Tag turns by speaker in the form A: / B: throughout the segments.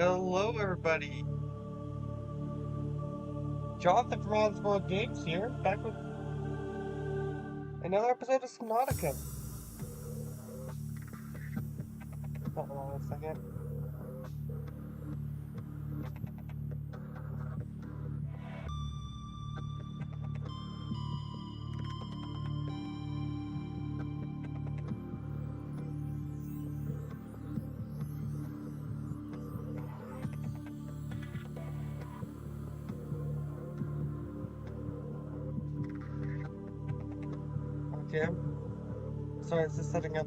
A: Hello, everybody. Jonathan from World Games here, back with another episode of Subnautica. Hold on a second. Okay. Sorry, it's just setting up.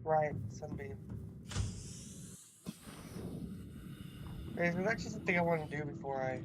A: Right, Sunbeam. There's actually something I want to do before I...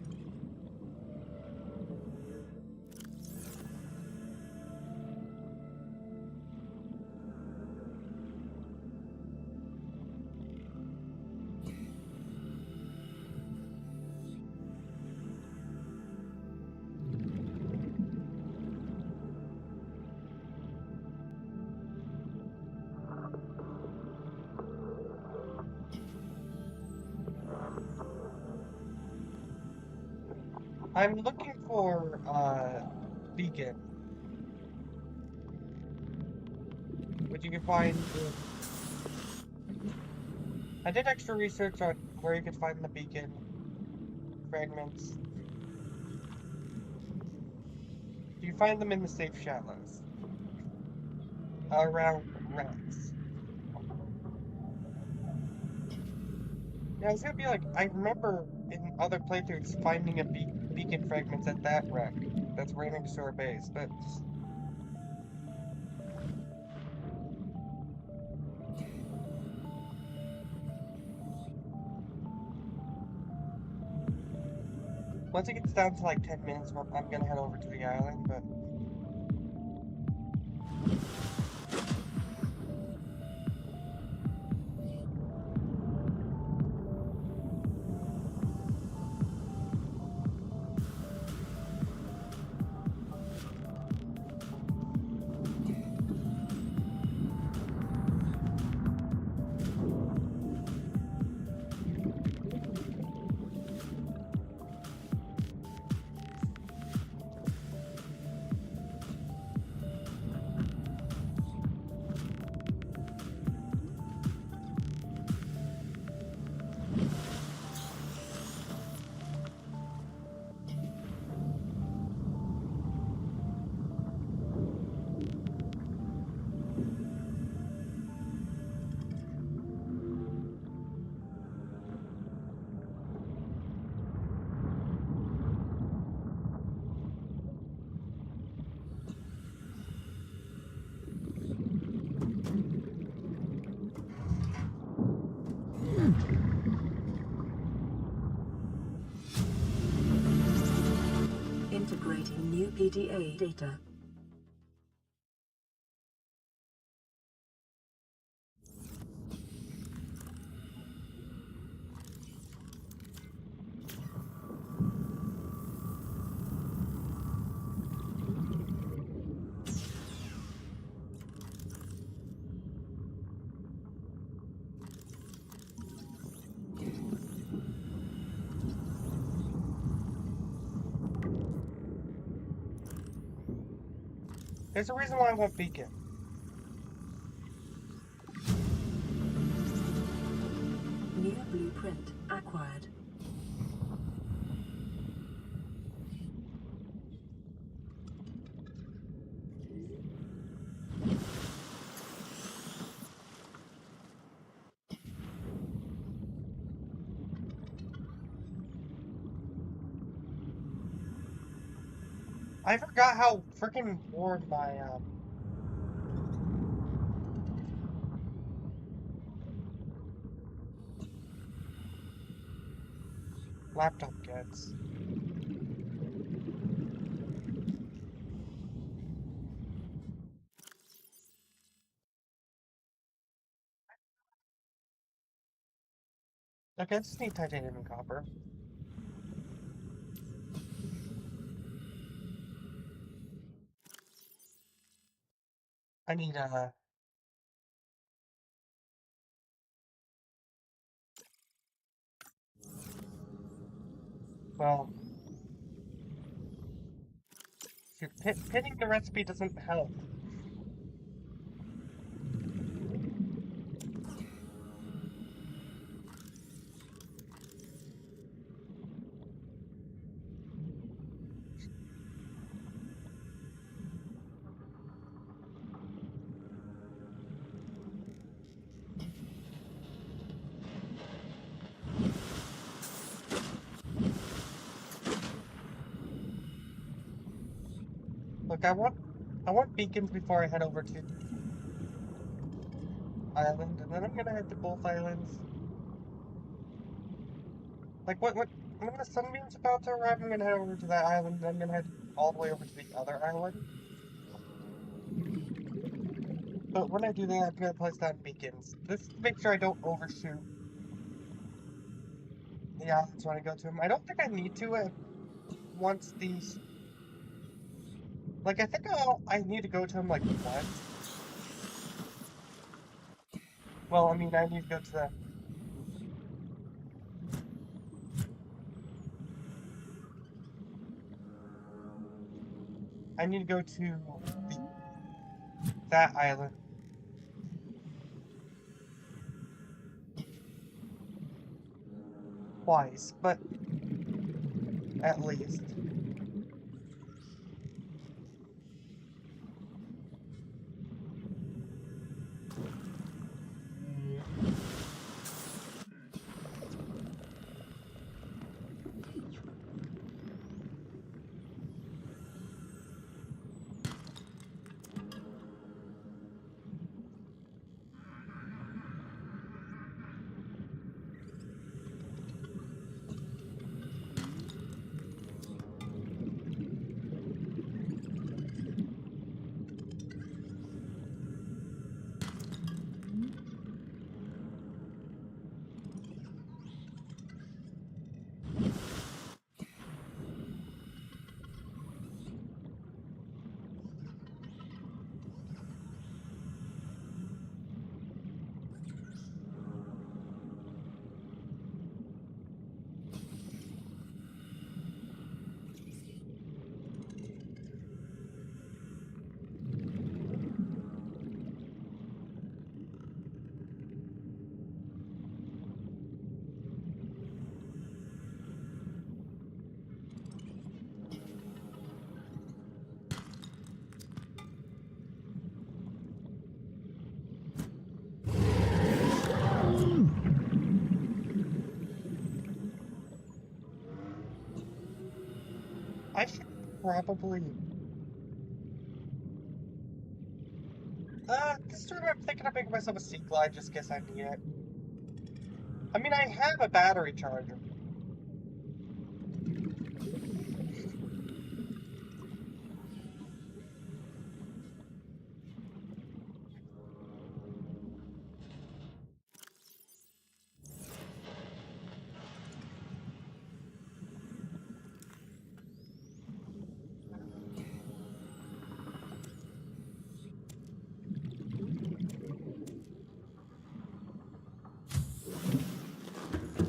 A: I'm looking for, beacon. Which you can find in... I did extra research on where you could find the beacon fragments. You can find them in the safe shallows. Around wrecks. Yeah, it's gonna be like, I remember in other playthroughs finding a beacon fragments at that wreck that's right next to our base, but once it gets down to like 10 minutes, I'm gonna head over to the island, but...
B: Integrating new PDA data.
A: There's a reason why I want beacon.
B: New blueprint acquired.
A: I forgot how freaking bored my laptop gets. Okay, I just need titanium and copper. I need well, pinning the recipe doesn't help. Look, I want beacons before I head over to the island, and then I'm gonna head to both islands. Like when the sunbeam's about to arrive, I'm gonna head over to that island, then I'm gonna head all the way over to the other island. But when I do that, I'm gonna place down beacons. This is to make sure I don't overshoot the islands when I go to them. I don't think I need to once these. Like, I think I need to go to them like once. Well, I mean, I need to go to the. I need to go to the that island twice, but at least. I should probably. This time I'm thinking of making myself a sea glide just in case I need it. I mean, I have a battery charger.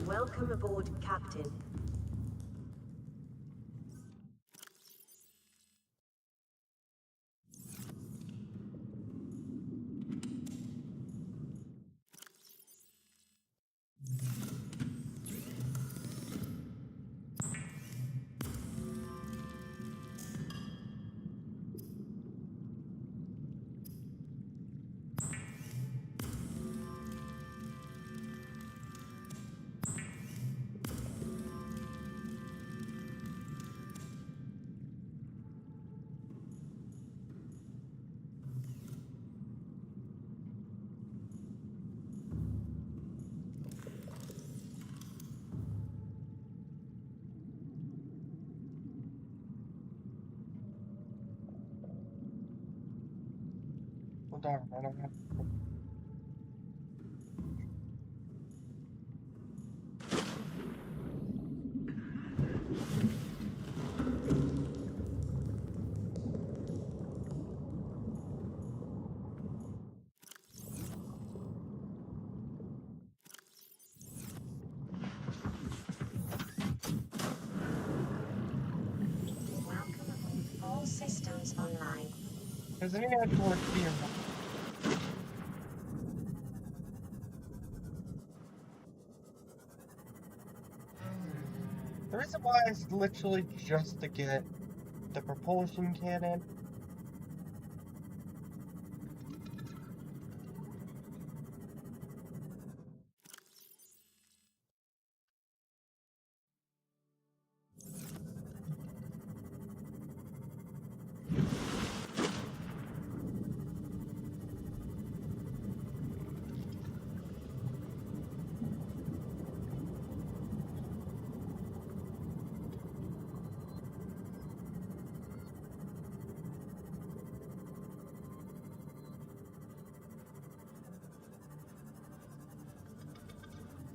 B: Welcome aboard, Captain.
A: Well, darn, I don't have.
B: Welcome. All systems online.
A: Does it add towards B or not? The reason why is literally just to get the propulsion cannon.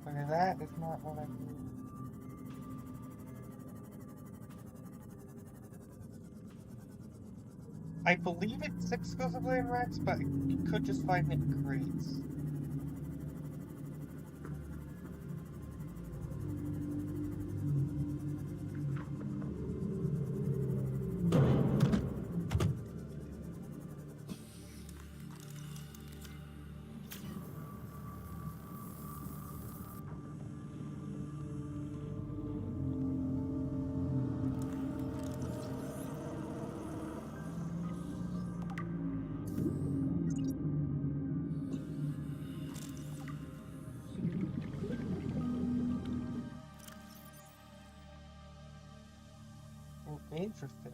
A: Okay, that is not what I need. I believe it's exclusively in Rex, but you could just find it in crates. Interesting.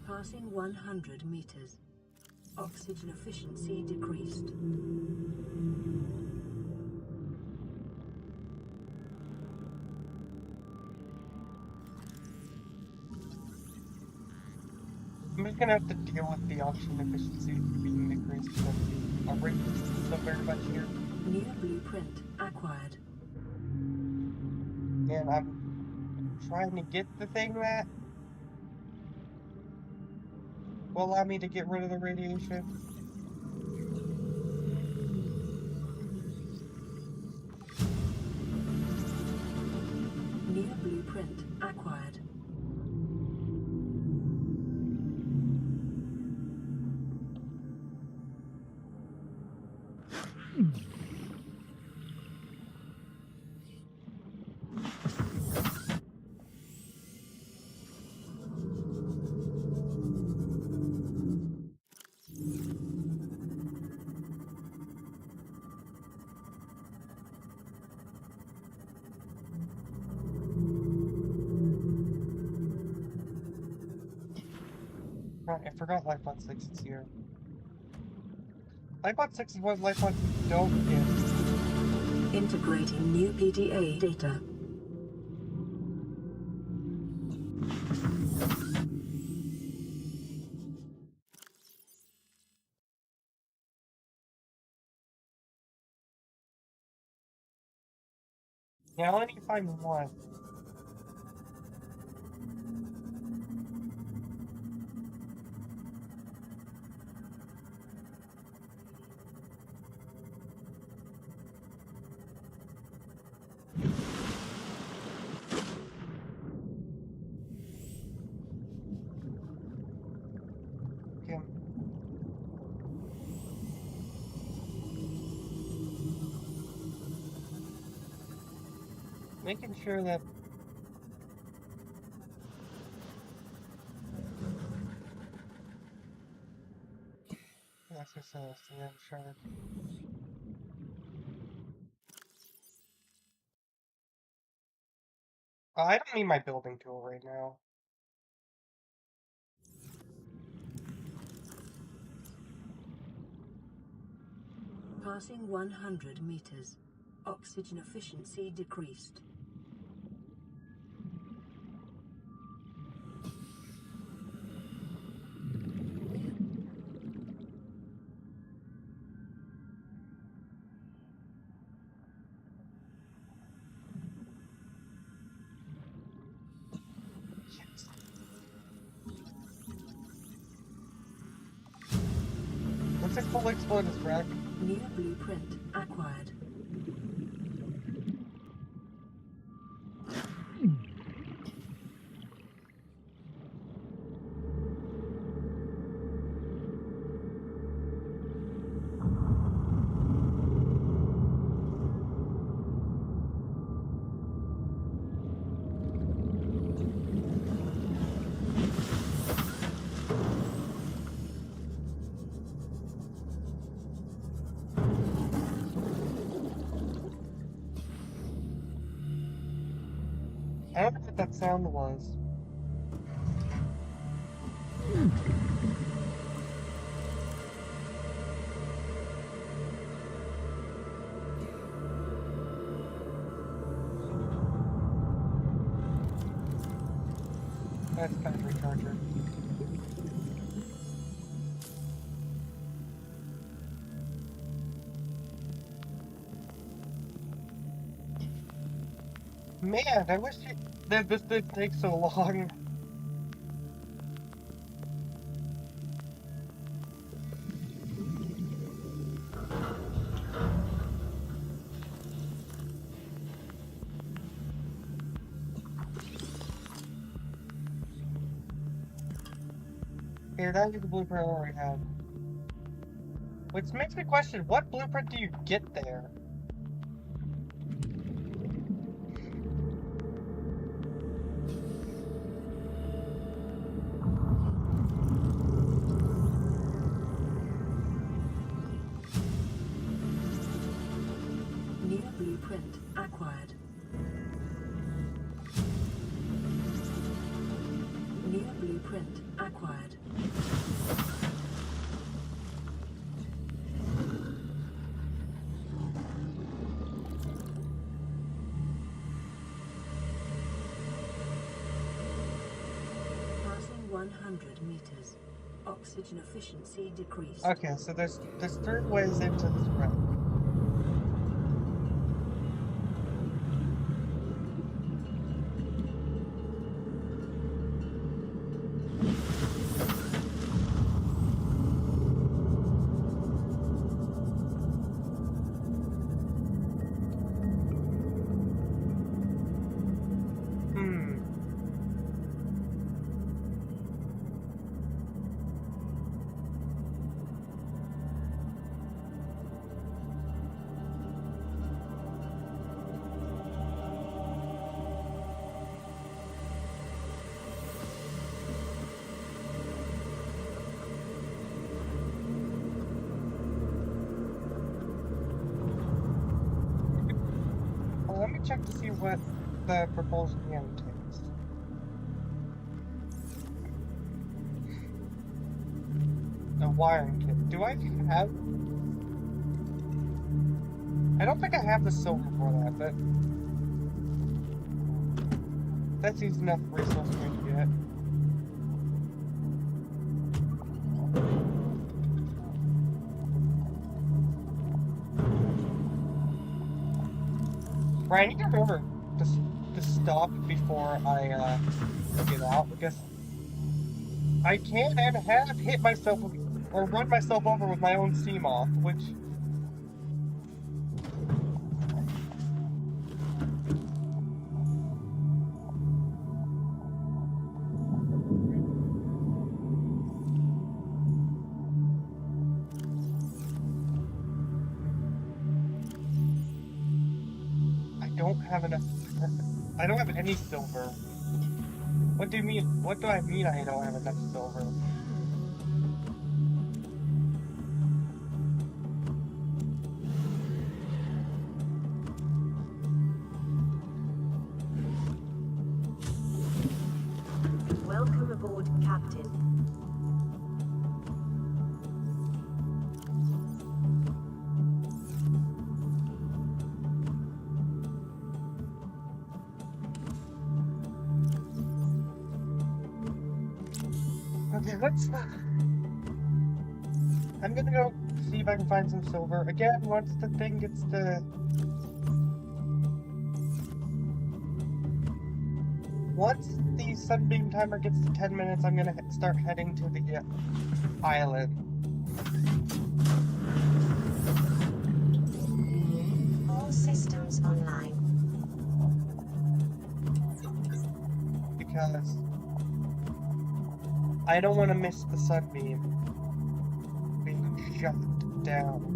B: Passing 100 meters. Oxygen efficiency decreased.
A: I'm just gonna have to deal with the oxygen efficiency being decreased from the rate so very much here.
B: New blueprint acquired.
A: And I'm trying to get the thing that will allow me to get rid of the radiation.
B: New blueprint acquired.
A: Right, I forgot Lifebot 6 is here. Lifebot 6 is what Lifebot 6 don't get.
B: Integrating new PDA data.
A: Yeah, I only need to find one. Okay. Making sure that that's just a sand shard. I don't need my building tool right now.
B: Passing 100 meters. Oxygen efficiency decreased.
A: Yes. Looks like fully explode this wreck.
B: New blueprint acquired.
A: I don't know what that sound was. That's battery charger. Man, I wish that this didn't take so long. Here, that is the blueprint I already have. Which makes me question, what blueprint do you get there?
B: New blueprint acquired. New blueprint acquired. Passing 100 meters. Oxygen efficiency decreased.
A: Okay, so there's 3 ways into this wreck. Hmm. Well, let me check to see what the propulsion unit takes. A wiring kit. Do I have... I don't think I have the silver for that, but... That's easy enough resource for me to get. Right, I need to remember to stop before I get out, because I can and have hit myself with, or run myself over with my own Seamoth, which... I don't have enough... I don't have any silver. What do you mean? What do I mean I don't have enough silver?
C: aboard, Captain.
A: Okay, let's. I'm gonna go see if I can find some silver. Again, once the thing gets to. Once the sunbeam timer gets to 10 minutes, I'm gonna start heading to the island.
C: All systems online.
A: Because I don't want to miss the sunbeam being shut down.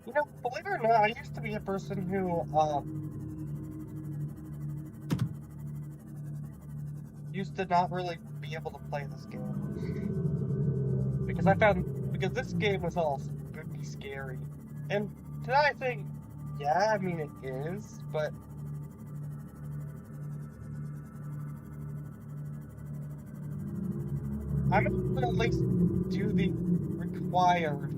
A: You know, believe it or not, I used to be a person who used to not really be able to play this game. Because this game was all spooky scary. And today I think, yeah, I mean it is, but I'm gonna at least do the required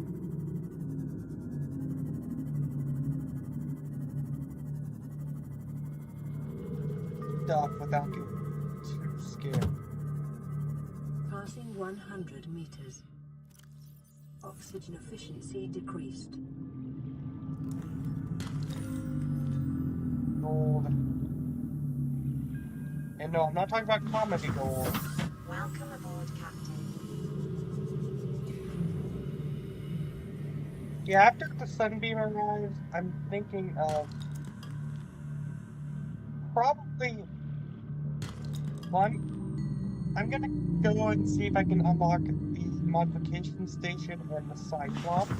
A: stuff without getting too scared.
B: Passing 100 meters. Oxygen efficiency decreased.
A: Gold. And no, I'm not talking about comedy gold.
C: Welcome aboard, Captain.
A: Yeah, after the sunbeam arrives, I'm thinking of probably one. I'm gonna go and see if I can unlock the modification station and the Cyclops.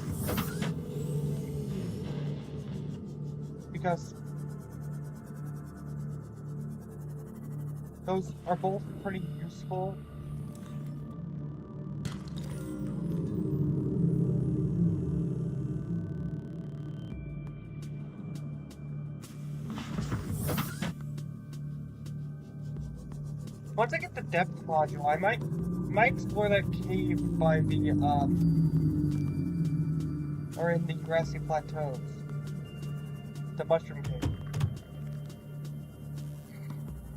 A: Because those are both pretty useful. Once I get the depth module, I might explore that cave by the or in the grassy plateaus, the mushroom cave,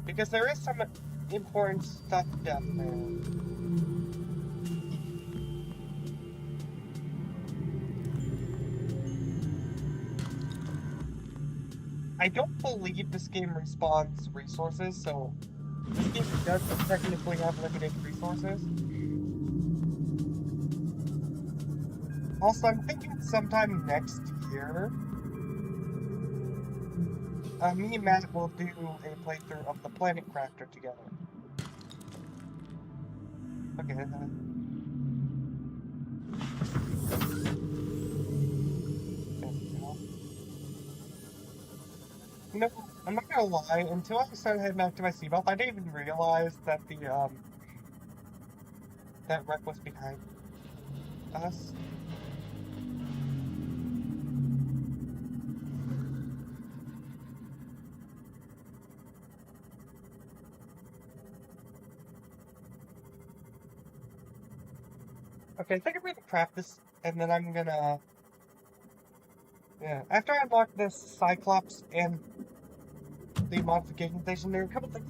A: because there is some important stuff down there. I don't believe this game respawns resources, so this game does technically have limited resources. Also, I'm thinking sometime next year, me and Matt will do a playthrough of the Planet Crafter together. Okay. You know, I'm not gonna lie, until I started heading back to my seatbelt, I didn't even realize that the, that wreck was behind us. Okay, I think I'm gonna craft this, and then I'm gonna... Yeah, after I unlock this Cyclops and the modification station, there are a couple things.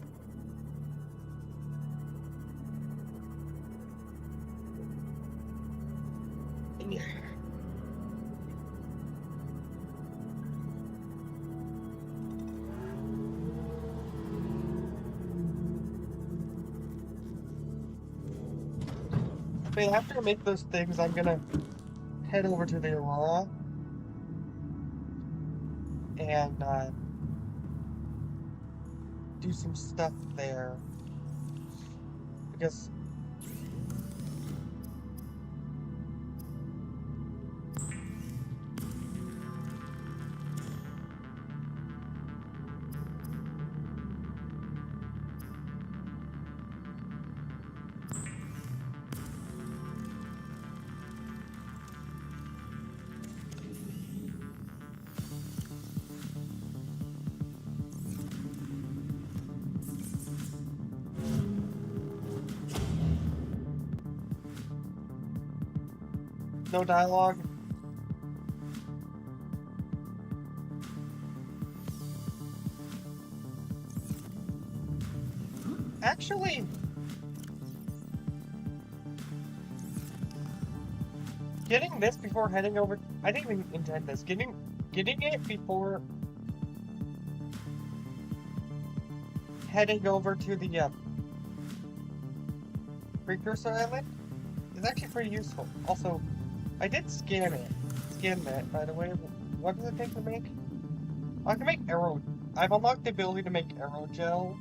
A: But after I make those things, I'm gonna head over to the Aurora and do some stuff there, because No dialogue. Actually, getting this before heading over, I didn't even intend this. Getting it before heading over to the precursor island is actually pretty useful. Also, I did scan that, by the way. What does it take to make? I can make arrow. I've unlocked the ability to make aerogel.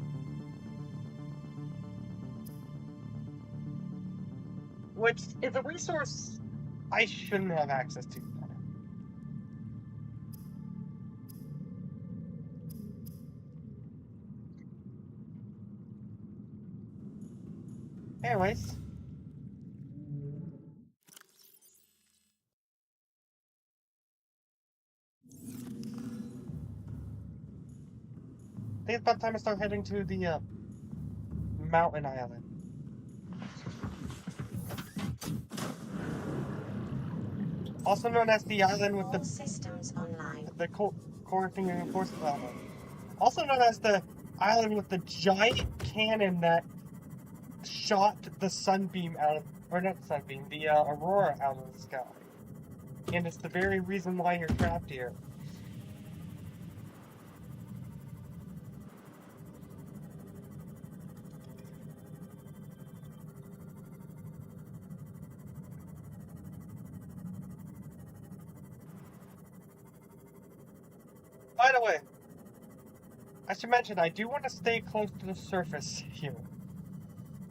A: Which is a resource I shouldn't have access to. Anyways. I think it's about time I start heading to the mountain island. Also known as the island with
C: All systems online.
A: the quarantine reinforcement island. Also known as the island with the giant cannon that shot the sunbeam out of, or not the sunbeam, the aurora out of the sky. And it's the very reason why you're trapped here. By the way, I should mention, I do want to stay close to the surface here.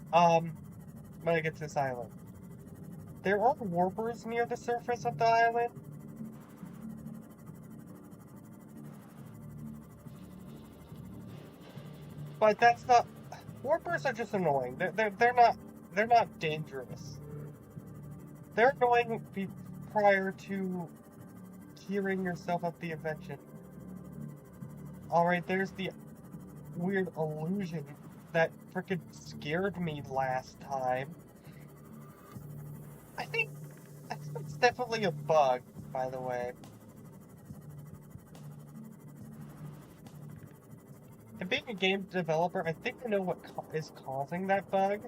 A: When I get to this island. There are warpers near the surface of the island. But that's not... Warpers are just annoying. They're not dangerous. They're annoying prior to gearing yourself up the invention. Alright, there's the weird illusion that frickin' scared me last time. I think it's definitely a bug, by the way. And being a game developer, I think I know what is causing that bug.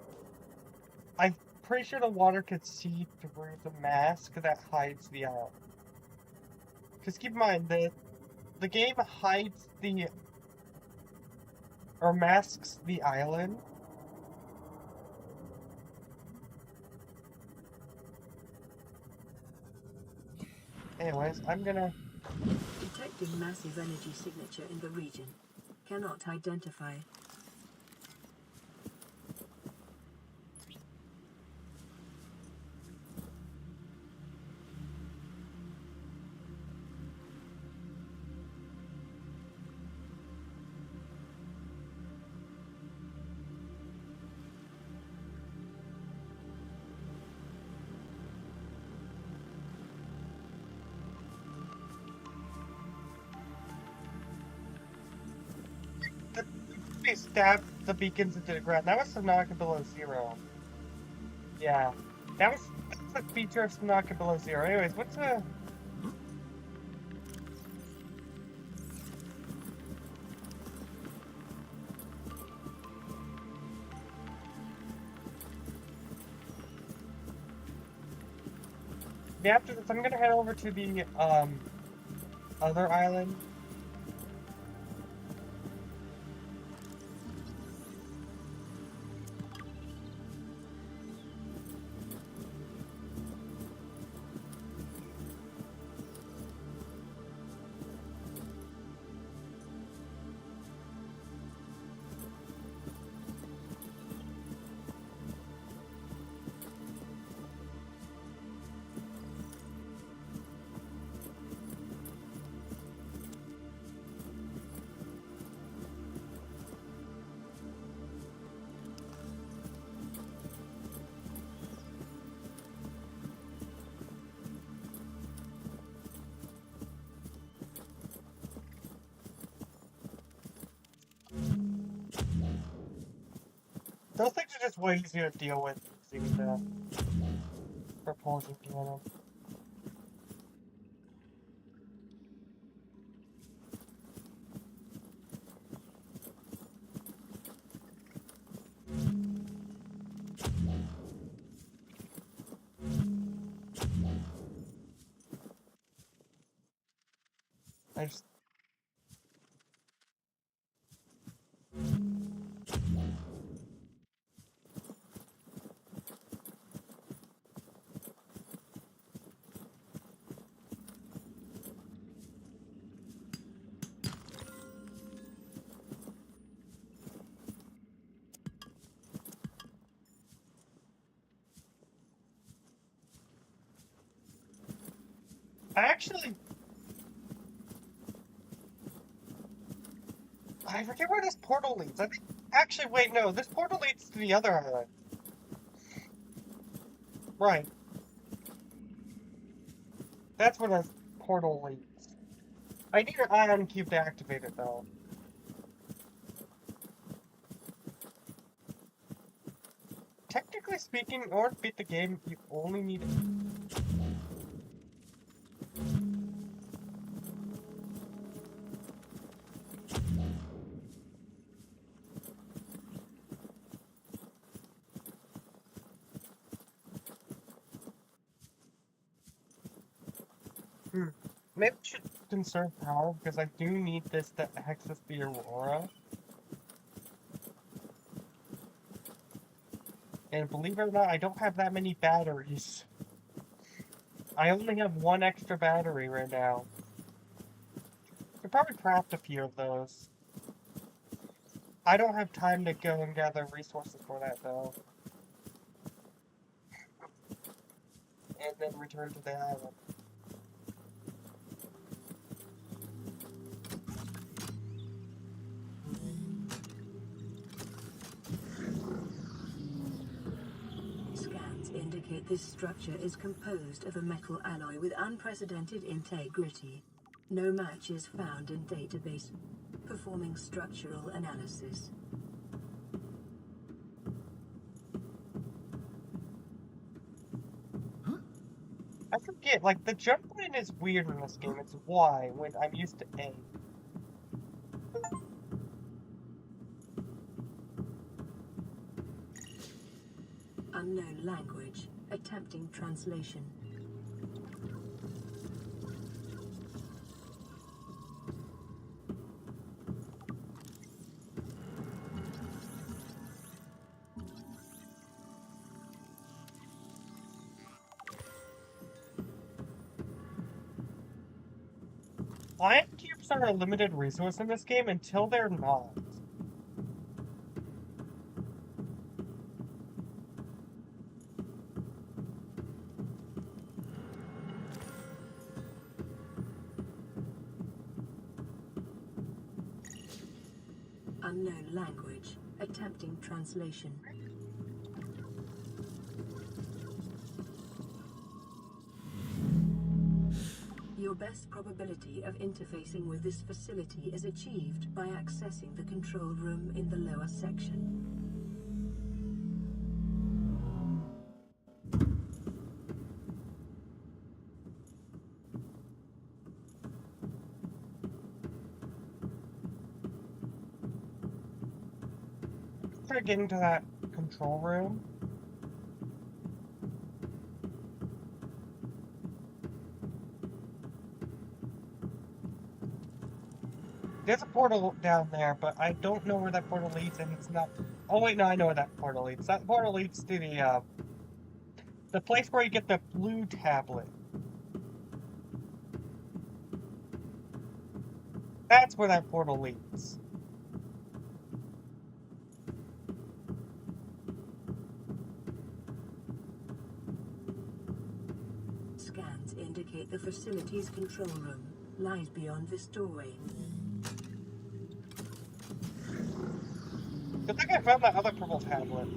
A: I'm pretty sure the water could see through the mask that hides the island. Because keep in mind, the game hides or masks the island. Anyways, I'm gonna...
B: Detecting massive energy signature in the region. Cannot identify.
A: They stabbed the beacons into the ground. That was subnautica below zero. Yeah. That's a feature of subnautica below zero. Anyways, what's a... Yeah, after this, I'm gonna head over to the, other island. Those things are just way easier to deal with using the propulsion cannon. I just... I forget where this portal leads. I think... Actually, wait, no. This portal leads to the other island. Right. That's where the portal leads. I need an ion cube to activate it, though. Technically speaking, in order to beat the game, you only need... Maybe I should conserve power, because I do need this to access the Aurora. And believe it or not, I don't have that many batteries. I only have one extra battery right now. Could probably craft a few of those. I don't have time to go and gather resources for that, though. And then return to the island.
B: Scans indicate this structure is composed of a metal alloy with unprecedented integrity. No match is found in database. Performing structural analysis.
A: I forget, like, the jump button is weird in this game. It's Y when I'm used to A.
B: Unknown language. Attempting translation.
A: Ion cubes are a limited resource in this game until they're not.
B: Unknown language. Attempting translation. Your best probability of interfacing with this facility is achieved by accessing the control room in the lower section.
A: Try getting to that control room. There's a portal down there, but I don't know where that portal leads, and it's not... Oh wait, no, I know where that portal leads. That portal leads to the place where you get the blue tablet. That's where that portal leads.
B: Scans indicate the facility's control room lies beyond this doorway.
A: I think I found that other purple tablet.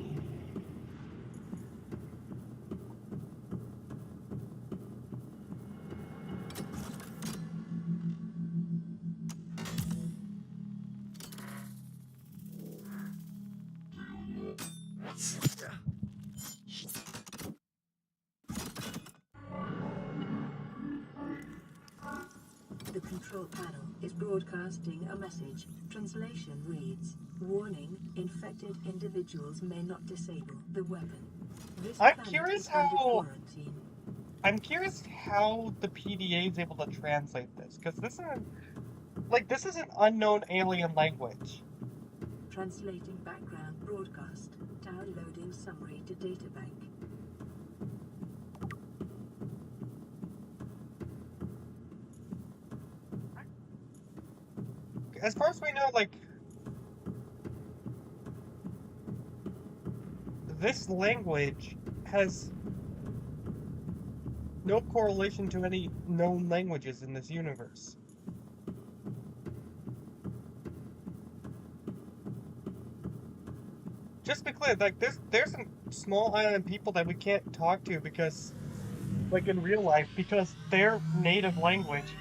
B: The control panel is broadcasting a message. Translation reads, "Warning, infected individuals may not disable the weapon. This
A: I'm
B: planet
A: curious
B: is under
A: how...
B: quarantine."
A: I'm curious how the PDA is able to translate this, because this is Like, this is an unknown alien language.
B: Translating background broadcast. Downloading summary to databank.
A: As far as we know, like, this language has no correlation to any known languages in this universe. Just to be clear, like, there's some small island people that we can't talk to because, like, in real life, because their native language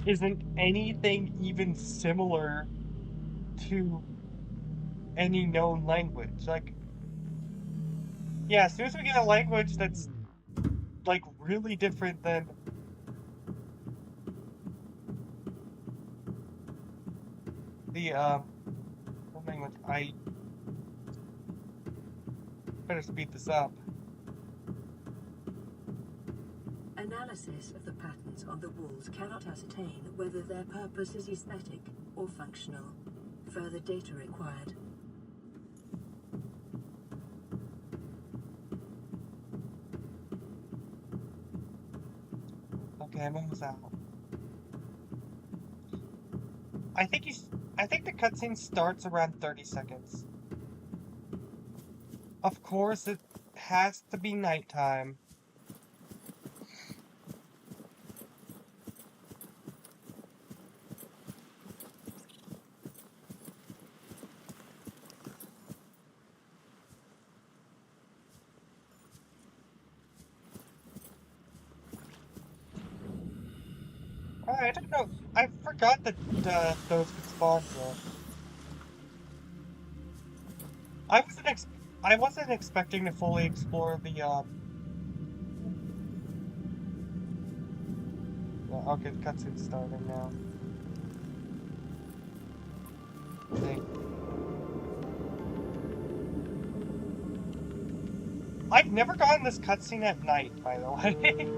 A: isn't anything even similar to any known language. Like, yeah, as soon as we get a language that's, like, really different than the, what language? I better speed this up.
B: Analysis of the patterns on the walls cannot ascertain whether their purpose is aesthetic or functional. Further data required.
A: Okay, I'm almost out. I think the cutscene starts around 30 seconds. Of course, it has to be nighttime. I don't know. I forgot that those could spawn here. I wasn't expecting to fully explore the Yeah, okay, the cutscene's starting now. Okay. I've never gotten this cutscene at night, by the way.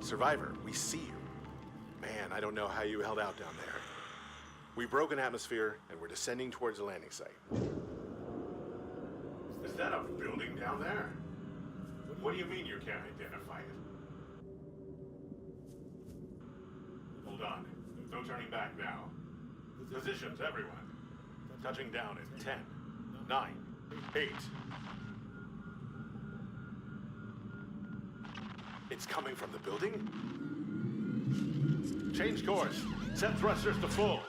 D: Survivor, we see you. Man, I don't know how you held out down there. We broke an atmosphere, and we're descending towards the landing site. Is that a building down there? What do you mean you can't identify it? Hold on. No turning back now. Positions, everyone. Touching down in 10, 9, 8. It's coming from the building? Change course. Set thrusters to full.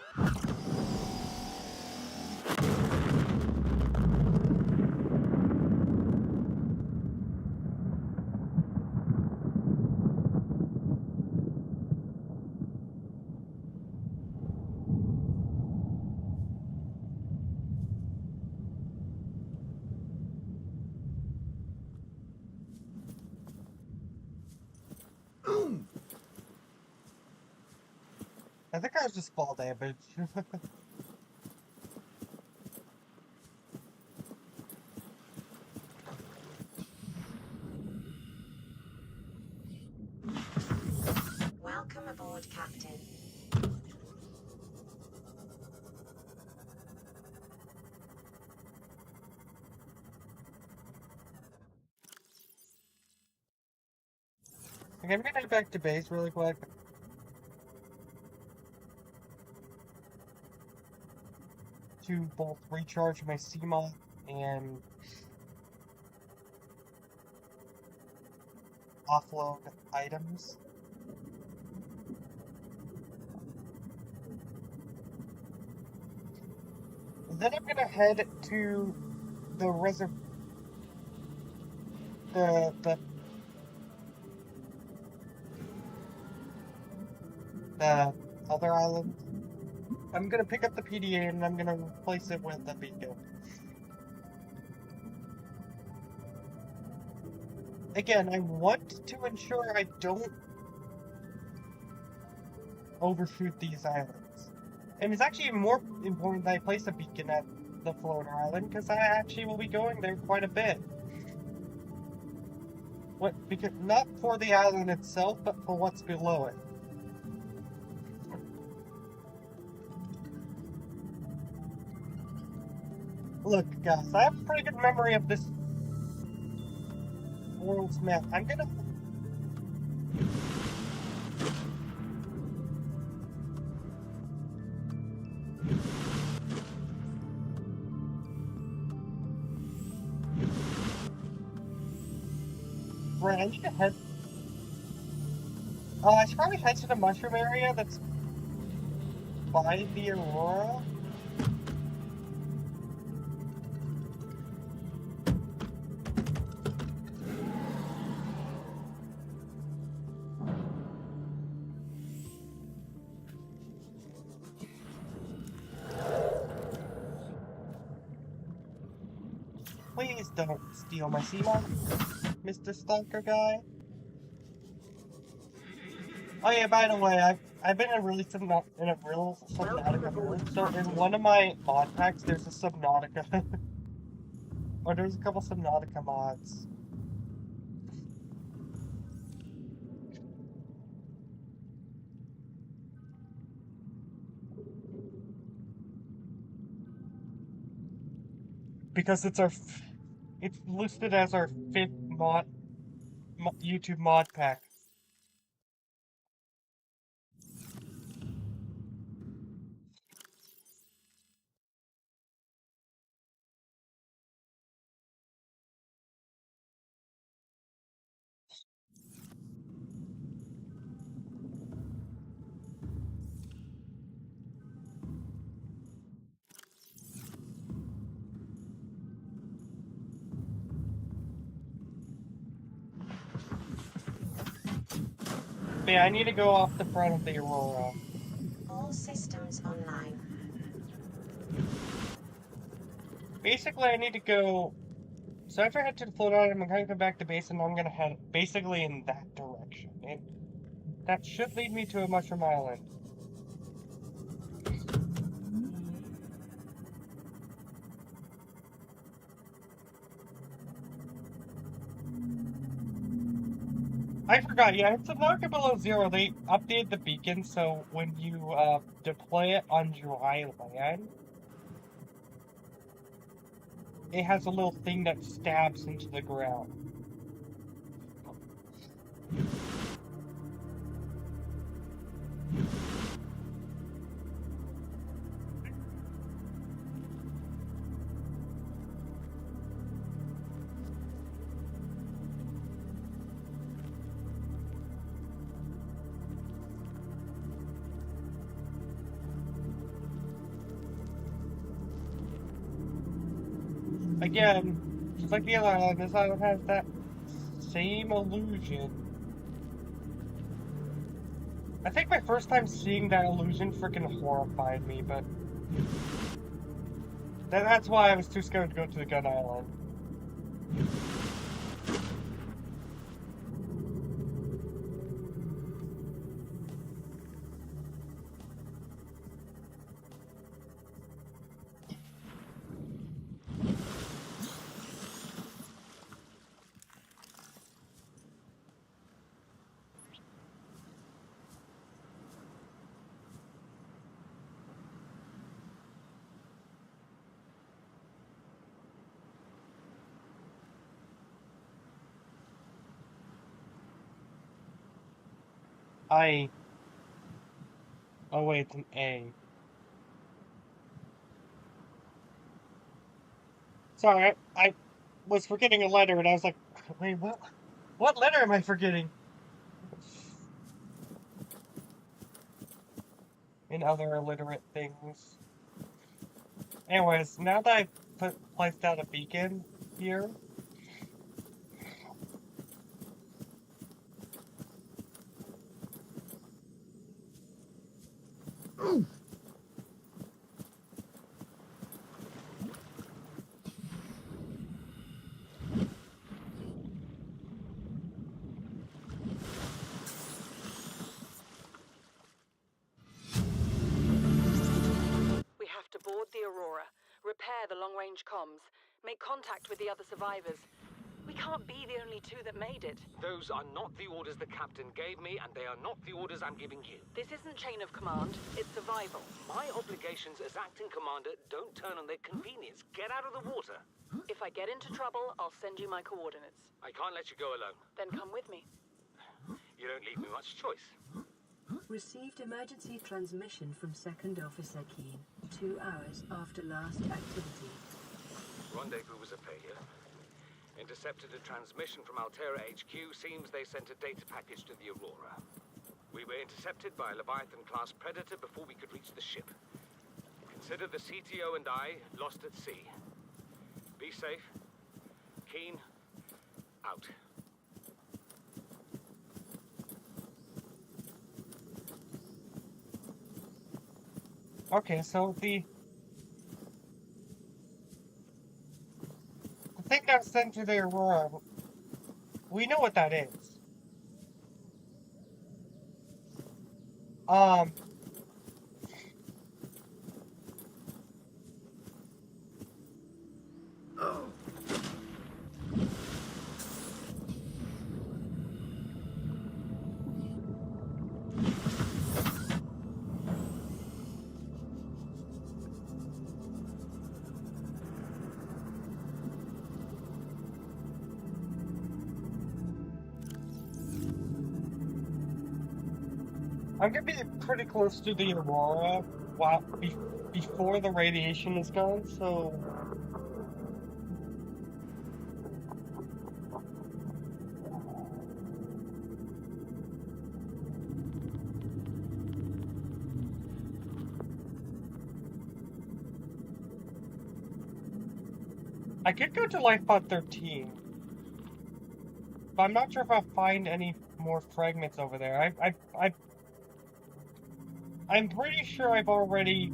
A: I think I was just fall damage.
C: Welcome aboard, Captain.
A: Okay, I'm gonna head back to base really quick. To both recharge my CMOD and offload items. Then I'm gonna head to the the other island. I'm gonna pick up the PDA and I'm gonna replace it with a beacon. Again, I want to ensure I don't overshoot these islands. And it's actually more important that I place a beacon at the floater island, because I actually will be going there quite a bit. Because not for the island itself, but for what's below it. Look, guys, I have a pretty good memory of this world's map. I'm gonna... Right, I need to head... I should probably head to the mushroom area that's by the Aurora. Please don't steal my Seamon, Mr. Stalker guy. Oh yeah, by the way, I've been in a real Subnautica mood. So in one of my mod packs, there's a Subnautica, or there's a couple Subnautica mods. Because it's listed as our 5th YouTube mod pack. But yeah, I need to go off the front of the Aurora.
C: All systems online.
A: Basically, I need to go... So after I head to the float island, I'm going to come back to base, and I'm going to head basically in that direction. And that should lead me to a mushroom island. I forgot, yeah, it's Subnautica Below Zero. They updated the beacon, so when you deploy it on dry land, it has a little thing that stabs into the ground. Again, just like the other island, this island has that same illusion. I think my first time seeing that illusion freaking horrified me, but that's why I was too scared to go to the gun island. Oh wait, it's an A. Sorry, I was forgetting a letter, and I was like, wait, what? What letter am I forgetting? And other illiterate things. Anyways, now that I've placed out a beacon here,
E: We have to board the Aurora. repair the long-range comms, make contact with the other survivors. We can't be the only two that made it.
F: Those are not the orders the captain gave me, and they are not the orders I'm giving you.
E: This isn't chain of command, it's survival.
F: My obligations as acting commander don't turn on their convenience. Get out of the water.
E: If I get into trouble, I'll send you my coordinates.
F: I can't let you go alone.
E: Then come with me.
F: You don't leave me much choice.
B: Received emergency transmission from Second Officer Keen 2 hours after last activity.
F: Rendezvous was a failure. Intercepted a transmission from Altera HQ. Seems they sent a data package to the Aurora. We were intercepted by a Leviathan-class Predator before we could reach the ship. Consider the CTO and I lost at sea. Be safe. Keen, out.
A: Okay, so the thing that was sent to the Aurora, we know what that is. I'm gonna be pretty close to the Aurora before the radiation is gone, so... I could go to Lifepod 13, but I'm not sure if I'll find any more fragments over there. I'm pretty sure I've already,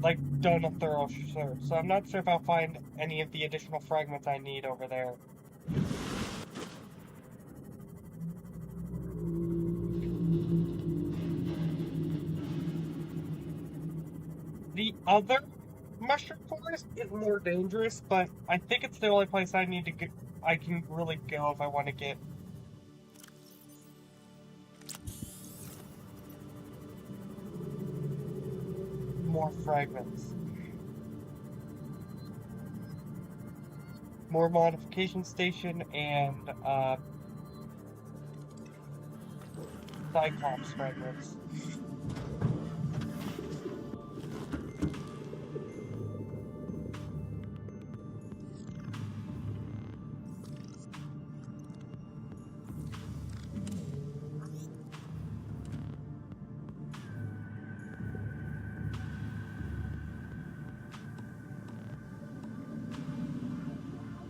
A: like, done a thorough search, so I'm not sure if I'll find any of the additional fragments I need over there. The other mushroom forest is more dangerous, but I think it's the only place I need to get, I can really go if I want to get more fragments. More modification station and Cyclops fragments.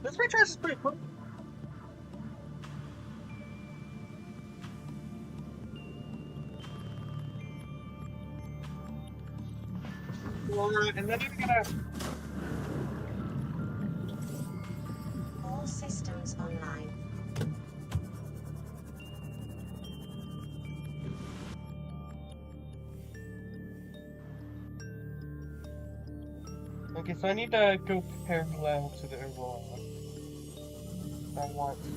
A: This recharge is pretty quick. And then I'm gonna...
C: All systems online.
A: Okay, so I need to go parallel to the Aurora. I want to,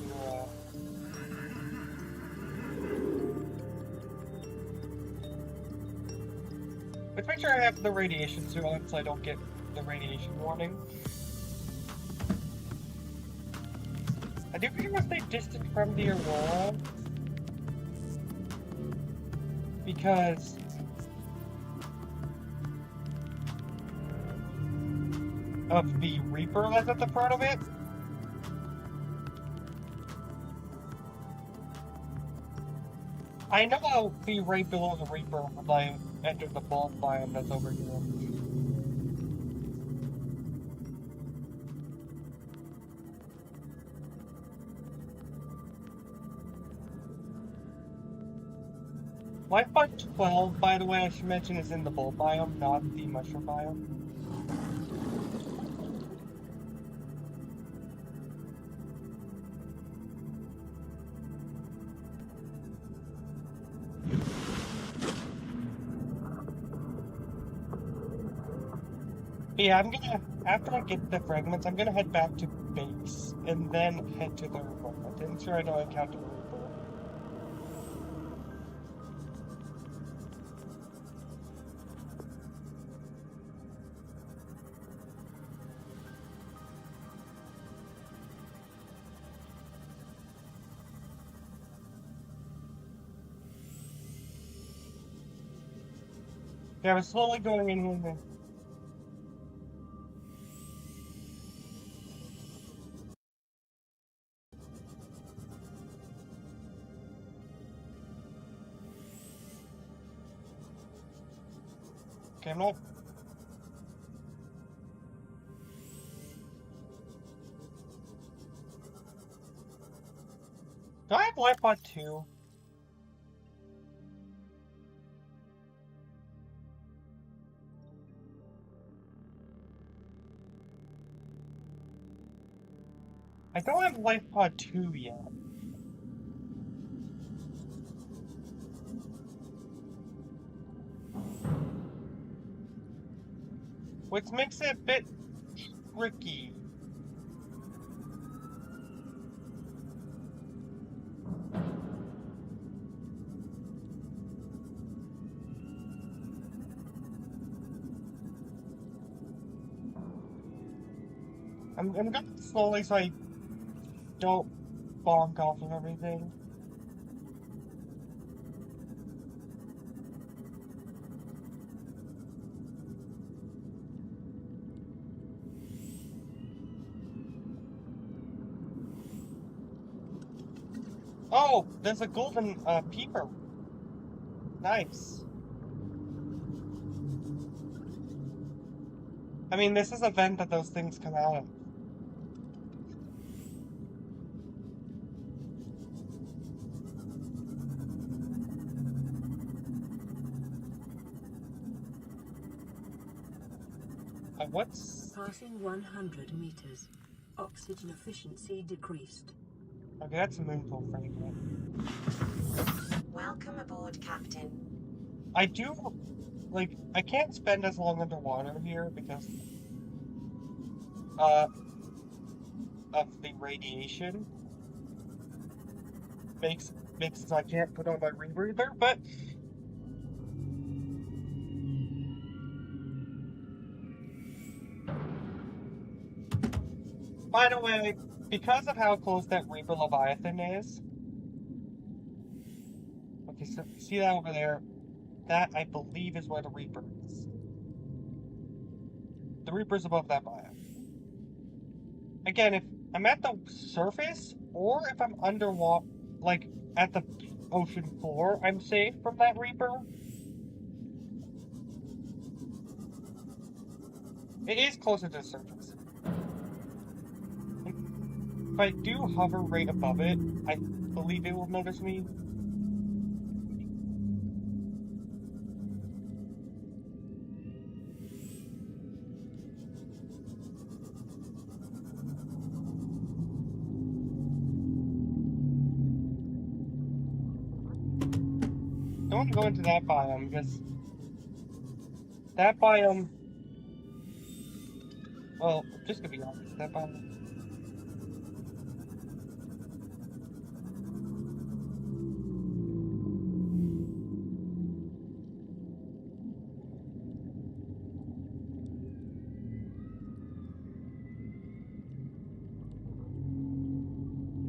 A: let's make sure I have the radiation suit on so I don't get the radiation warning. I do think I must stay distant from the Aurora because of the Reaper that's at the front of it. I know I'll be right below the Reaper when I enter the bulk biome that's over here. Lifebot 12, by the way, I should mention, is in the bulk biome, not the mushroom biome. Yeah, I'm gonna after I get the fragments, I'm gonna head back to base and then head to the Reaper. I didn't sure I don't encounter the Reaper. Yeah, I was slowly going in here. Okay, I'm not. Do I have life pod 2? I don't have life pod 2 yet. Which makes it a bit tricky. I'm going slowly so I don't bonk off of everything. Oh, there's a golden peeper. Nice. I mean, this is a vent that those things come out of. What's...
B: Passing 100 meters. Oxygen efficiency decreased.
A: Okay, that's a moonful fragment.
C: Welcome aboard, Captain.
A: I do... Like, I can't spend as long underwater here because... of the radiation. Makes it so I can't put on my rebreather, but... By the way, because of how close that Reaper Leviathan is... Okay, so see that over there? That, I believe, is where the Reaper is. The Reaper's above that biome. Again, if I'm at the surface, or if I'm underwater, like, at the ocean floor, I'm safe from that Reaper. It is closer to the surface. If I do hover right above it, I believe it will notice me. I don't want to go into that biome, because that biome... Well, just to be honest, that biome...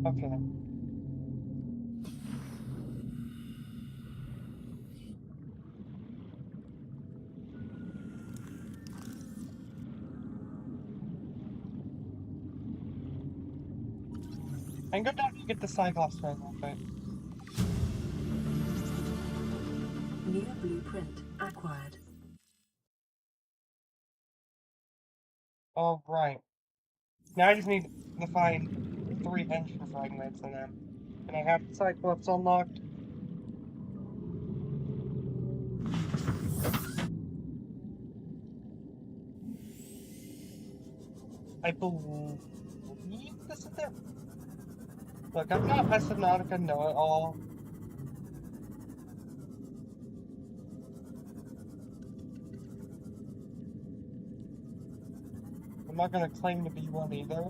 A: Okay. I can go down and get the Cyclops fragment, but...
B: New blueprint acquired.
A: Oh, right. Now I just need to find 3 engine fragments and then... And I have the Cyclops unlocked. I believe this is it. Look, I'm not a subnautica know-it-all. I'm not gonna claim to be one either.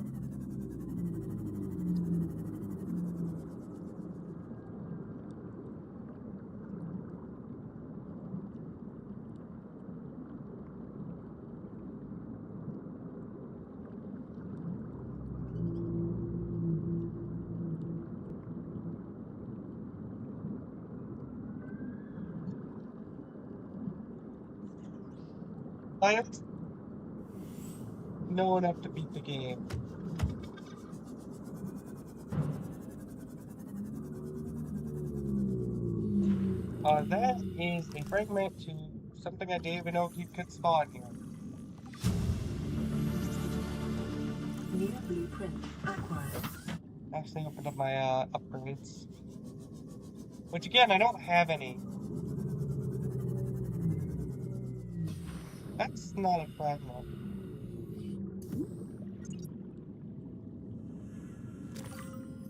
A: I just know enough to beat the game. That is a fragment to something I didn't even know if you could spawn here.
B: New blueprint acquired.
A: Actually opened up my upgrades. Which again, I don't have any. That's not a fragment.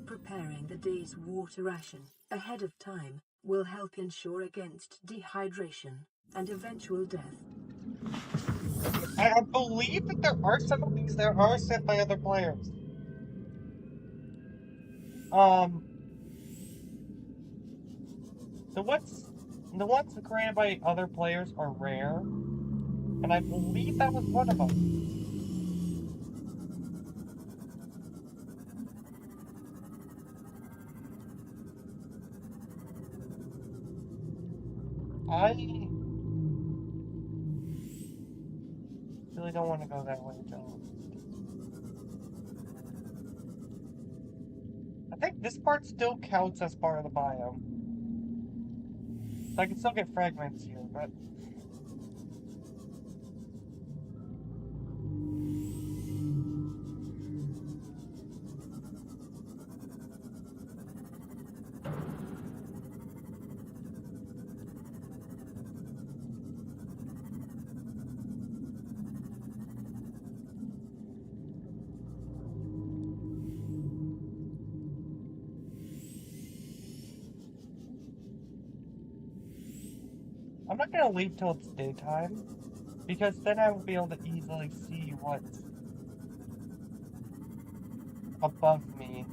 B: Preparing the day's water ration ahead of time will help ensure against dehydration and eventual death.
A: I believe that there are some of these that are sent by other players. The ones created by other players are rare, and I believe that was one of them. I really don't want to go that way, John. I think this part still counts as part of the biome. So I can still get fragments here, but... I'm not gonna leave till it's daytime, because then I will be able to easily see what's above me.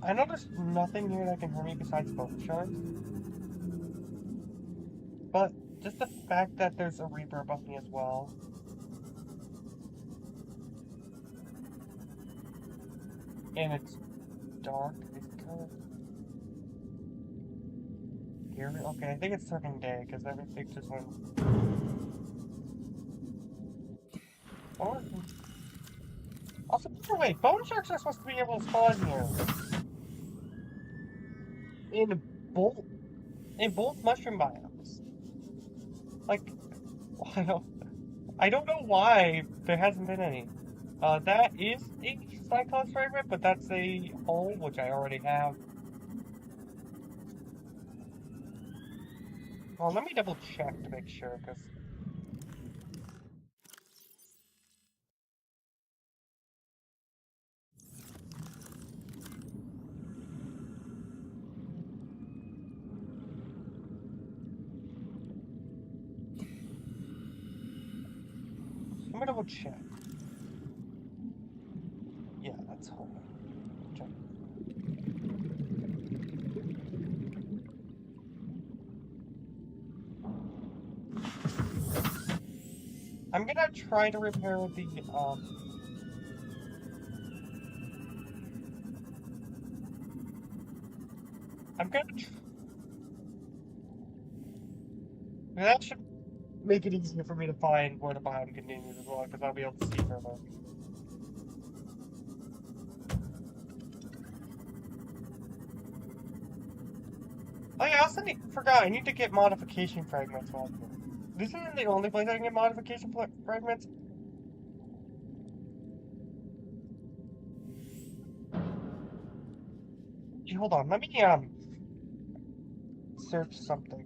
A: I know there's nothing here that can hurt me besides bone sharks. But just the fact that there's a Reaper above me as well. And it's dark, it's kind of scary. Okay, I think it's turning day because everything just went. Or also, by the way, bone sharks are supposed to be able to spawn here. In both mushroom biomes. Like, I don't know why there hasn't been any. That is a Cyclops fragment, but that's a hole, which I already have. Well, let me double check to make sure, because... Let me double check. Yeah, that's hole. Check. I'm gonna try to repair the, I'm gonna that should make it easier for me to find where the biome continues as well, because I'll be able to see further. Oh yeah, I also forgot, I need to get modification fragments while I'm here. This isn't the only place I can get modification fragments. Hey, hold on, let me, search something.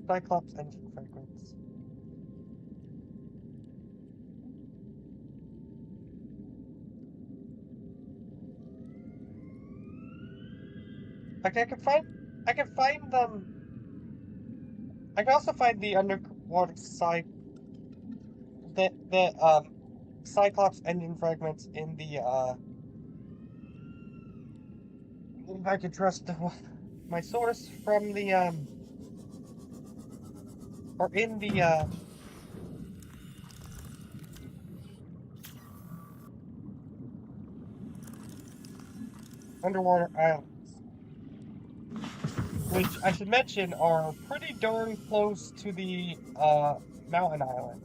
A: Cyclops engine fragments. Okay, I can find them. I can also find the underwater Cyclops engine fragments in the if I can trust my source from the or in the underwater islands, which I should mention are pretty darn close to the mountain island.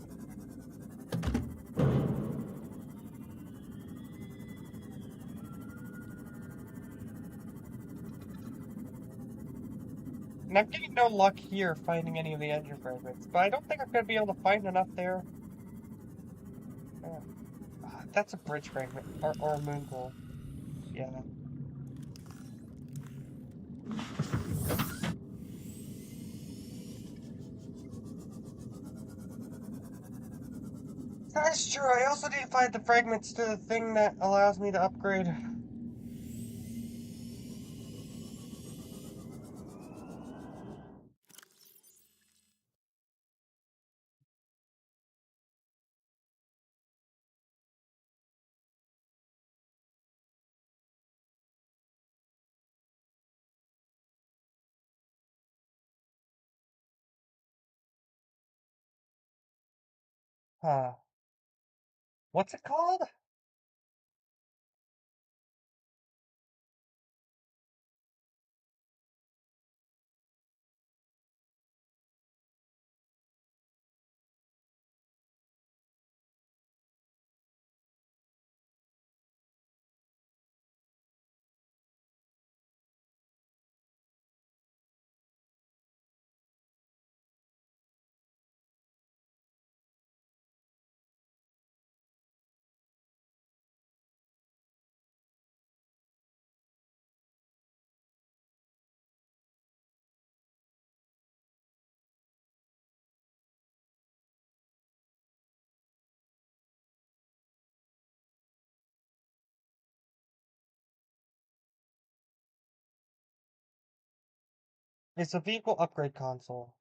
A: And I'm getting no luck here finding any of the engine fragments, but I don't think I'm going to be able to find enough there. That's a bridge fragment, or a moon core. Yeah. That's true, I also need to find the fragments to the thing that allows me to upgrade. Huh. What's it called? It's a vehicle upgrade console.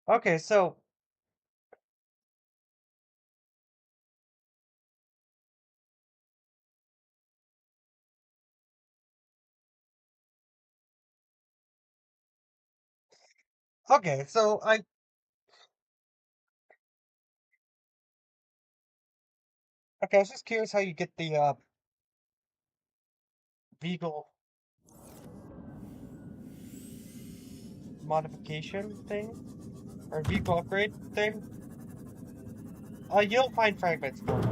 A: Okay, so okay, so I was just curious how you get the vehicle modification thing or vehicle upgrade thing. You'll find fragments for it.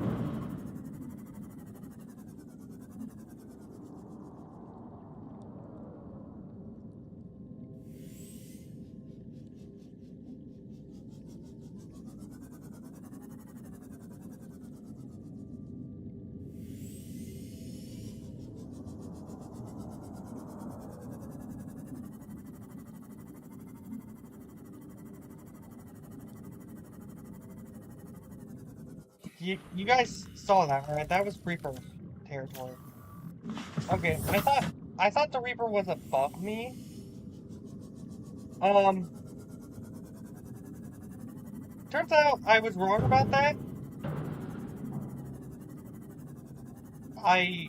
A: You guys saw that, right? That was Reaper territory. Okay, I thought the Reaper was above me. Um, turns out I was wrong about that. I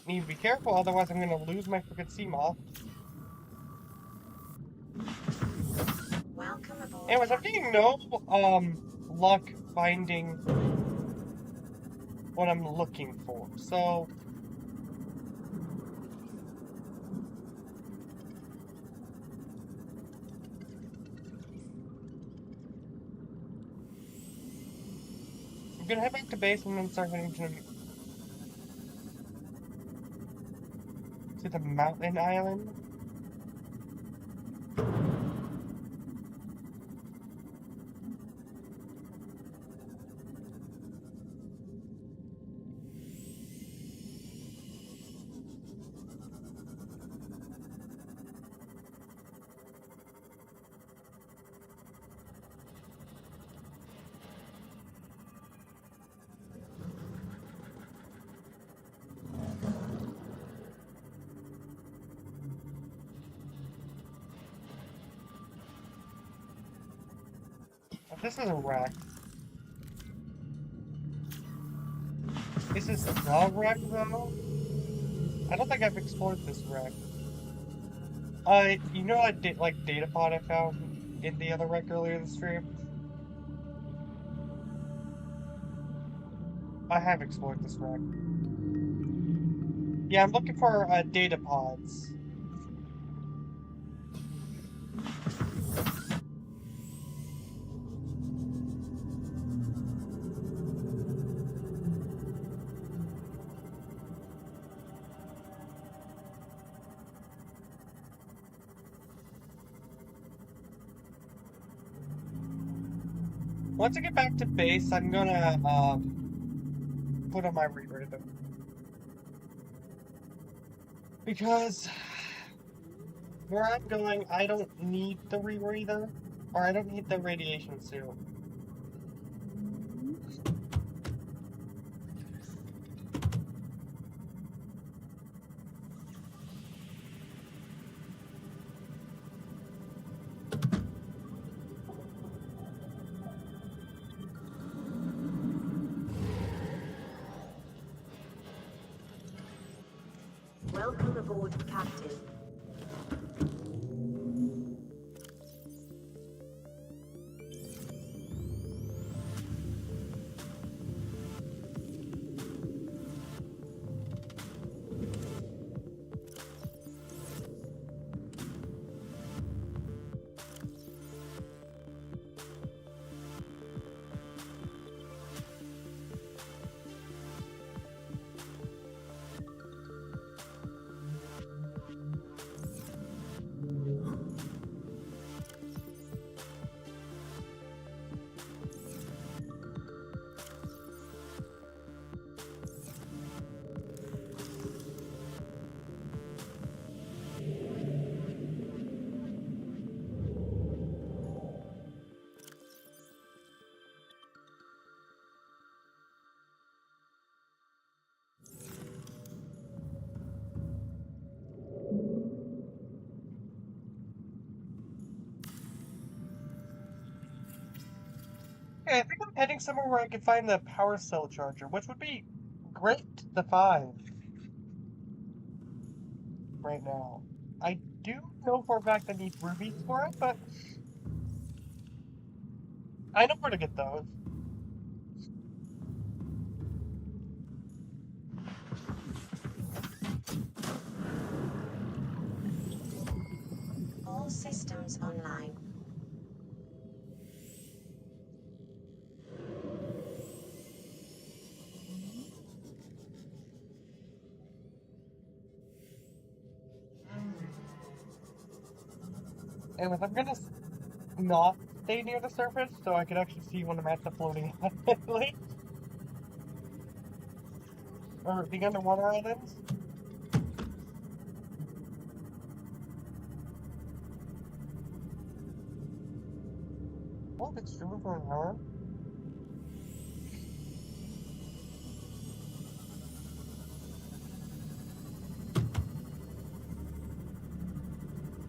A: need to be careful, otherwise I'm gonna lose my freaking Seamoth.
C: Welcome aboard.
A: Anyways, I'm getting no luck finding what I'm looking for. So I'm gonna head back to base and then start heading to the mountain island. This is a wreck. Is this the wreck, though? I don't think I've explored this wreck. You know that like data pod I found in the other wreck earlier this stream? I have explored this wreck. Yeah, I'm looking for data pods. Once I get back to base, I'm gonna put on my re-breather. Because where I'm going, I don't need the re-breather, or I don't need the radiation suit.
C: Welcome aboard, Captain.
A: Okay, I think I'm heading somewhere where I can find the power cell charger, which would be great to find right now. I do know for a fact I need rubies for it, but I know where to get those.
C: All systems online.
A: Anyways, I'm gonna not stay near the surface so I can actually see when I'm at the floating island. Or the underwater islands. Oh, it's streaming for an hour.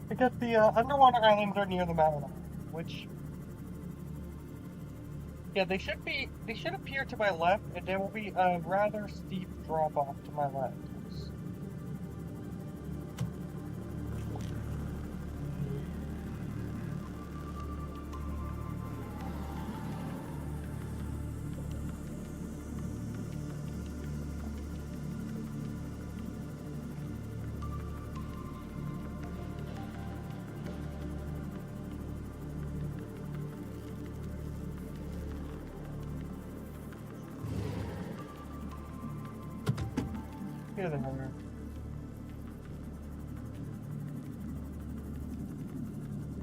A: Because the underwater islands are near the mountain, which, yeah, they should appear to my left, and there will be a rather steep drop off to my left. Here they are.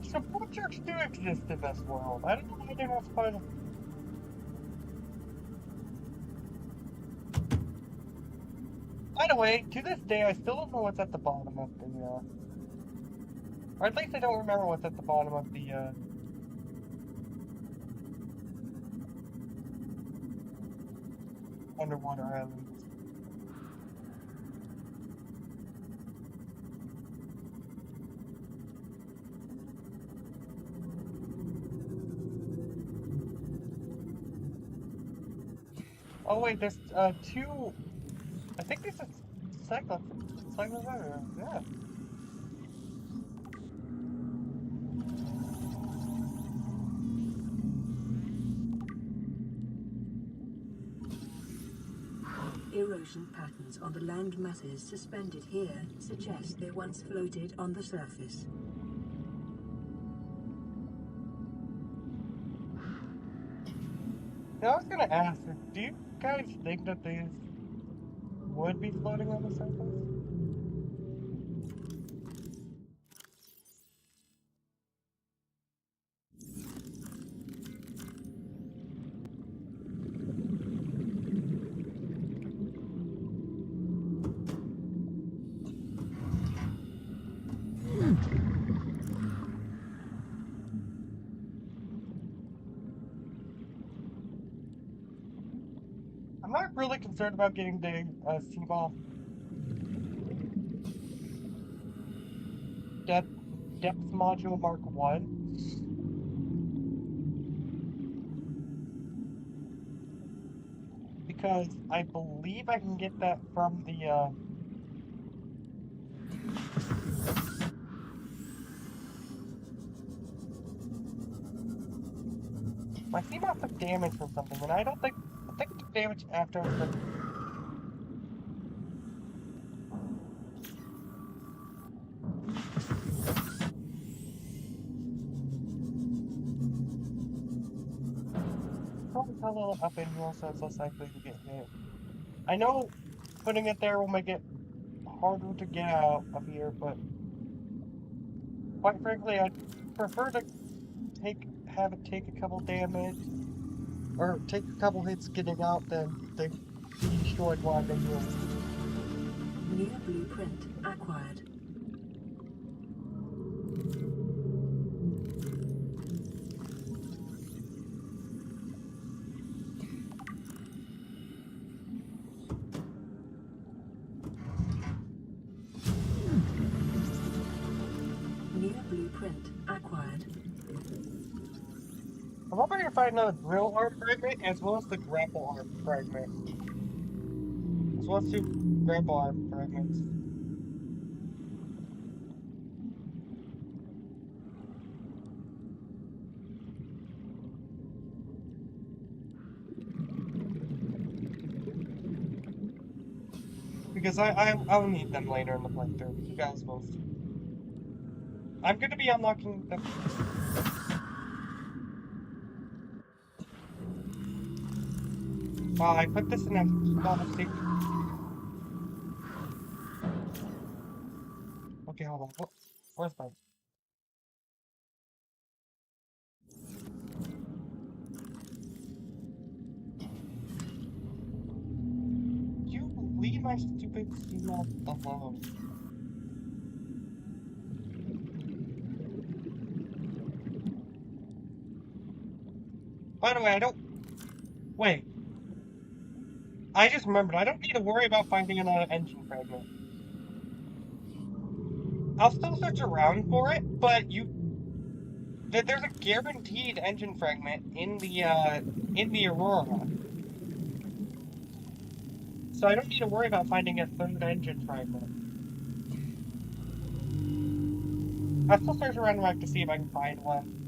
A: Support church do exist in this world. I don't know why they're not supposed to. By the way, to this day, I still don't know what's at the bottom of the, or at least I don't remember what's at the bottom of the, underwater islands. Oh wait, there's, two, I think this is cyclops, yeah.
B: Erosion patterns on the land masses suspended here suggest they once floated on the surface.
A: Now I was gonna ask, do you guys think that these would be floating on the surface? I'm not really concerned about getting the Seaball depth module Mark 1. Because I believe I can get that from the my Seaball took damage from something, and I think it took damage after the probably a little up in here, so it's less likely to get hit. I know putting it there will make it harder to get out of here, but quite frankly, I'd prefer to have it take a couple damage, or take a couple hits getting out than they be destroyed while they move.
B: New blueprint acquired. New blueprint acquired.
A: I'm hoping to find another drill arm fragment as well as the grapple arm fragment. As well as 2 grapple arm fragments. Because I'll need them later in the playthrough. You guys will see. I'm gonna be unlocking the I put this in a double safety. Okay, hold on. Where's my... You leave my stupid email alone. By the way, I don't... Wait. I just remembered, I don't need to worry about finding another engine fragment. I'll still search around for it, but there's a guaranteed engine fragment in the Aurora. So I don't need to worry about finding a third engine fragment. I'll still search around like to see if I can find one.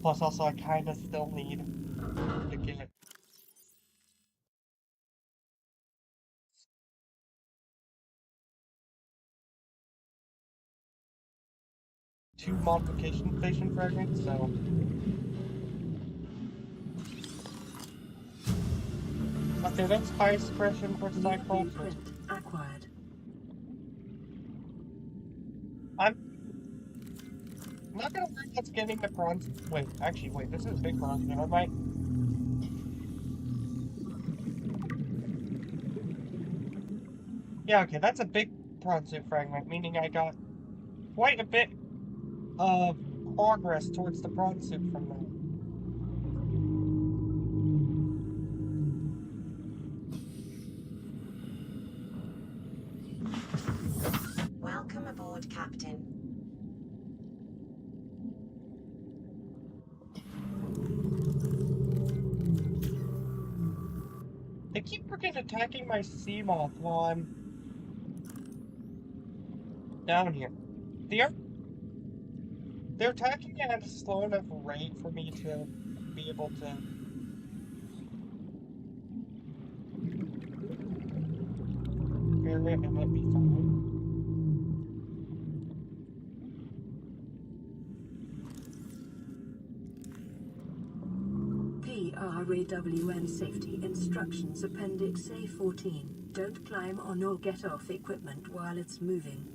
A: Plus, also, I kinda still need to get... two modification station fragments, so... Okay, that's high suppression for
B: New
A: cyclops.
B: blueprint acquired.
A: I'm not gonna worry about getting the bronze. Wait, actually, wait, this is a big bronze now. I might. Yeah, okay, that's a big bronze suit fragment, meaning I got quite a bit of progress towards the bronze suit from that.
C: Welcome aboard, Captain.
A: They keep freaking attacking my sea moth while I'm down here. They're they're attacking it at a slow enough rate for me to be able to parry it and let me fine.
B: PRAWN Safety Instructions Appendix A14. Don't climb on or get off equipment while it's moving.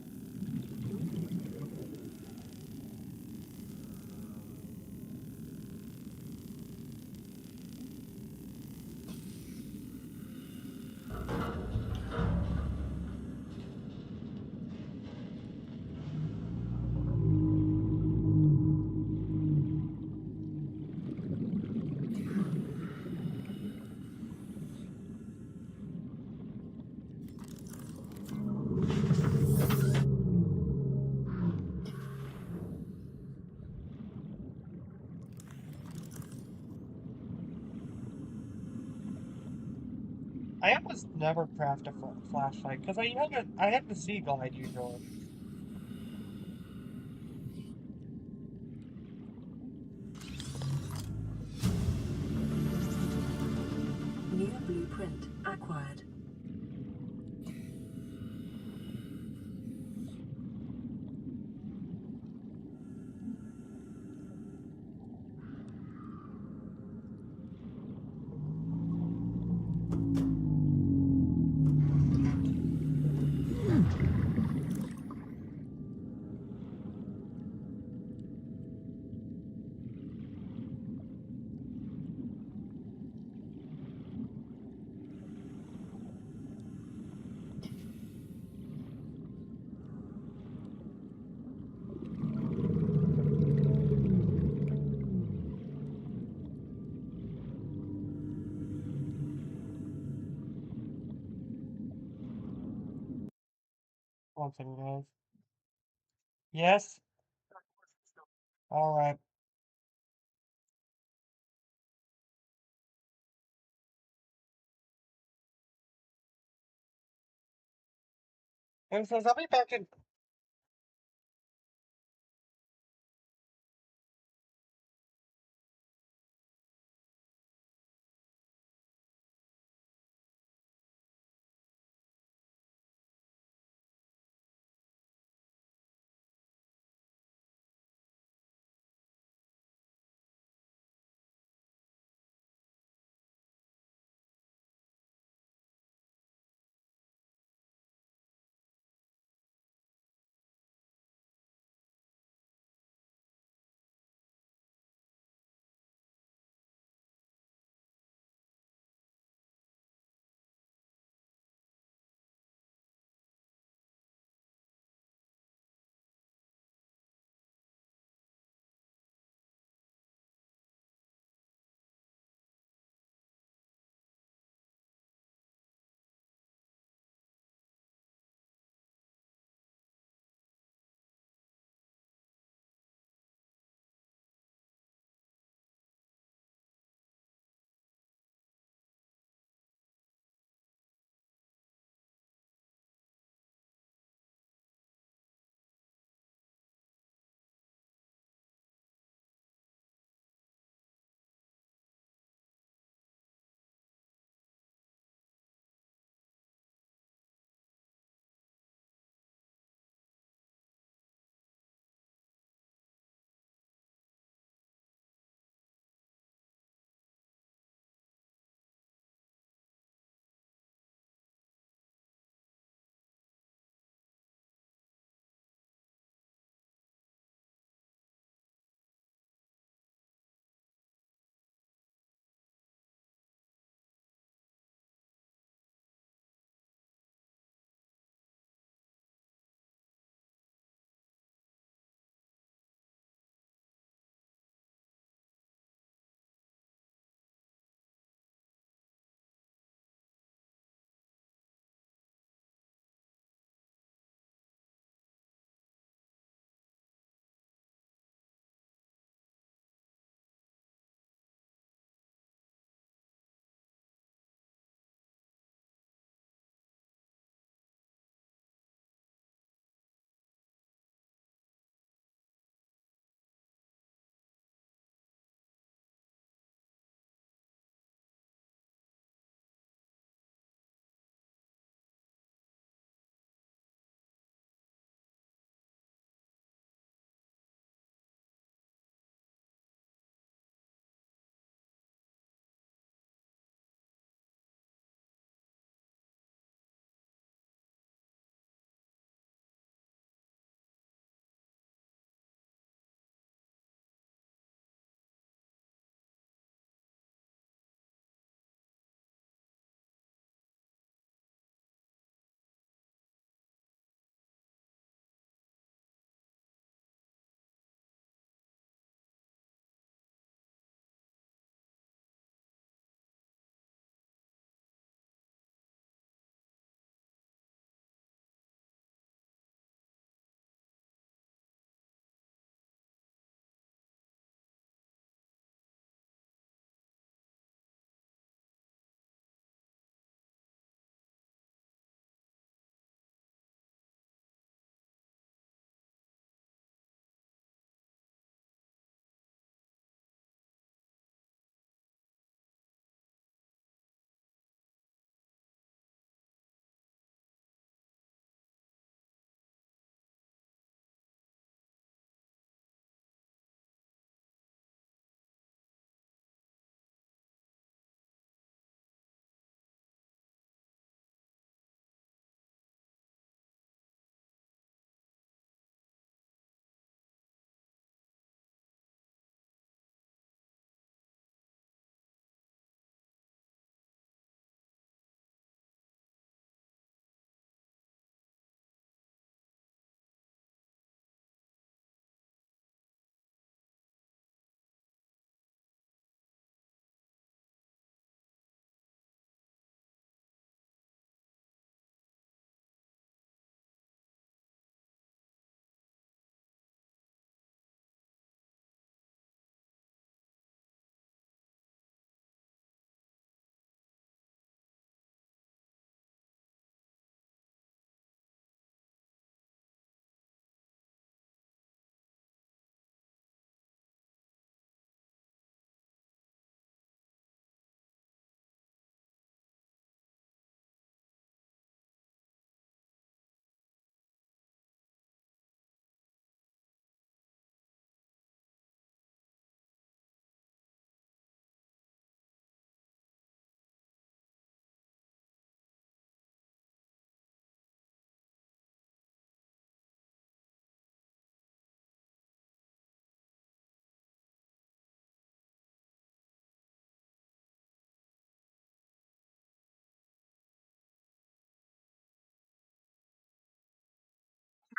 A: I almost never craft a flashlight because I have the sea glide usually.
B: New blueprint acquired.
A: One second, guys. Yes. All right. And says I'll be back in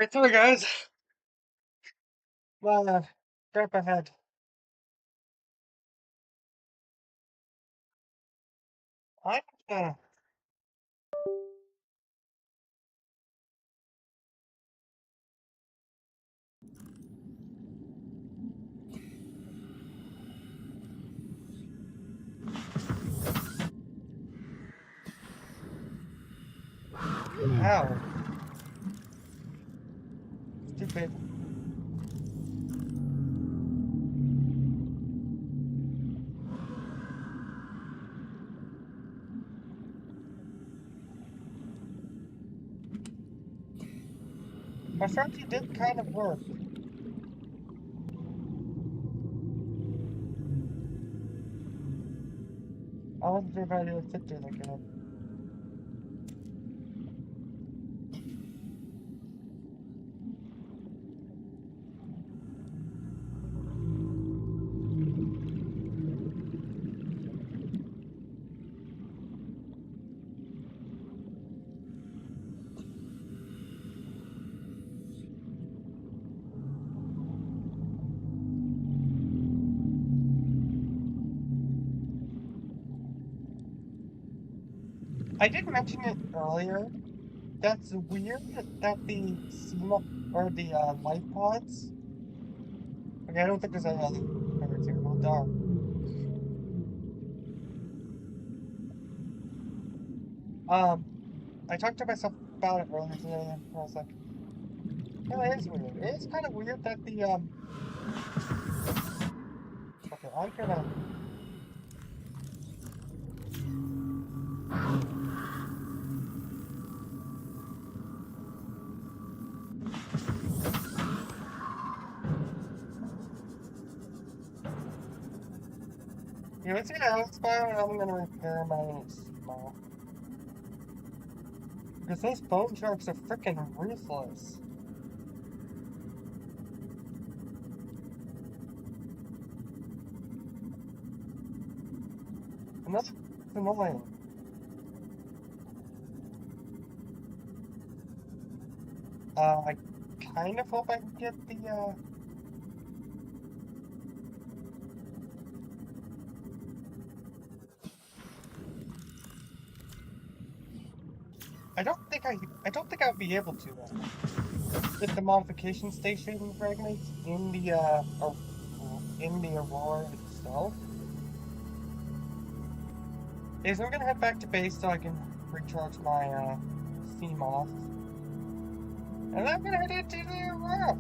A: Right, sorry guys. Jump ahead. I'm gonna. Ow. Stupid. My strategy did kind of work. I wasn't sure if I would sit through that good. I did mention it earlier. That's weird that the SEMA or the life pods. Okay, I don't think there's any other birds here. Well, dark. I talked to myself about it earlier today, and I was like, yeah, it is weird. It is kind of weird that the Okay, I'm gonna. Yeah, let's see how it's fine, and I'm gonna repair my SEMA. Because those bone sharks are freaking ruthless. And that's annoying. I kind of hope I can get the, I don't think I would be able to, with the modification station fragments in the Aurora itself. Is I'm gonna head back to base so I can recharge my, CMOS. And I'm gonna head into the Aurora!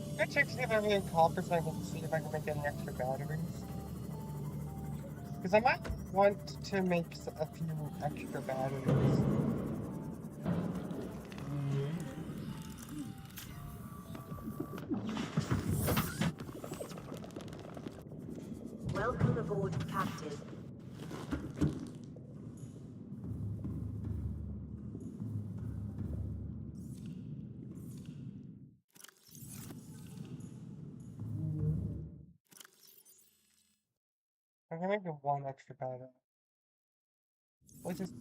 A: I'm gonna check to see if I have any copper so I can see if I can make any extra batteries. Because I might want to make a few extra batteries.
C: Welcome aboard, Captain.
A: I'm gonna make one extra battery. Which is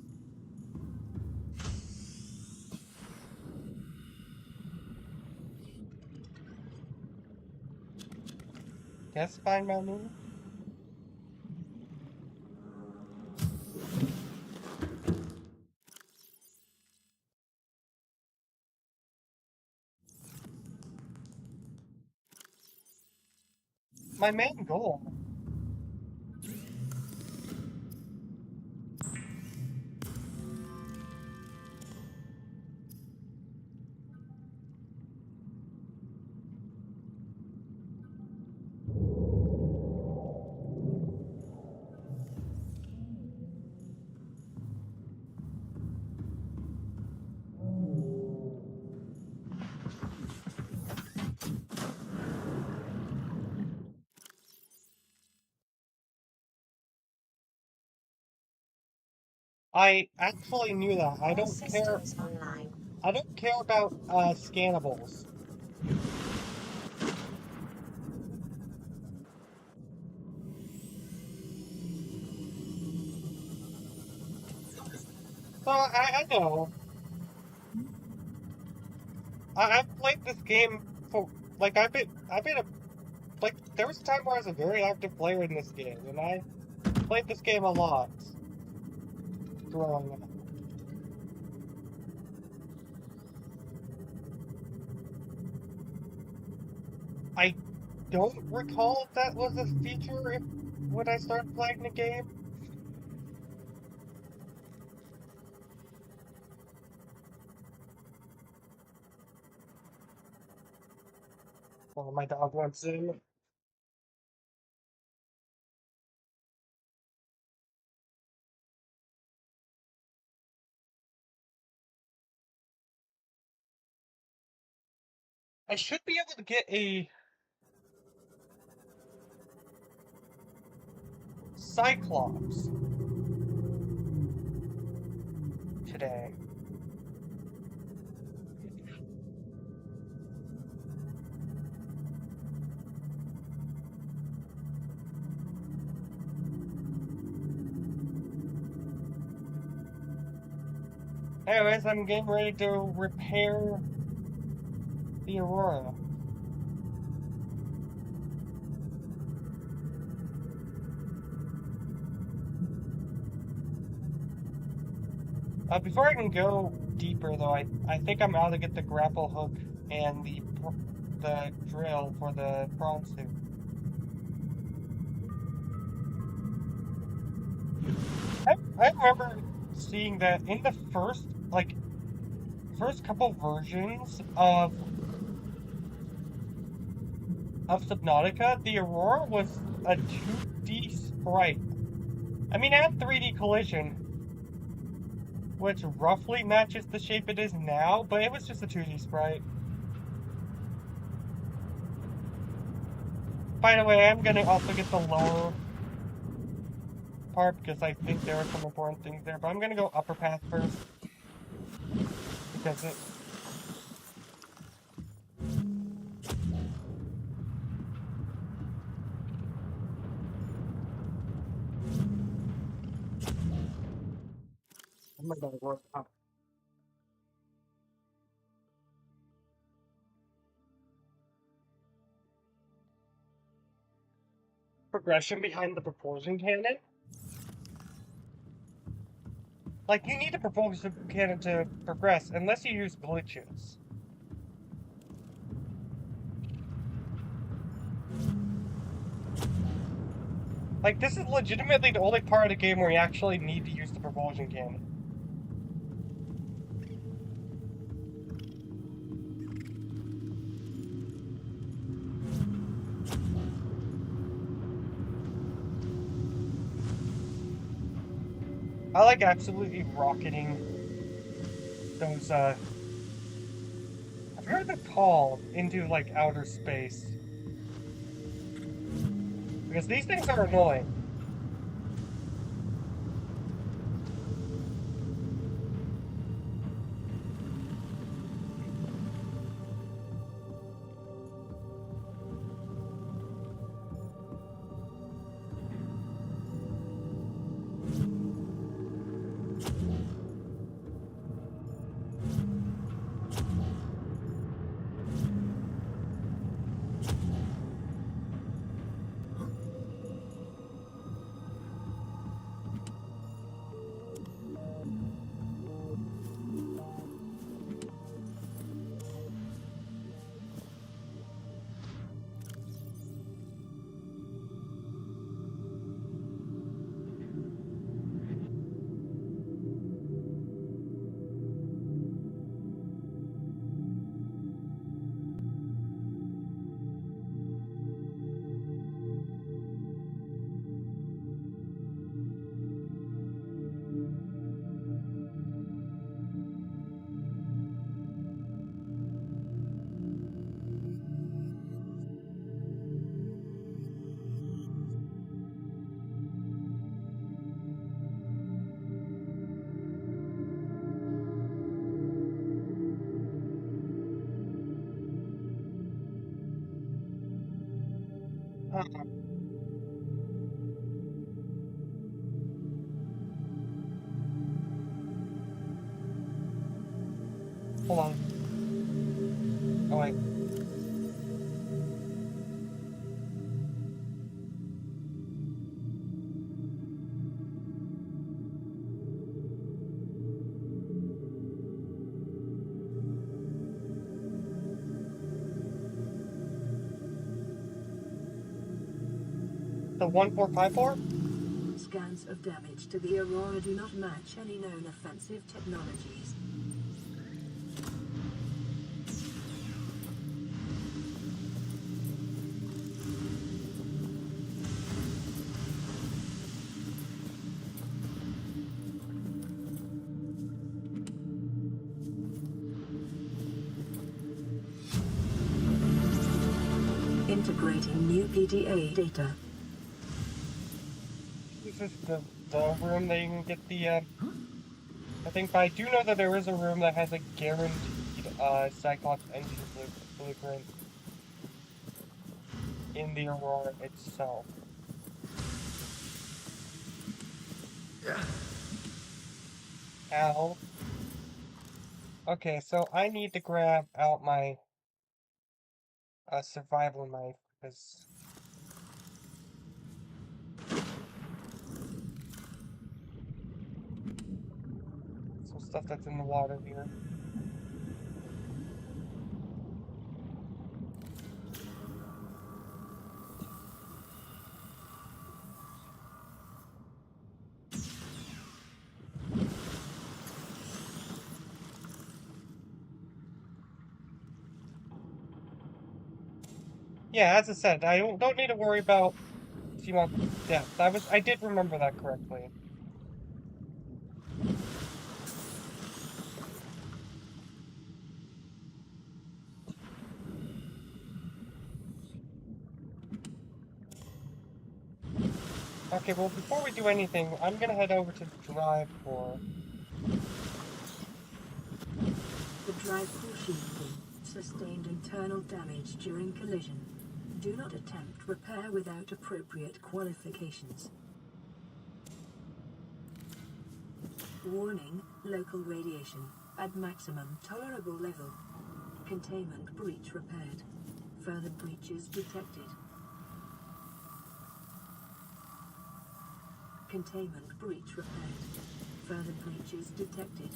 A: guess fine by me. My main goal. I actually knew that. I
C: All
A: don't care.
C: systems online.
A: I don't care about scannables. So I know. I've played this game for like I've been a like there was a time where I was a very active player in this game, and I played this game a lot growing up. I don't recall if that was a feature when I started playing the game. Well, my dog wants in. I should be able to get a Cyclops today. Anyways, I'm getting ready to repair the Aurora. Before I can go deeper, though, I think I'm out to get the grapple hook and the drill for the prawn suit. I remember seeing that in the first couple versions of Subnautica, the Aurora was a 2D sprite. I mean, it had 3D collision, which roughly matches the shape it is now, but it was just a 2D sprite. By the way, I'm gonna also get the lower part because I think there are some important things there, but I'm gonna go upper path first because it. I'm gonna work up. Progression behind the propulsion cannon. Like, you need a propulsion cannon to progress, unless you use glitches. Like, this is legitimately the only part of the game where you actually need to use the propulsion cannon. I like absolutely rocketing those, I forgot what they're called, into, like, outer space. Because these things are annoying. Hold on. Oh, wait. The 1454?
B: Scans of damage to the Aurora do not match any known offensive technologies. Integrating new PDA data.
A: This is the room that you can get the, I think, but I do know that there is a room that has a guaranteed, Cyclops engine blueprint in the Aurora itself. Ow. Okay, so I need to grab out my, survival knife, because some stuff that's in the water here. Yeah, as I said, I don't need to worry about Simon death. I did remember that correctly. Okay, well, before we do anything, I'm gonna head over to the drive core.
B: The drive core sheathing sustained internal damage during collision. Do not attempt repair without appropriate qualifications. Warning, local radiation at maximum tolerable level. Containment breach repaired. Further breaches detected. Containment breach repaired. Further breaches detected.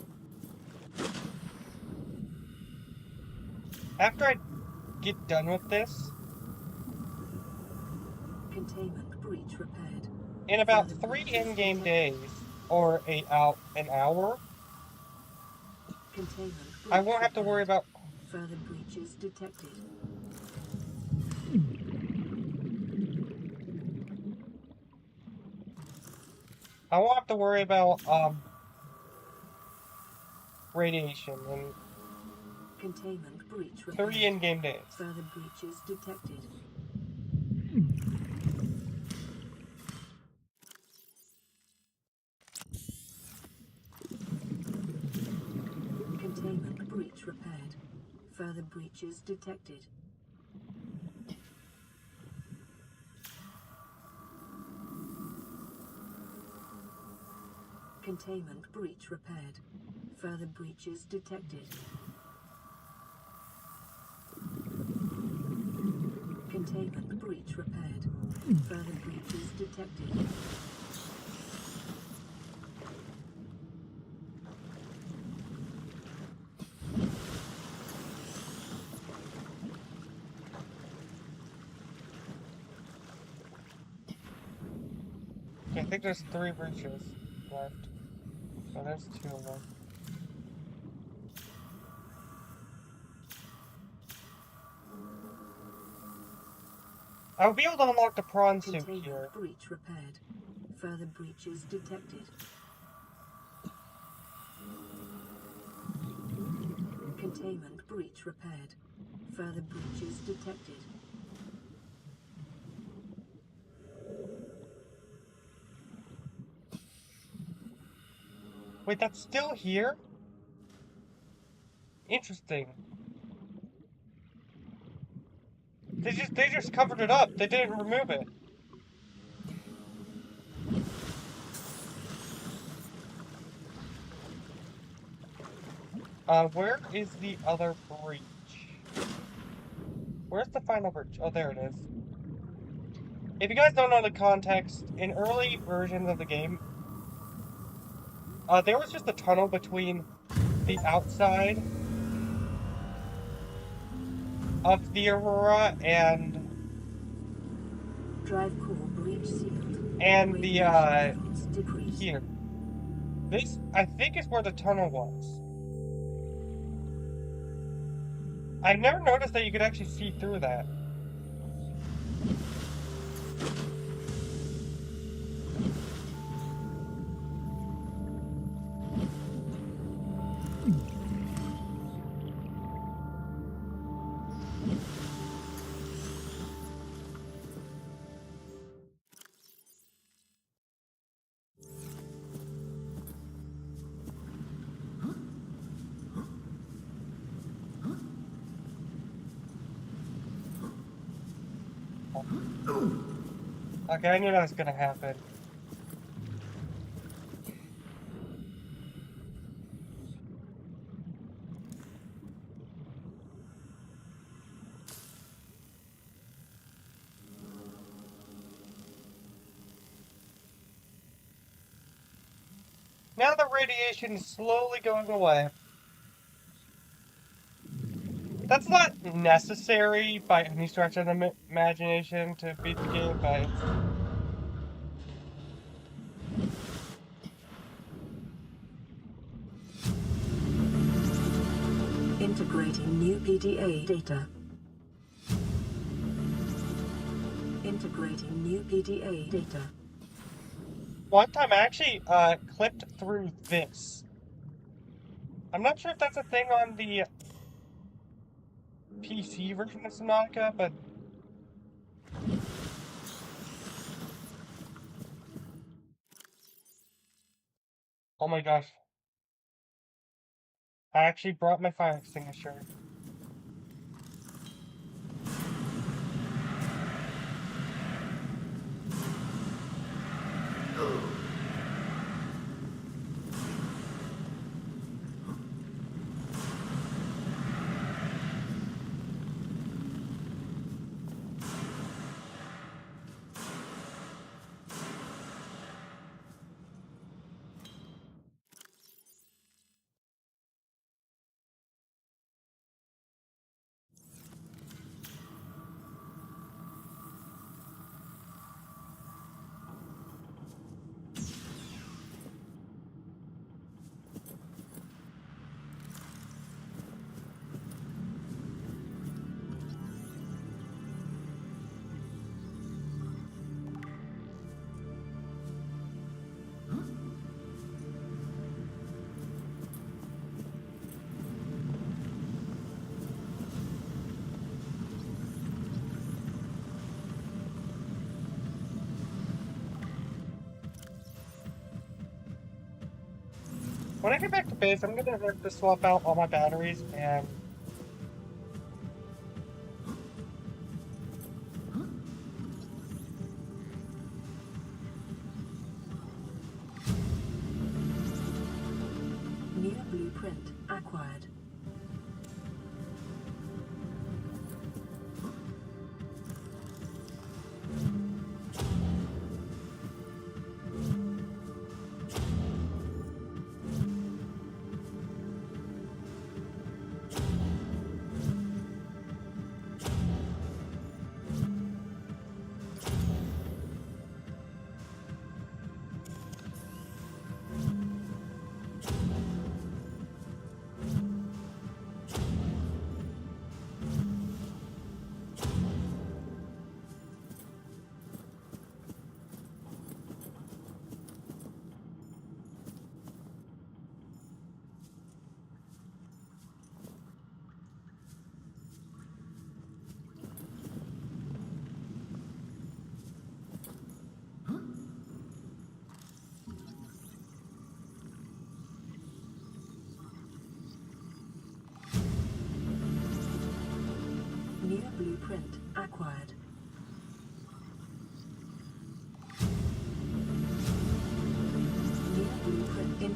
A: After I get done with this,
B: Containment breach repaired.
A: in about
B: Further
A: 3
B: breaches
A: in-game
B: detected.
A: days, or an hour,
B: Containment breach
A: I won't have to worry
B: repaired.
A: about
B: Further breaches detected.
A: radiation in
B: Containment breach
A: 3
B: repaired.
A: in-game days.
B: Further breaches detected. Containment breach repaired. Further breaches detected. Containment breach repaired. Further breaches detected. Containment breach repaired. Further breaches detected.
A: Okay, I think there's 3 breaches left. So there's 2 of them. I'll be able to unlock the prawn suit
B: Containment
A: here.
B: breach repaired. Further breaches detected. Containment breach repaired. Further breaches detected.
A: Wait, that's still here? Interesting. They just covered it up. They didn't remove it. Where is the other breach? Where's the final breach? Oh, there it is. If you guys don't know the context, in early versions of the game, there was just a tunnel between the outside of the Aurora and
B: Drive core breach sealed.
A: the
B: Radiation decreased.
A: here. This, I think, is where the tunnel was. I've never noticed that you could actually see through that. Okay, I knew that was gonna happen. Now the radiation is slowly going away. That's not necessary by any stretch of the imagination to beat the game, but it's...
B: Integrating new PDA data. Integrating new PDA data.
A: One time I actually clipped through this. I'm not sure if that's a thing on the PC version of Subnautica, but... Oh my gosh. I actually brought my fire extinguisher. When I get back to base, I'm gonna have to swap out all my batteries and...
B: New blueprint acquired. New blueprint acquired.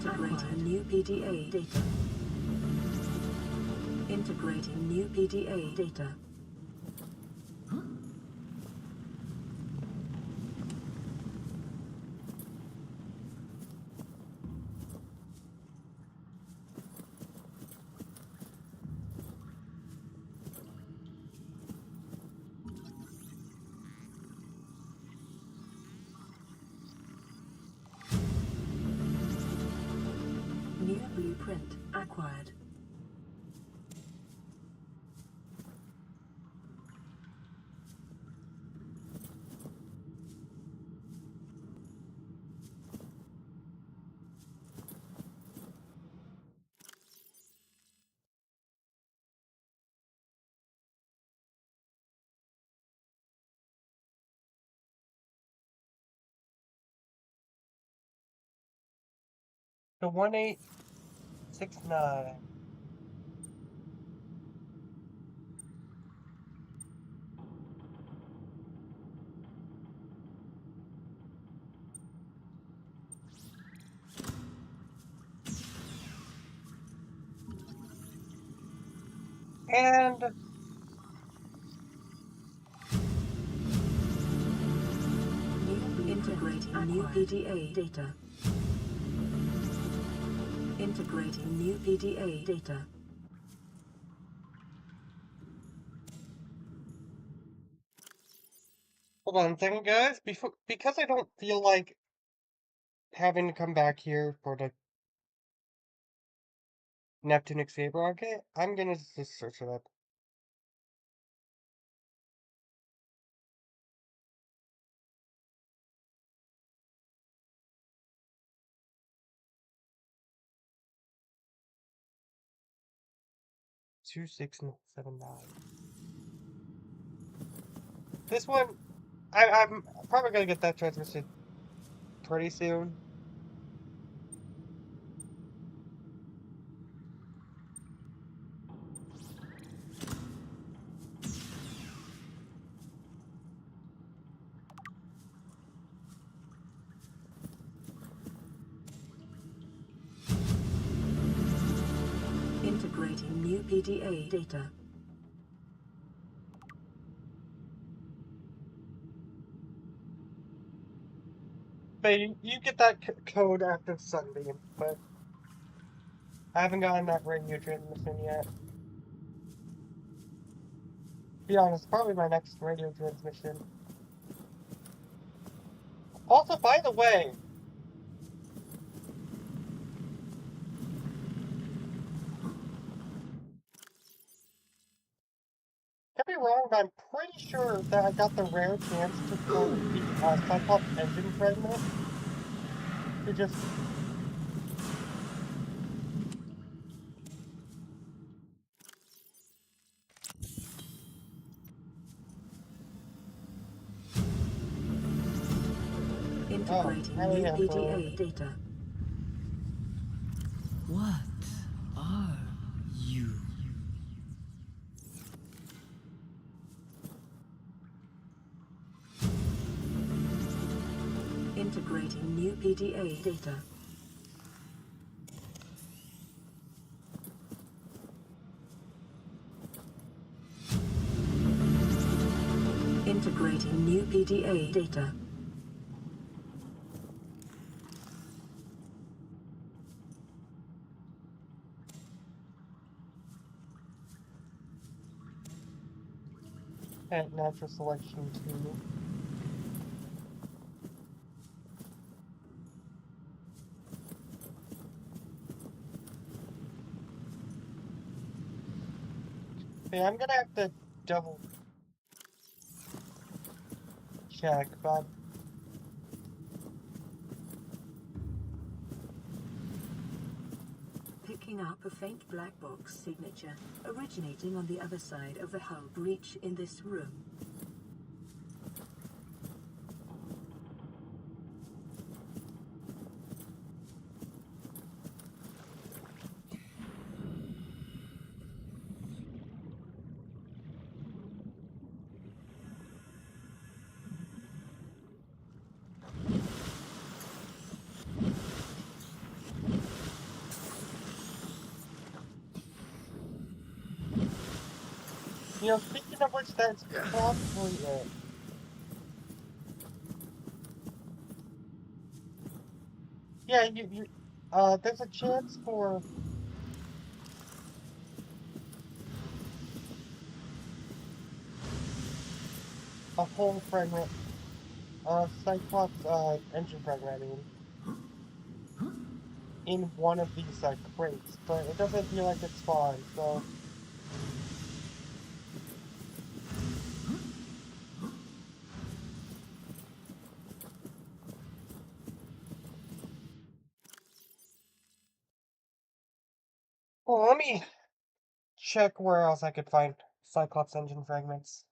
B: Integrating new PDA data. Integrating new PDA data. New blueprint acquired.
A: The 1869. And
B: Integrating new PDA data. Integrating new PDA data.
A: hold on a second, guys. Because I don't feel like having to come back here for the Neptune escape rocket, I'm gonna just search it up. Two six seven nine. This one, I'm probably gonna get that transmission pretty soon.
B: Integrating new PDA data.
A: But you get that code after Sunbeam, but I haven't gotten that radio transmission yet. Be honest, probably my next radio transmission. Also, by the way, could be wrong, but I'm pretty sure that I got the rare chance to for the Cyclops engine fragment to just
B: Integrating
A: hell
B: new
A: yeah, bro.
B: PDA data.
G: What are you?
B: Integrating new PDA data. Integrating new PDA data.
A: And natural selection too. Yeah, I'm gonna have to double check, but
B: Picking up a faint black box signature originating on the other side of the hull breach in this room.
A: You know, speaking of which, that's probably it. Yeah, there's a chance for a whole fragment, Cyclops, engine programming in one of these, crates, but it doesn't feel like it's spawned, so... Well, let me check where else I could find Cyclops engine fragments.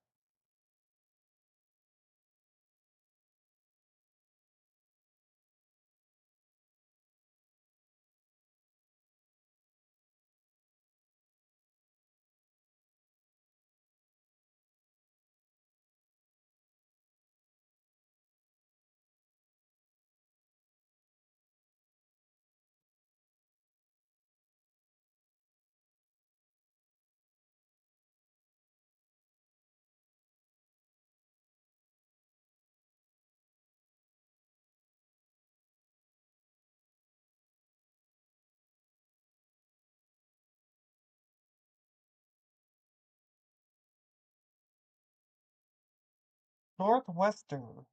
A: Northwestern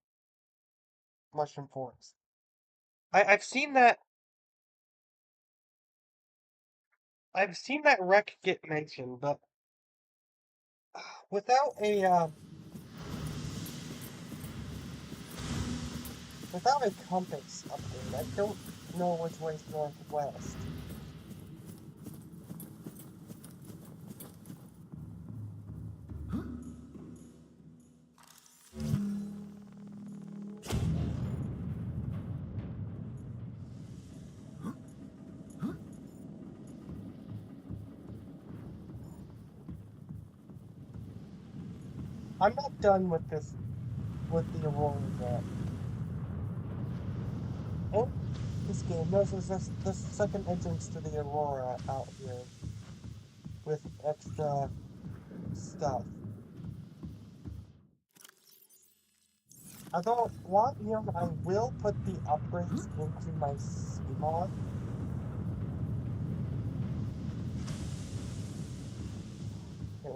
A: Mushroom Forest. I've seen that. I've seen that wreck get mentioned, but without a without a compass update, I don't know which way's northwest. I'm not done with the Aurora yet. In this game, there's this second entrance to the Aurora out here with extra stuff. Although, while here, I will put the upgrades into my CMOD. Yeah.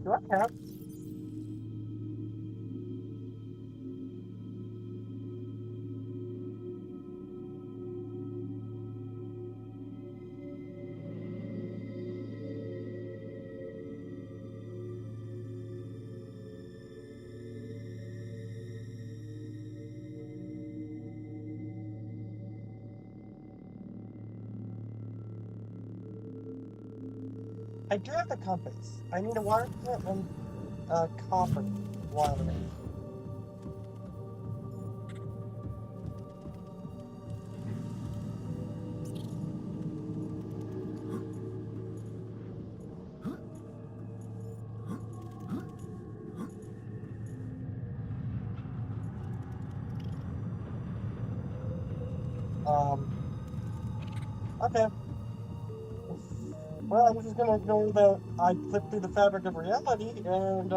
A: Do I have? I do have the compass. I need a wire kit and copper wiring. Okay. Well, I'm just gonna ignore the I flipped through the fabric of reality and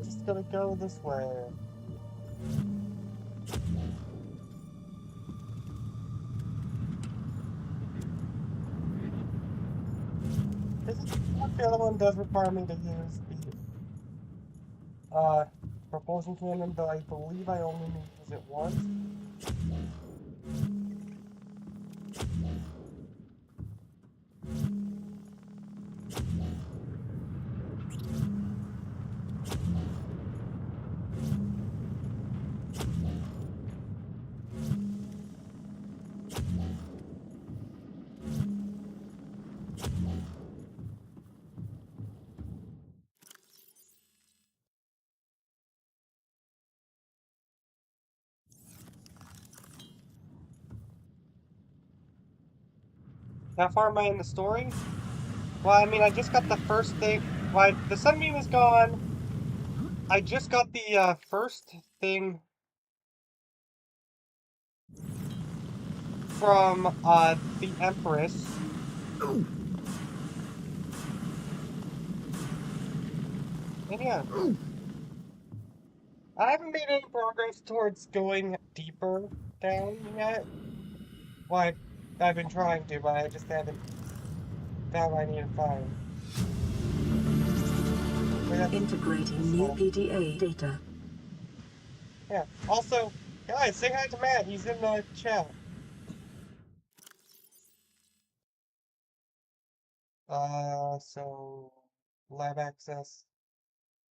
A: just gonna go this way. The other one does require me to use the propulsion cannon, though I believe I only need to use it once. How far am I in the story? Well, I mean, I just got the first thing. Well, the sunbeam is gone. I just got the first thing from the Empress. And yeah, I haven't made any progress towards going deeper down yet. Well, I've been trying to, but I just haven't found what I need to find.
B: Integrating new PDA data.
A: Yeah. Also, guys, say hi to Matt. He's in the chat. So lab access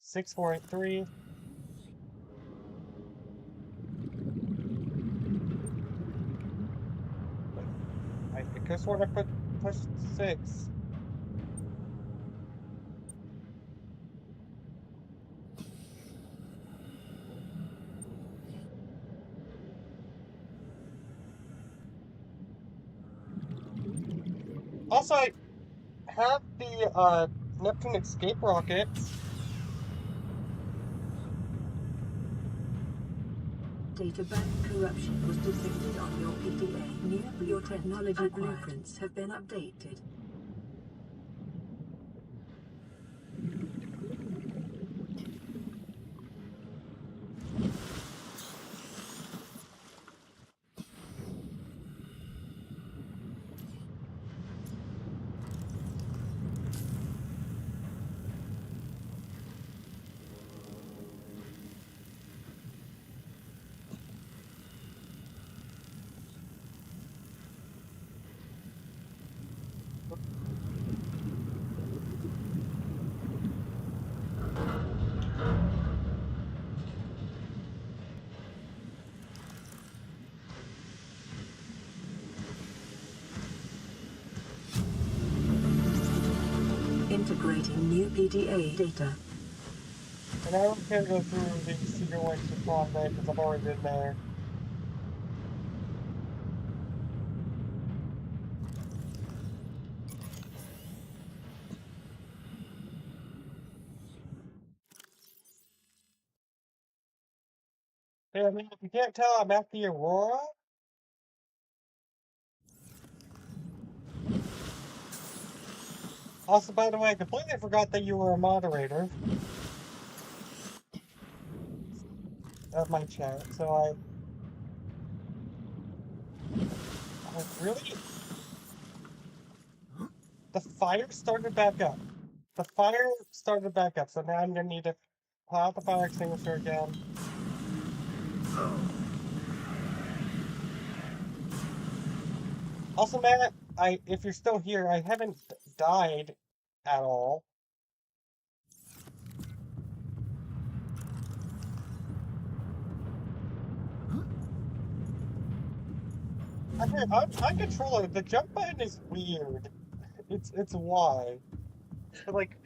A: 6483. Wait, I just want to push 6. Also, I have the Neptune escape rockets.
B: Data bank corruption was detected on your PDA. Your technology blueprints have been updated. Integrating new PDA data.
A: And I don't care to go through the secret ones to combat because I've already been there. Hey, I mean, if you can't tell, I'm at the Aurora. Also, by the way, I completely forgot that you were a moderator of my chat, so I really... The fire started back up. The fire started back up, so now I'm gonna need to pull out the fire extinguisher again. Also, Matt, if you're still here, I haven't died at all. On controller, the jump button is weird. It's Y. Like,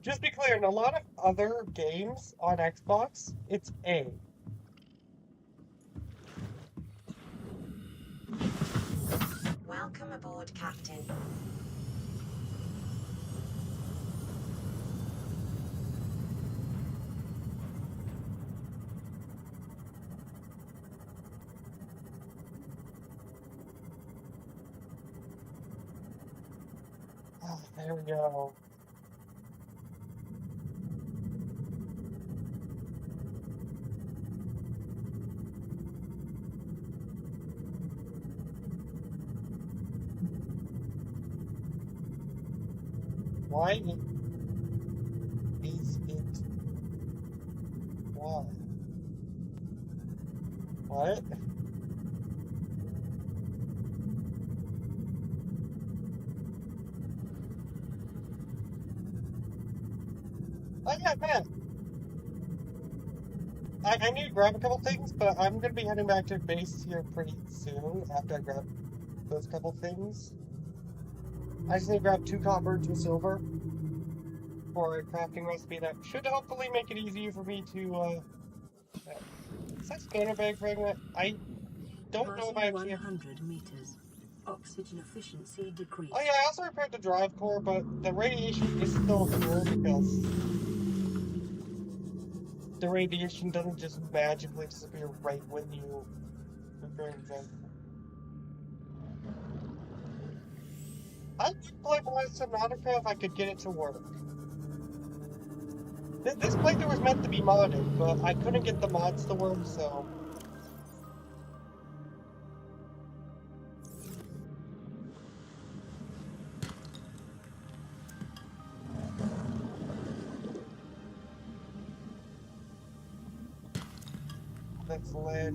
A: just be clear, in a lot of other games on Xbox, it's A.
C: Welcome aboard, Captain.
A: Oh, there we go. Why is it Y? What? Oh yeah, man. I need to grab a couple things, but I'm gonna be heading back to base here pretty soon after I grab those couple things. I just need to grab 2 copper, 2 silver for a crafting recipe that should hopefully make it easier for me to, is that scanner bag fragment? I don't know if I actually have...
B: 100 meters. Oxygen efficiency decreased.
A: Oh yeah, I also repaired the drive core, but the radiation is still here because... the radiation doesn't just magically disappear right when you return them. I would play more Subnautica if I could get it to work. This playthrough was meant to be modded, but I couldn't get the mods to work, so... That's lead.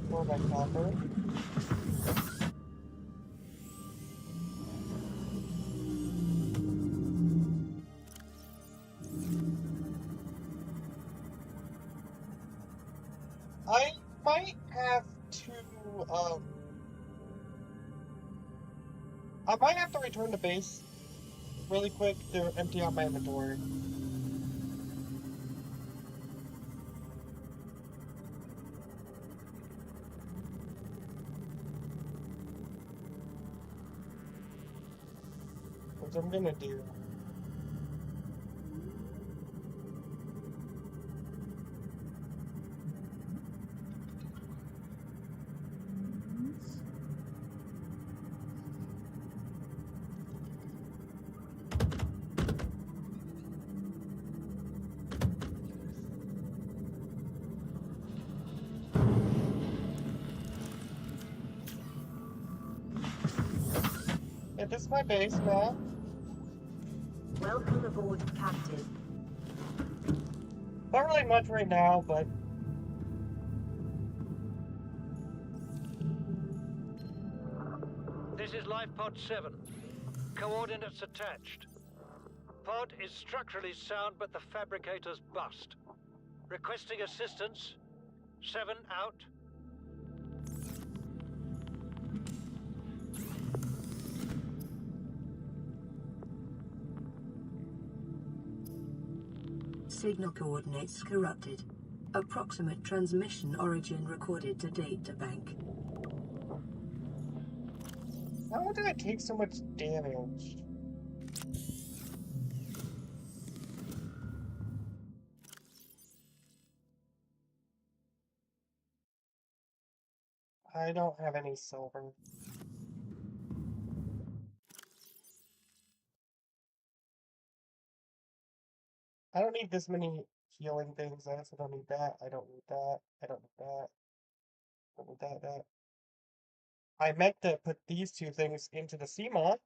A: More by copper. I might have to, I might have to return to base really quick to empty out my inventory. Which I'm gonna do. Yeah, this is my base now.
B: Welcome aboard, Captain.
A: Not really much right now, but
H: This is Life Pod 7. Coordinates attached. Pod is structurally sound, but the fabricator's bust. Requesting assistance. 7 out.
B: Signal coordinates corrupted. Approximate transmission origin recorded to data bank.
A: how did I take so much damage? I don't have any silver. I don't need this many healing things. I also don't need that. I don't need that. I don't need that. I don't need that. I meant to put these two things into the CMOD.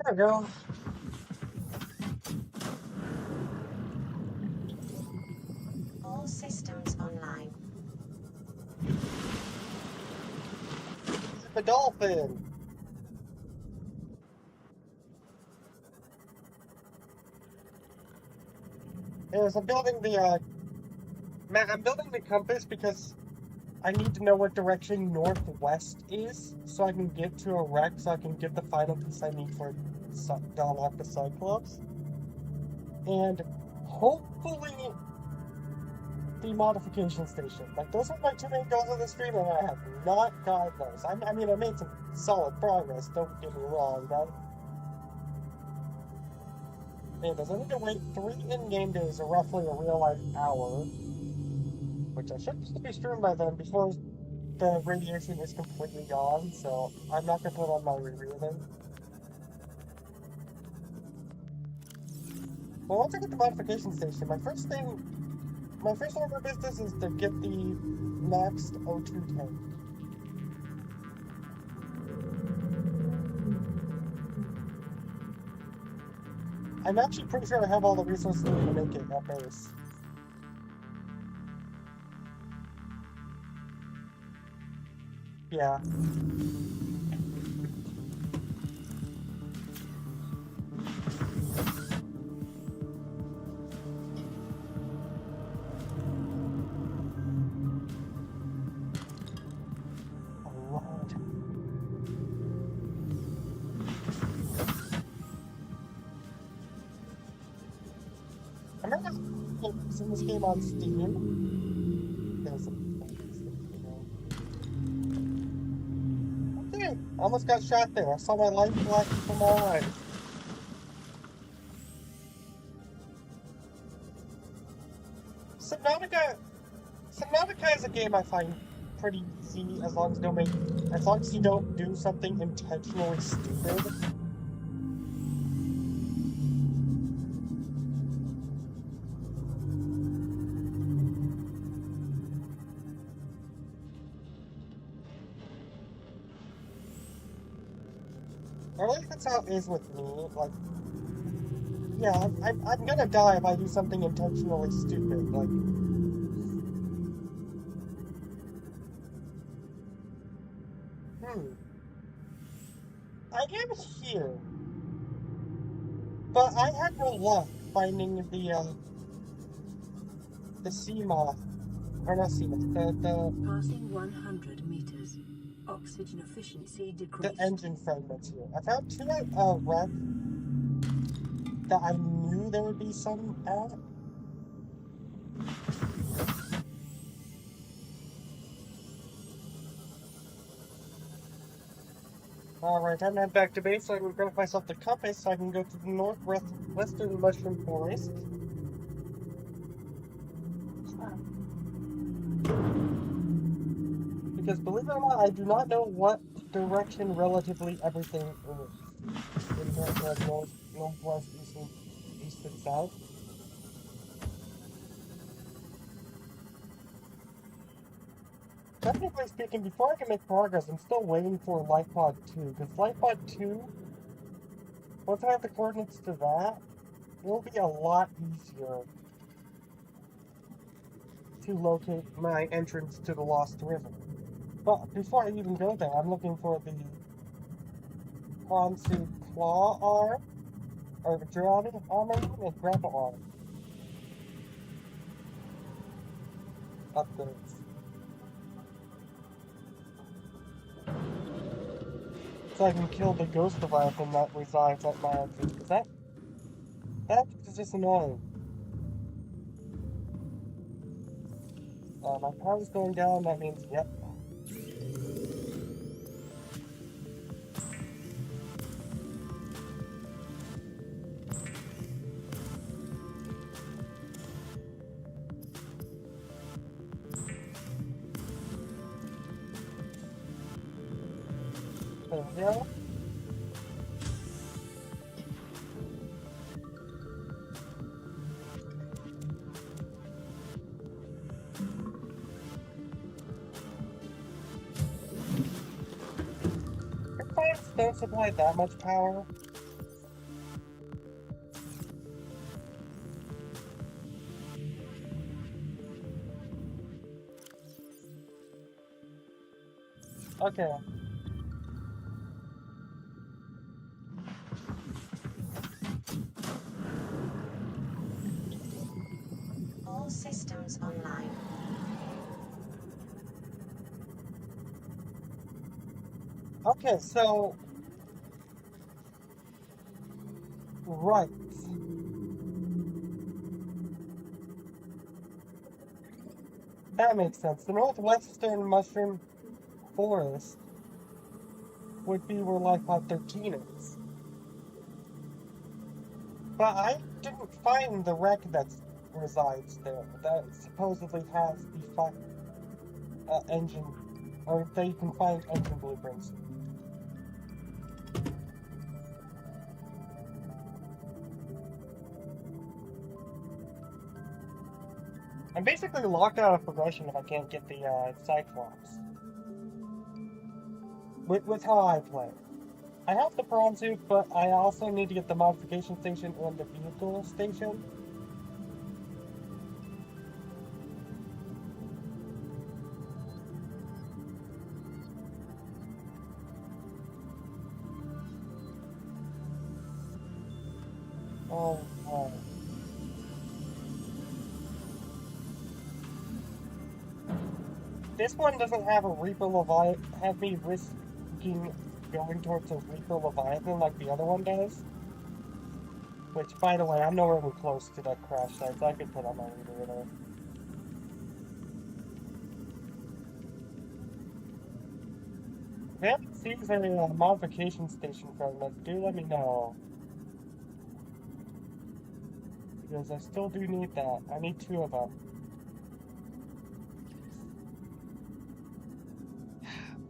A: There we go.
C: All systems online.
A: The dolphin. Anyways, I'm building the I'm building the compass because I need to know what direction northwest is so I can get to a wreck so I can get the final piece I need for to unlock the Cyclops. And hopefully the modification station. Like, those are my two main goals of the stream, and I have not gotten those. I mean, I made some solid progress, don't get me wrong, but... Anyways, I need to wait 3 in-game days, or roughly a real-life hour, which I should be streamed by then before the radiation is completely gone, so I'm not going to put on my review then. Well, once I get the modification station, my first order of business is to get the maxed O2 tank. I'm actually pretty sure I have all the resources needed to make it at base. Yeah. using this game on Steam. There's okay, almost got shot there. I saw my life flash from my eyes. Subnautica is a game I find pretty easy as long as you don't do something intentionally stupid. Or at least that's how it is with me. Like, yeah, I'm gonna die if I do something intentionally stupid. Like, I am here, but I had no luck finding the sea moth, or not sea moth,
B: Passing 100 meters. Oxygen efficiency decreased.
A: the engine fragments here. I found two at a wreck that I knew there would be some at. Alright, time to head back to base so I can grab myself the compass so I can go to the northwestern mushroom forest. Because believe it or not, I do not know what direction relatively everything is. In terms of northwest, east, and south. Technically speaking, before I can make progress, I'm still waiting for LifePod 2, because LifePod 2, once I have the coordinates to that, it will be a lot easier to locate my entrance to the Lost River. But before I even go there, I'm looking for the Ponsu Claw Arm, or the Drowning Armor, and Grapple Arm. Upgrades. So I can kill the ghost leviathan that resides at my entrance. Because that is just annoying. My power's going down, that means, yep. There we go. Fires don't supply that much power. Okay.
C: All systems online.
A: Okay, so... Right. That makes sense. The northwestern mushroom forest would be where LifePod 13 is. But I didn't find the wreck that resides there. That supposedly has the engine, or that you can find engine blueprints. I'm basically locked out of progression if I can't get the Cyclops. With how I play. I have the prawn suit, but I also need to get the modification station and the vehicle station. Oh, no. This one doesn't have a Reaper Leviathan, have me risking going towards a Reaper Leviathan like the other one does. Which, by the way, I'm nowhere even close to that crash site, so I could put on my reader there. If you haven't seen a modification station fragment, do let me know. Because I still do need that. I need 2 of them.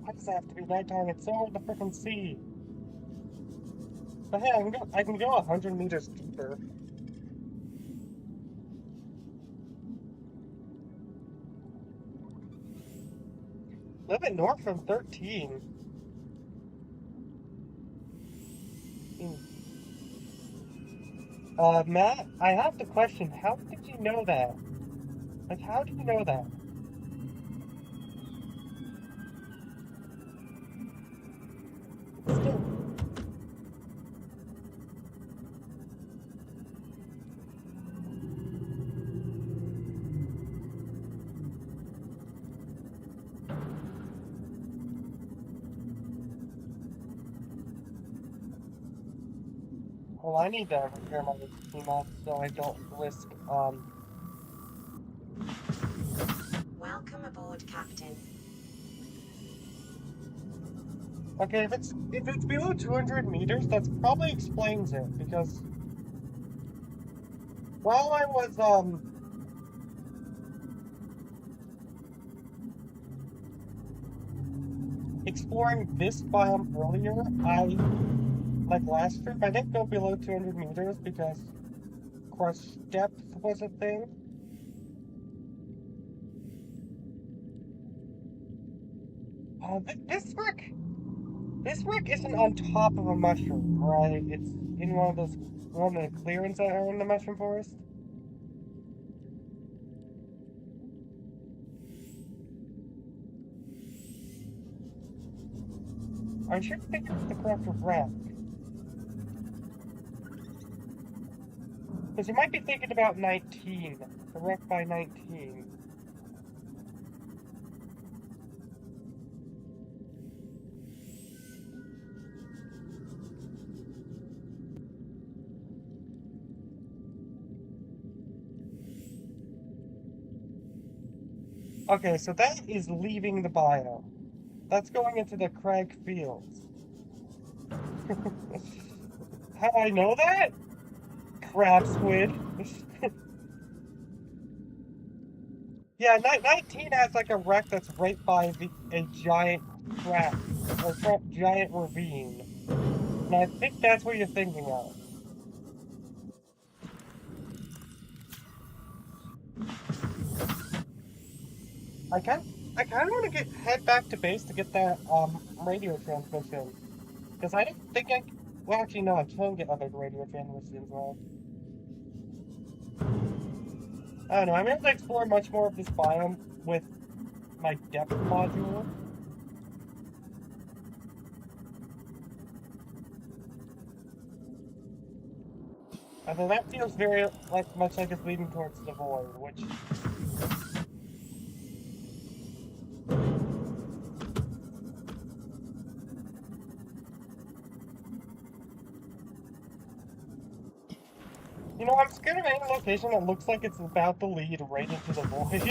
A: Why does it have to be nighttime? It's so hard to frickin' see. But hey, I can go 100 meters deeper. A little bit north from 13. Matt, I have the question. How did you know that? Like, how do you know that? Still. Well, I need to repair my email so I don't risk,
C: Welcome aboard, Captain.
A: Okay, if it's below 200 meters, that probably explains it, because while I was, exploring this biome earlier, like last trip, I didn't go below 200 meters because crush depth was a thing. This brick isn't on top of a mushroom, right? It's in one of the clearings that are in the mushroom forest. I should think it's the correct wreck. Because you might be thinking about 19. The wreck by 19. Okay, so that is leaving the biome. That's going into the crag fields. How do I know that? Crab squid. Yeah, 19 has like a wreck that's right by a giant crack, or giant ravine. And I think that's what you're thinking of. I kind of want to head back to base to get that radio transmission, because I didn't think I. Well, actually, no, I can get other radio transmissions. Well, I don't know. I'm able to explore much more of this biome with my depth module. Although that feels very much like it's leading towards the void, which. You know, I'm scared of any location that looks like it's about to lead right into the void.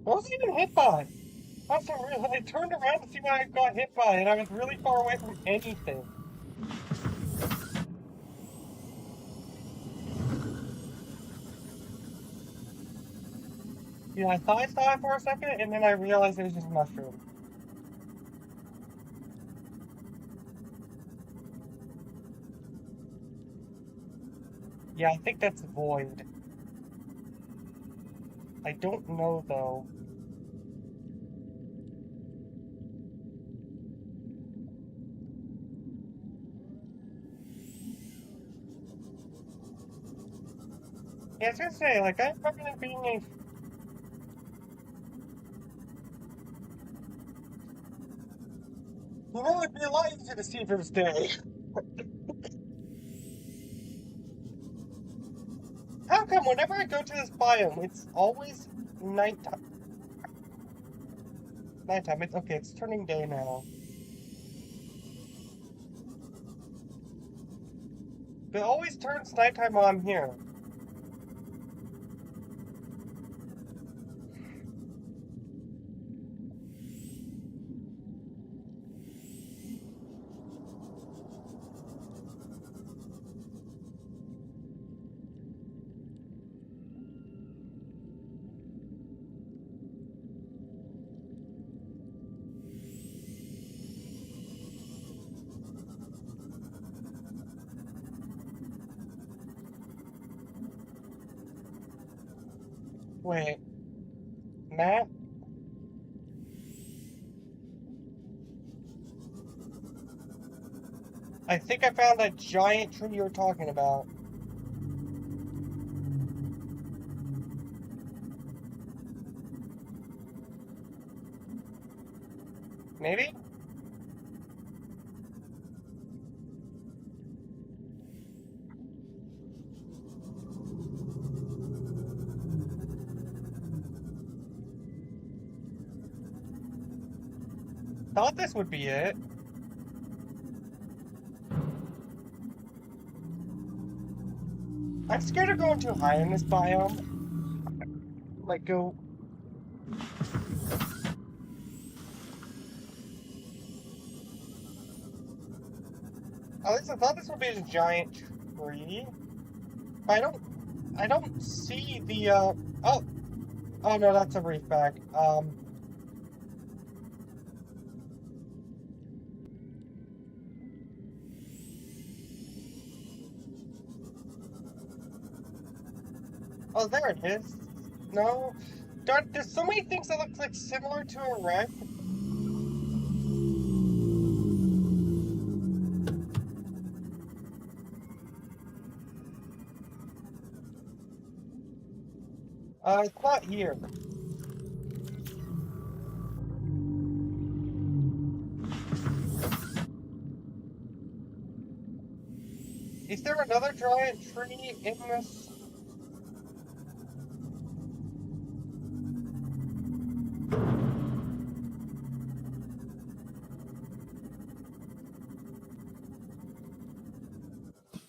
A: What was I even hit by? I turned around to see what I got hit by, and I was really far away from anything. Yeah, I thought I saw it for a second, and then I realized it was just mushroom. Yeah, I think that's void. I don't know, though. Yeah, I was gonna say, like, I remember there being a... You know, it'd be a lot easier to see if it was day. come whenever I go to this biome, it's always nighttime? Nighttime. It's okay. It's turning day now. It always turns nighttime while I'm here. Wait, Matt? I think I found that giant tree you were talking about. Maybe? Thought this would be it. I'm scared of going too high in this biome. Like, go... At least I thought this would be a giant tree. But I don't see the, oh! Oh no, that's a reef bag. Oh, there it is. No. Darn, there's so many things that look like similar to a wreck. It's not here. Is there another giant tree in this?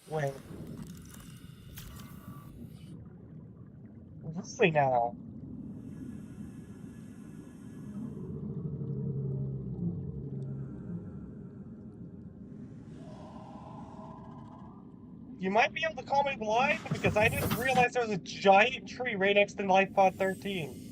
A: Wait. Really now? You might be able to call me blind because I didn't realize there was a giant tree right next to Life Pod 13.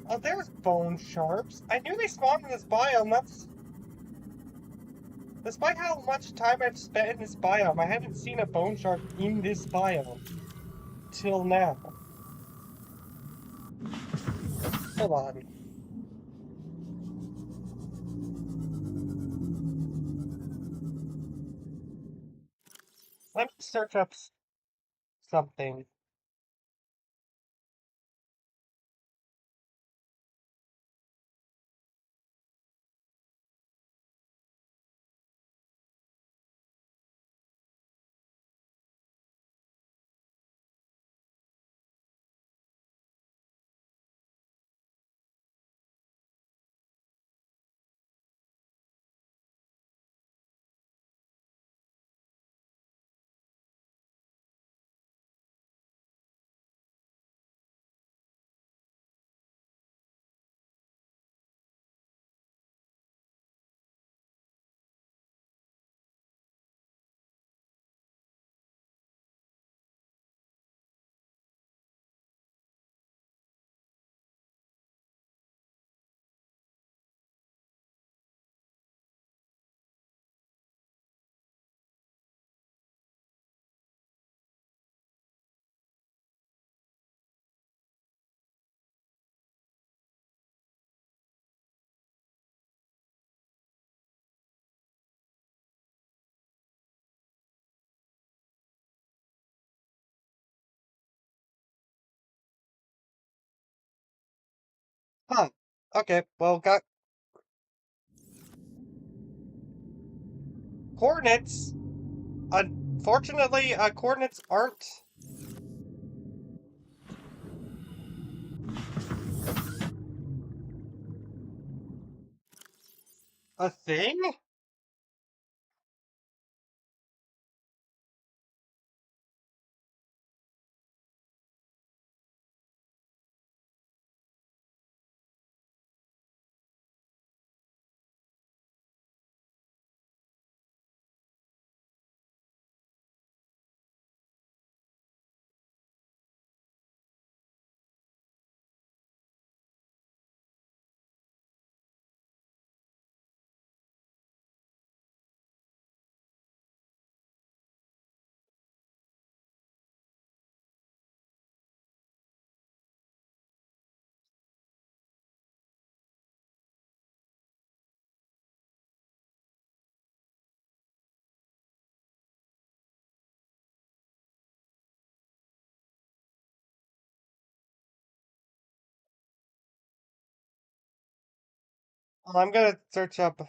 A: Oh, there's bone sharks. I knew they spawned in this biome. Despite how much time I've spent in this biome, I haven't seen a bone shark in this biome. Till now. Hold on. Let me search up something. Okay, well, got coordinates. Unfortunately, coordinates aren't a thing? I'm gonna search up.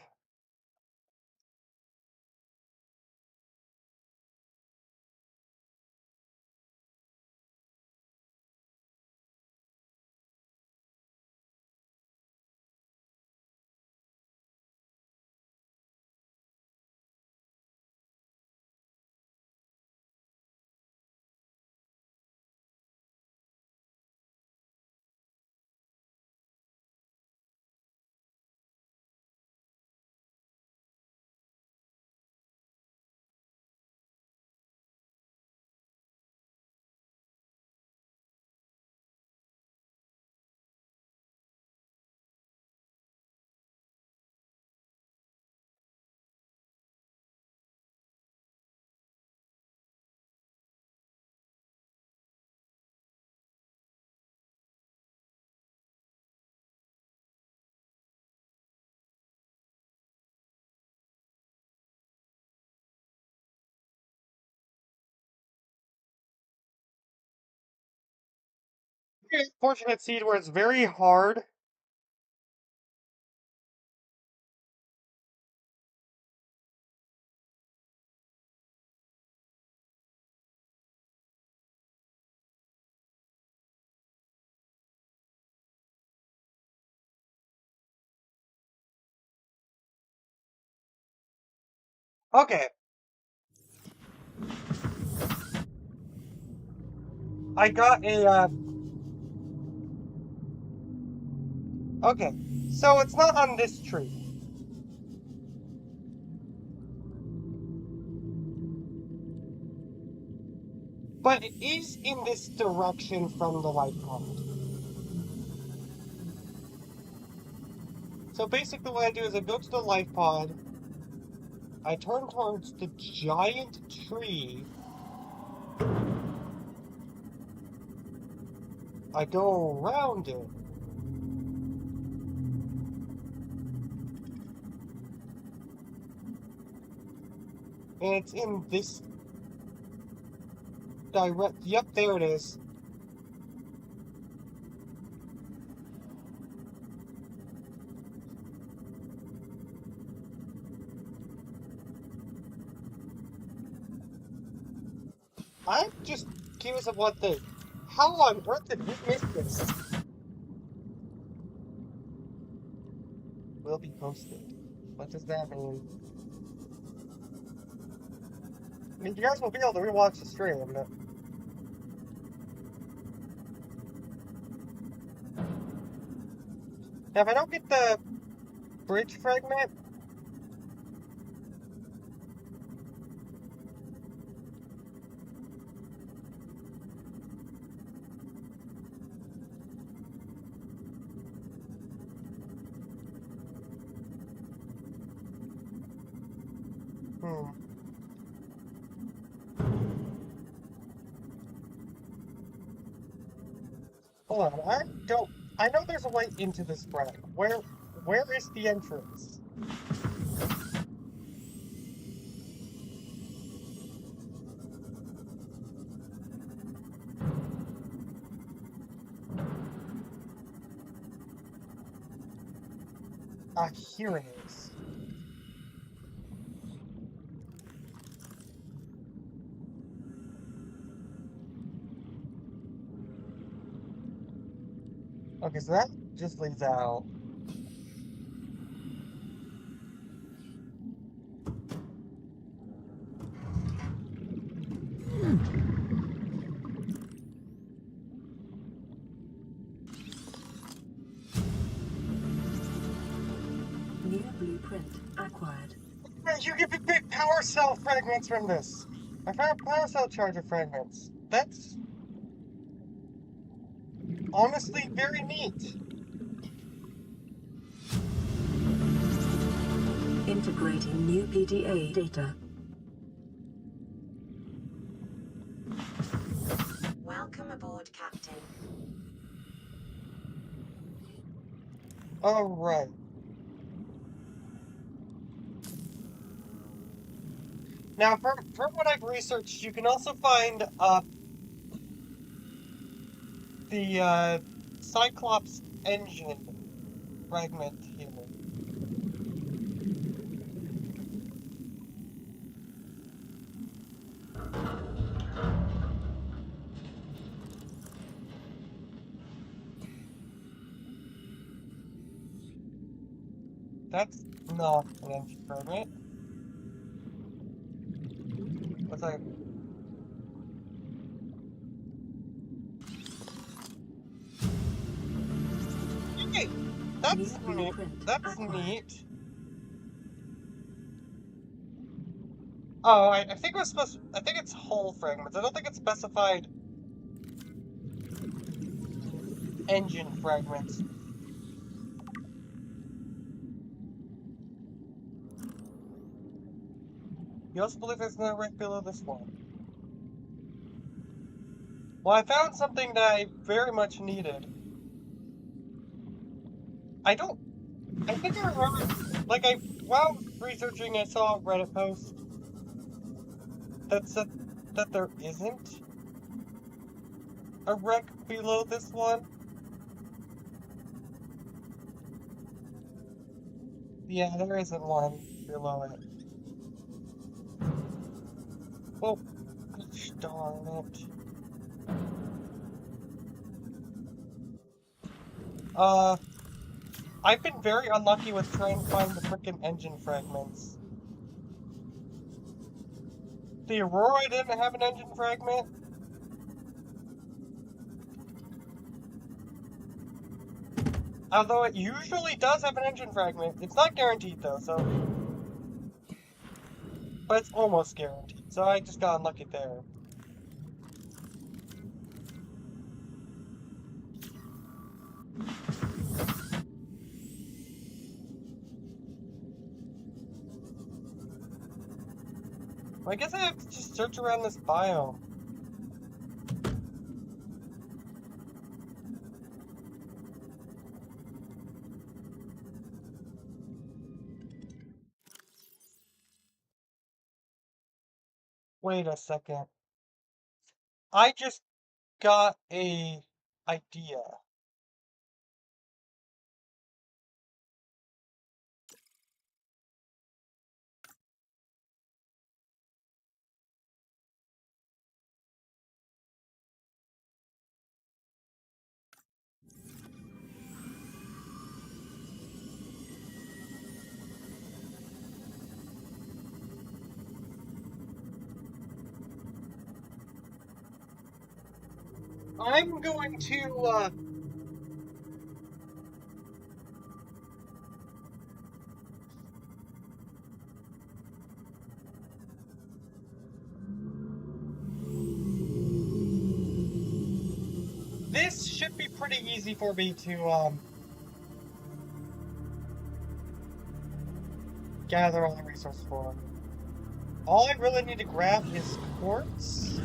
A: Fortunate seed where it's very hard. Okay, I got a, okay, so it's not on this tree, but it is in this direction from the light pod. So basically what I do is I go to the life pod, I turn towards the giant tree, I go around it, and it's in this direct, yep, there it is. I'm just curious of what the, how on earth did we miss this? Will be posted. What does that mean? I mean, you guys will be able to rewatch the stream, but... Now, if I don't get the bridge fragment... Hmm. Hold on, I don't... I know there's a way into this frag. Where is the entrance? Ah, here it is. Okay, so that just leads out.
B: New blueprint acquired.
A: Man, you get big power cell fragments from this. I found power cell charger fragments. That's honestly very neat.
B: Integrating new PDA data.
C: Welcome aboard, Captain.
A: Alright. Now, from what I've researched, you can also find the Cyclops engine fragment here. That's not an engine fragment. What's that? Hey, that's
B: New
A: neat.
B: blueprint
A: That's
B: acquired.
A: neat. Oh, I think it was supposed. I think it's whole fragments. I don't think it's specified engine fragments. You also believe there's another wreck below this one? Well, I found something that I very much needed. I think I remember, like, while researching, I saw a Reddit post that said that there isn't a wreck below this one. Yeah, there isn't one below it. Well, gosh darn it. I've been very unlucky with trying to find the frickin' engine fragments. The Aurora didn't have an engine fragment. Although it usually does have an engine fragment. It's not guaranteed though, so... But it's almost guaranteed, so I just got unlucky there. Well, I guess I have to just search around this biome. Wait a second. I just got a idea. I'm going to, This should be pretty easy for me to, gather all the resources for. All I really need to grab is quartz.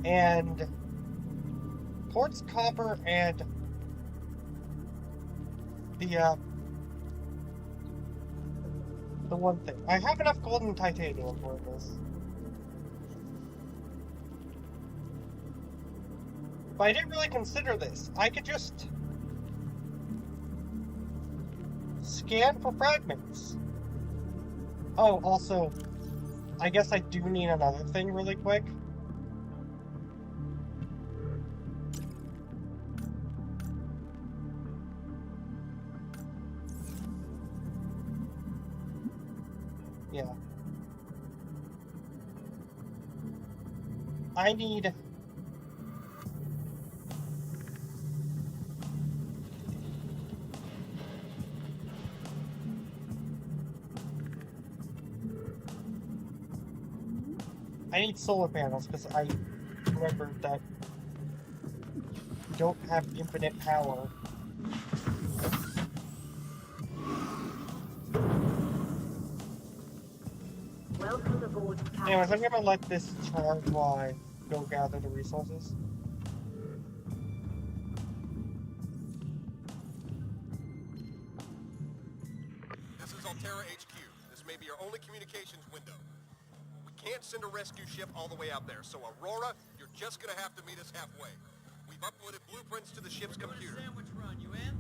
A: And... quartz, copper, and... the one thing. I have enough gold and titanium for this. But I didn't really consider this. I could just... scan for fragments. Oh, also, I guess I do need another thing really quick. Yeah. I need... solar panels, because I remembered that you don't have infinite power.
B: Welcome aboard, Captain.
A: Anyways, I'm gonna let this charge while I go gather the resources.
I: This is Altera HQ. This may be your only communications window. We can't send a rescue ship all the way out there, so Aurora, you're just gonna have to meet us halfway. We've uploaded blueprints to the ship's computer.
J: Sandwich run, you in?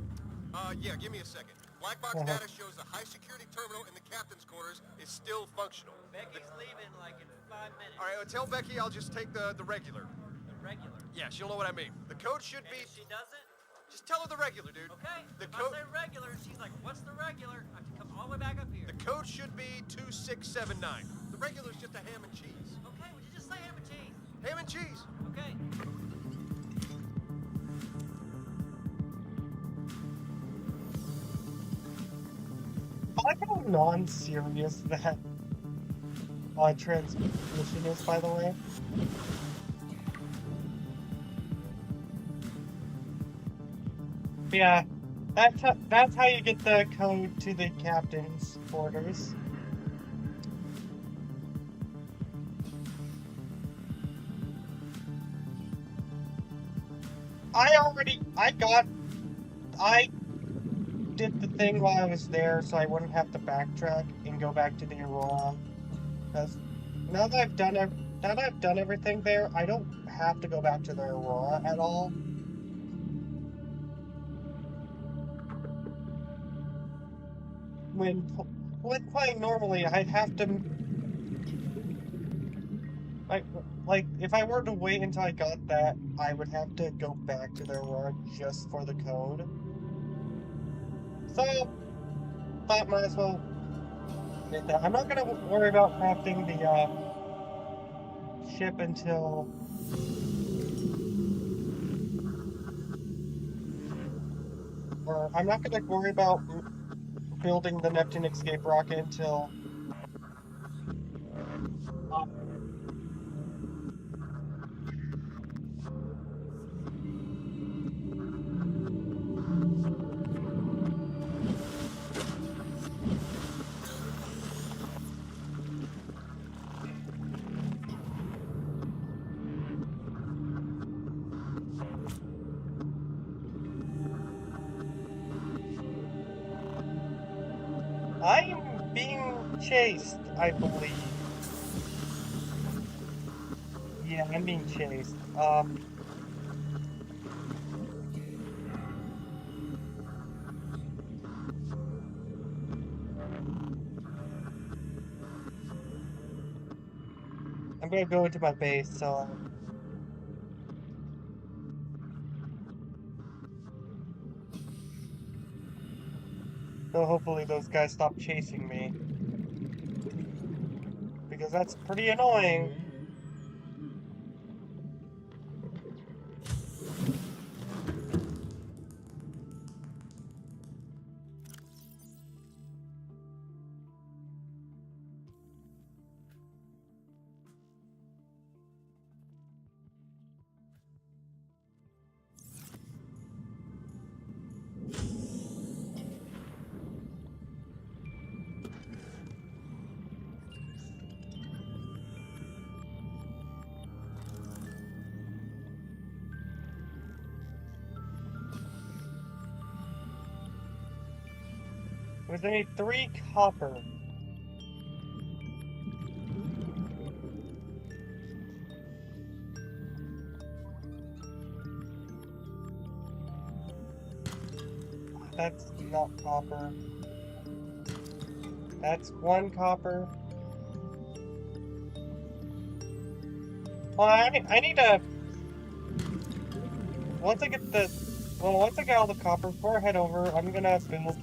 I: Yeah, give me a second. Black box data shows the high-security terminal in the captain's quarters is still functional.
J: Becky's leaving like in 5 minutes.
I: All right, tell Becky I'll just take the regular.
J: The regular.
I: Yeah, she'll know what I mean. The code should be...
J: And if she doesn't?
I: Just tell her the regular, dude.
J: Okay.
I: The
J: if
I: code...
J: I say regular, she's like, what's the regular? I have to come all the way back up here.
I: The code should be 2679. The regular's just a ham and cheese.
J: Okay, would you just say ham and cheese?
I: Ham and cheese.
J: Okay.
A: I like how non-serious that transmission is, by the way. Yeah, that's how you get the code to the captain's quarters. I did the thing while I was there so I wouldn't have to backtrack and go back to the Aurora. Because now that I've done everything there, I don't have to go back to the Aurora at all. When playing normally, I'd have to... Like, if I were to wait until I got that, I would have to go back to the Aurora just for the code. So, thought might as well get that. I'm not gonna worry about crafting the, ship until... Or, I'm not gonna worry about building the Neptune escape rocket until... I'm being chased, I believe. Yeah, I'm being chased. I'm gonna go into my base, so... So hopefully those guys stop chasing me. Because that's pretty annoying. Because I need 3 copper. That's not copper. That's 1 copper. Well, I need to... Once I get all the copper, before I head over, I'm gonna build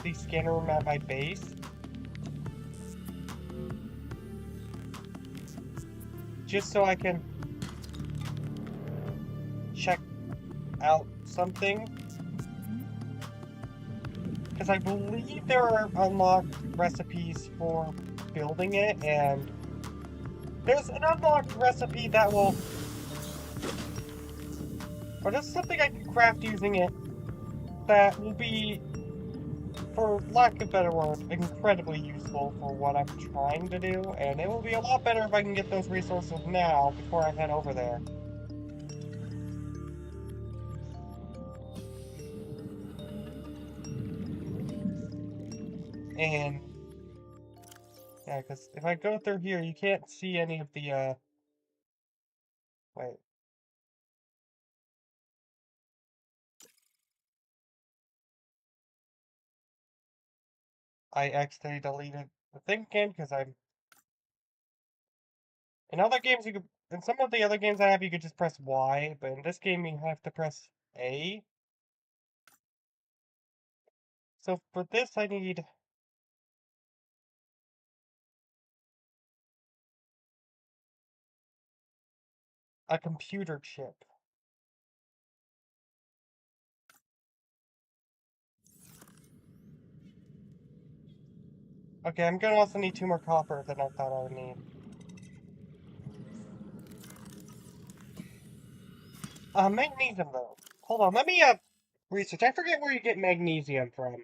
A: the scanner room at my base. Just so I can check out something. Because I believe there are unlocked recipes for building it, and there's an unlocked recipe that will... Or there's something I can craft using it that will be, for lack of a better word, incredibly useful for what I'm trying to do, and it will be a lot better if I can get those resources now before I head over there. And yeah, because if I go through here, you can't see any of the, wait. I accidentally deleted the thing again, because I'm... In other games, you could... In some of the other games I have, you could just press Y, but in this game, you have to press A. So for this, I need... a computer chip. Okay, I'm gonna also need 2 more copper than I thought I would need. Magnesium, though. Hold on, let me, research. I forget where you get magnesium from.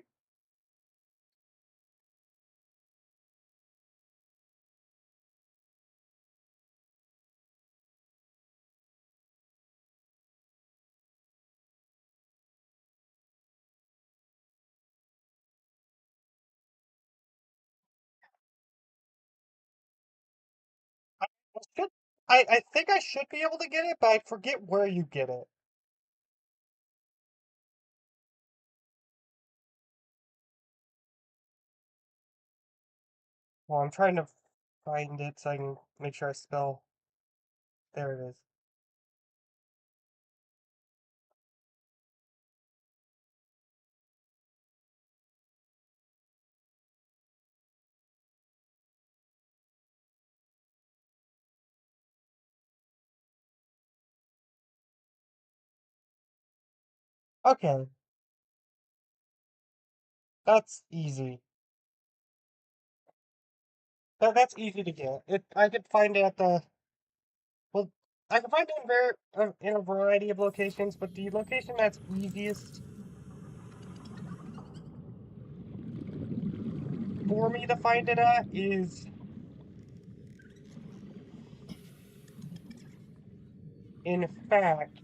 A: I, I think I should be able to get it, but I forget where you get it. Well, I'm trying to find it so I can make sure I spell... There it is. Okay. That's easy. That's easy to get. I could find it at the... Well, I can find it in a variety of locations, but the location that's easiest for me to find it at is... In fact...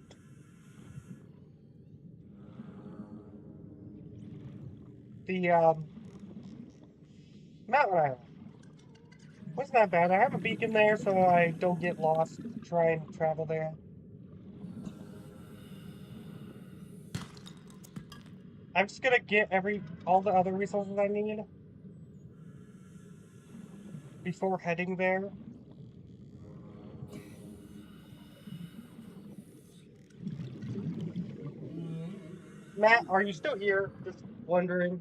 A: The, Mountain Island. Wasn't that bad. I have a beacon there so I don't get lost trying to travel there. I'm just gonna get all the other resources I need before heading there. Matt, are you still here? Just wondering.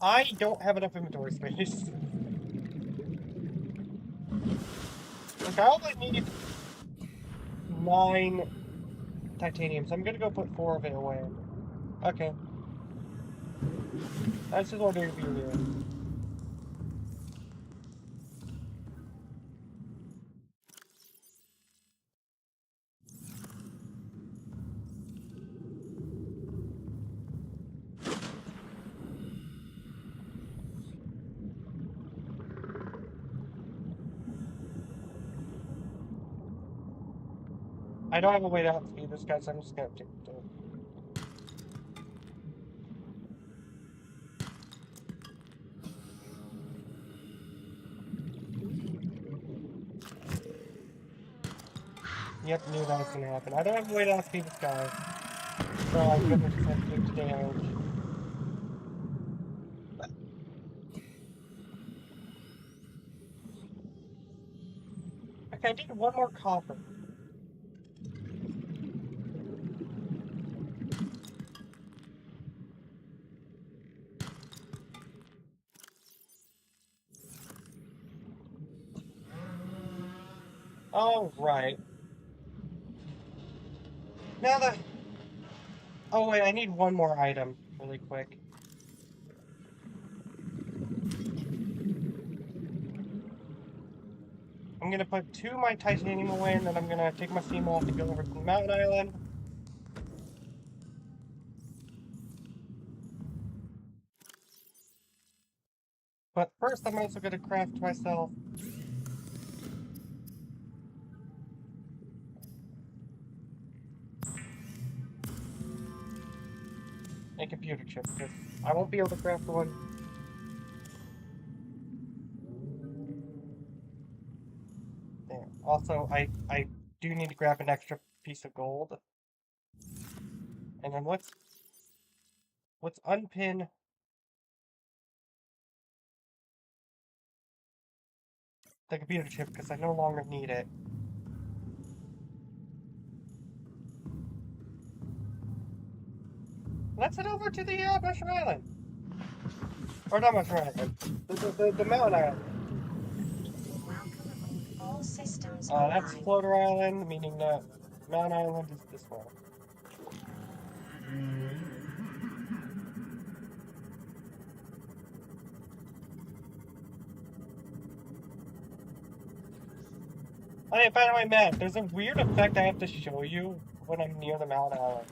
A: I don't have enough inventory space. Like, I only need 9 titanium, so I'm gonna go put 4 of it away. Okay. I just wondering if you're here. I don't have a way to outspeed this guy, so I'm just gonna do it. Yep, knew that was gonna happen. I don't have a way to outspeed this guy. So I'm gonna just have to take the damage. Okay, I need one more copper. All right. Now the... Oh wait, I need one more item really quick. I'm gonna put 2 of my titanium away, and then I'm gonna take my steam off to go over to the mountain island. But first, I'm also gonna craft myself a computer chip, because I won't be able to craft one. There. Also, I do need to grab an extra piece of gold. And then let's unpin the computer chip, because I no longer need it. Let's head over to the Mushroom Island. Or not Mushroom Island. The mountain island.
C: Welcome aboard. All systems
A: That's
C: online.
A: Floater Island, meaning that Mountain Island is this one. Oh, yeah, by the way, Matt, there's a weird effect I have to show you when I'm near the Mountain Island.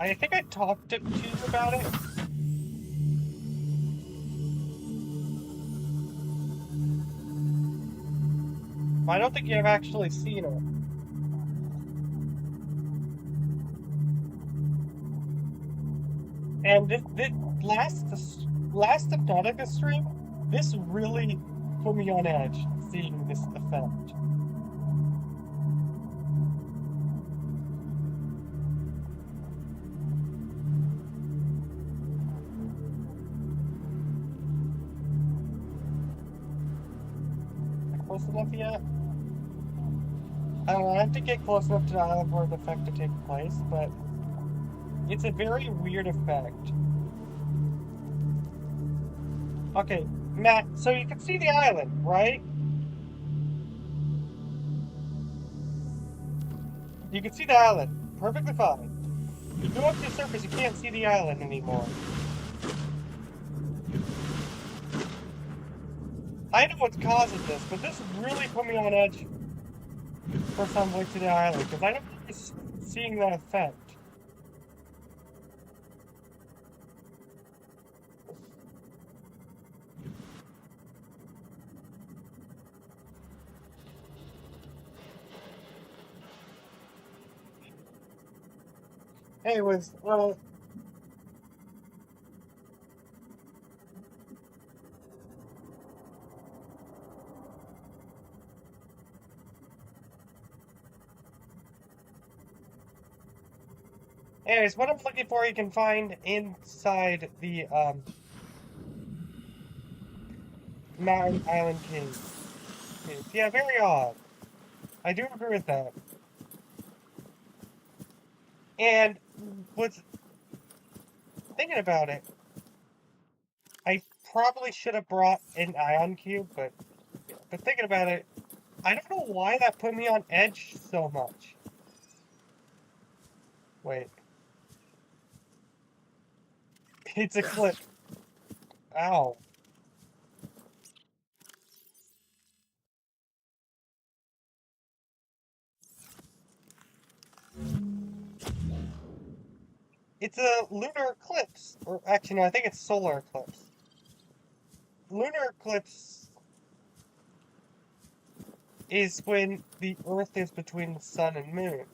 A: I think I talked to you about it. I don't think you've actually seen it. And this last subnautica stream, this really put me on edge, seeing this effect. Close enough yet? I don't know, I have to get close enough to the island for the effect to take place, but it's a very weird effect. Okay, Matt, so you can see the island, right? You can see the island, perfectly fine. You go up to the surface, you can't see the island anymore. I know what's causing this, but this really put me on edge for some way to the island, because I don't remember seeing that effect. Anyways, well... Anyways, what I'm looking for you can find inside the, Mountain Island Cave. Yeah, very odd. I do agree with that. And, what's... Thinking about it, I probably should have brought an ion cube, but thinking about it, I don't know why that put me on edge so much. Wait. It's a clip. Ow. It's a lunar eclipse. Or actually, no, I think it's solar eclipse. Lunar eclipse is when the Earth is between the sun and moon.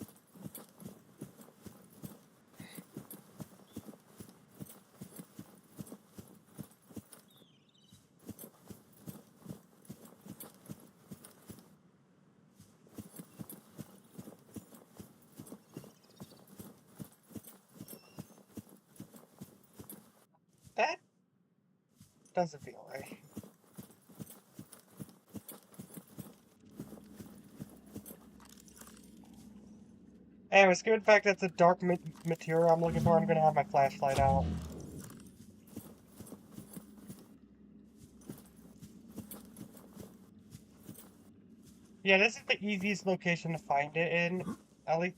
A: doesn't feel right. Anyways, given the fact that it's a dark material I'm looking for, I'm gonna have my flashlight out. Yeah, this is the easiest location to find it in, at least.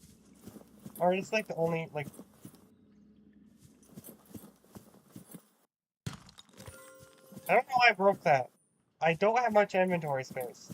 A: Or it's like the only, like... I don't know why I broke that. I don't have much inventory space.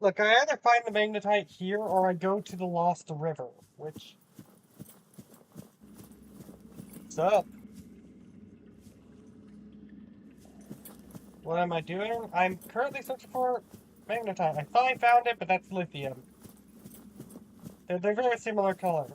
A: Look, I either find the magnetite here or I go to the Lost River, which... What's up? What am I doing? I'm currently searching for magnetite. I thought I found it, but that's lithium. They're very similar color.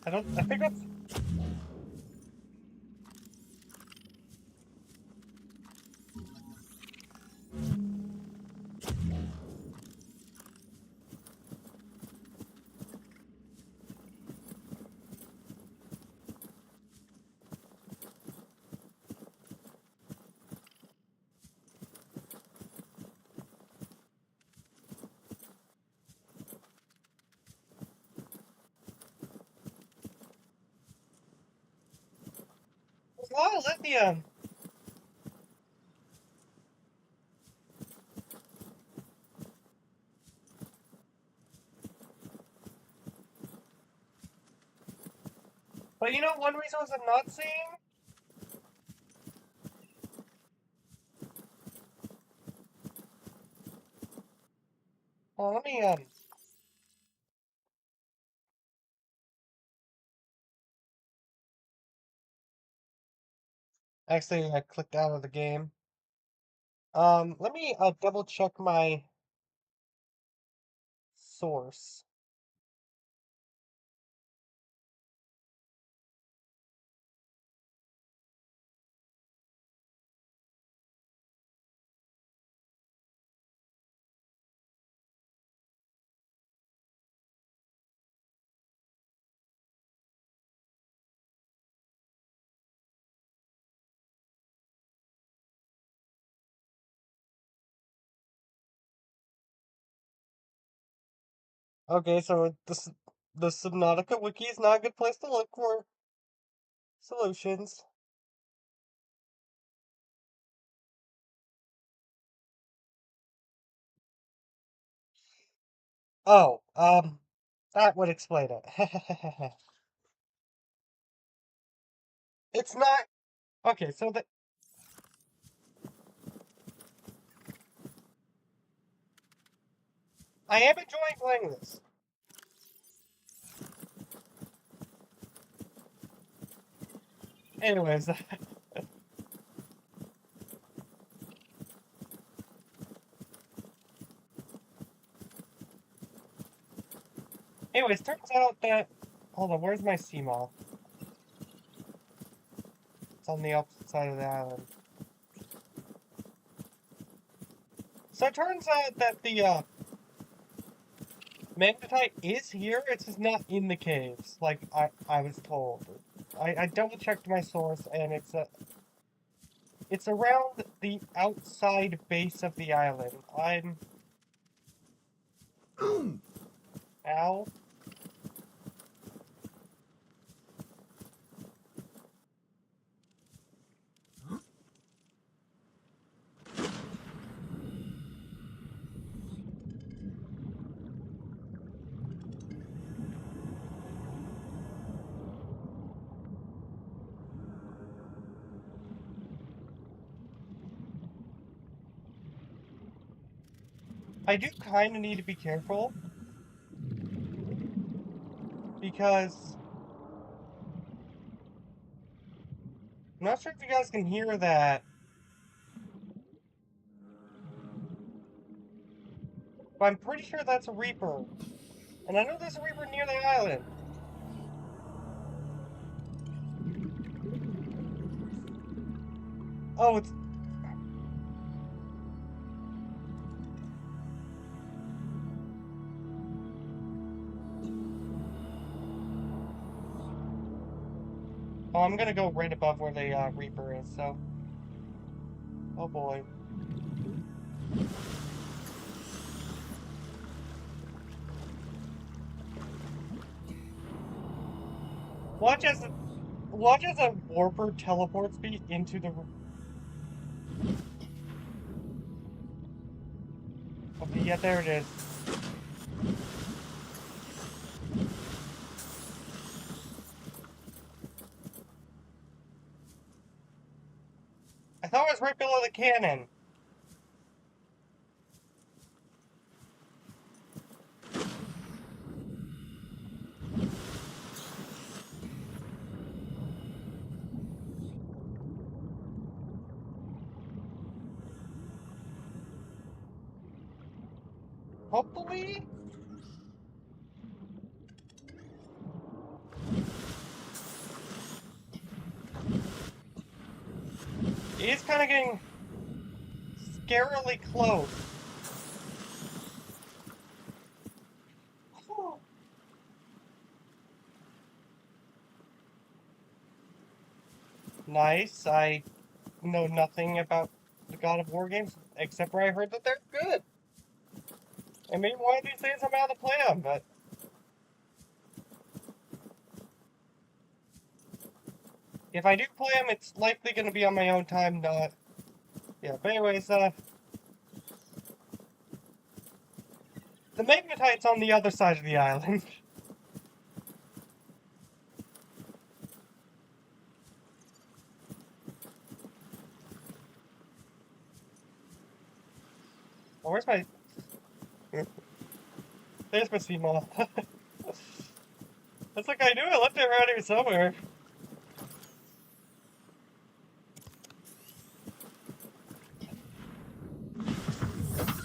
A: I think that's... There's a lot of lithium! But you know one resource I'm not seeing? Well, let me, Actually, I clicked out of the game. Let me, double check my source. Okay, so the Subnautica wiki is not a good place to look for solutions. Oh, that would explain it. It's not... Okay, so I am enjoying playing this. Anyways, turns out that... Hold on, where's my sea moth? It's on the opposite side of the island. So it turns out that the, magnetite is here, it's just not in the caves, like I was told. I double-checked my source, and it's around the outside base of the island. Ow. I do kind of need to be careful. Because I'm not sure if you guys can hear that. But I'm pretty sure that's a Reaper. And I know there's a Reaper near the island. Oh, it's... Oh, I'm gonna go right above where the Reaper is, so... Oh boy. Watch as a warper teleports me into the... Okay, yeah, there it is. I thought it was right below the cannon. Hopefully? It is kind of getting scarily close. Nice. I know nothing about the God of War games, except where I heard that they're good. And maybe one of these days I'm out to play them, but... If I do play them, it's likely going to be on my own time, not... Yeah, but anyways, the magnetite's on the other side of the island. Oh, where's my... There's my sea moth. That's like I knew I left it around here somewhere.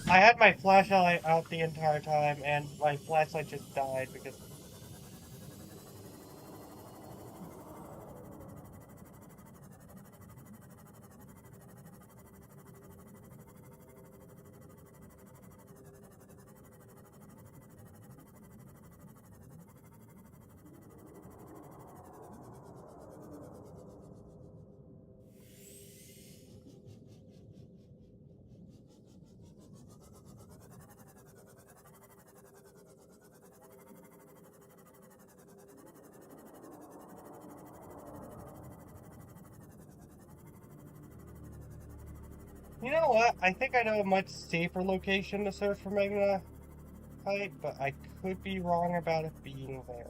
A: I had my flashlight out the entire time, and my flashlight just died because... You know what? I think I know a much safer location to search for magnetite, but I could be wrong about it being there.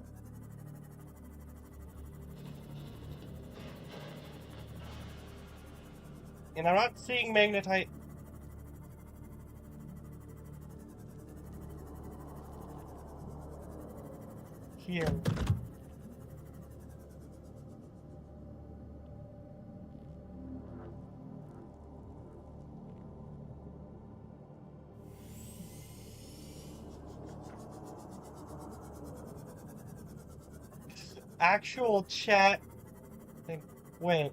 A: And I'm not seeing magnetite here. Actual chat thing. Wait.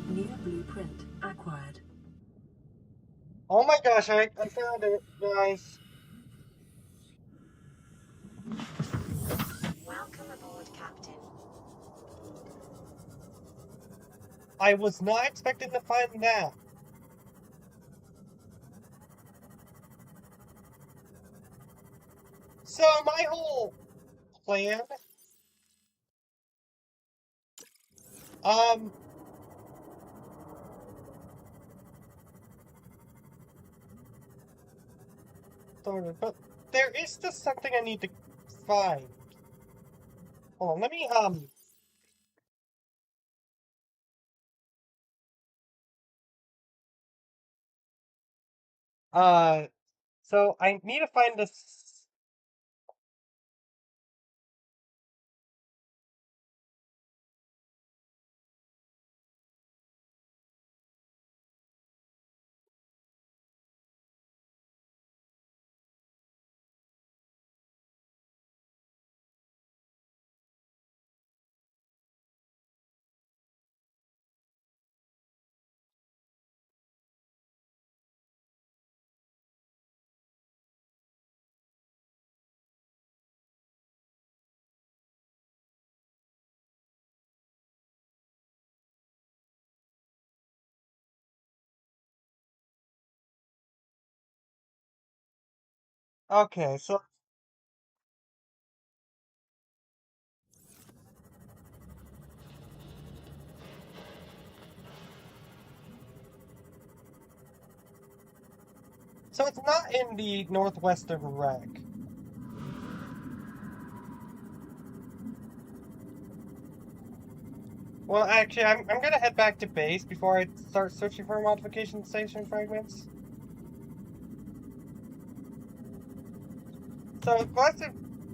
B: New blueprint acquired.
A: Oh my gosh, I found it, guys.
C: Welcome aboard, Captain.
A: I was not expecting to find that. So my whole plan, but there is just something I need to find. Hold on, let me, so I need to find this. Okay, so it's not in the northwestern wreck. Well, actually, I'm gonna head back to base before I start searching for modification station fragments. So,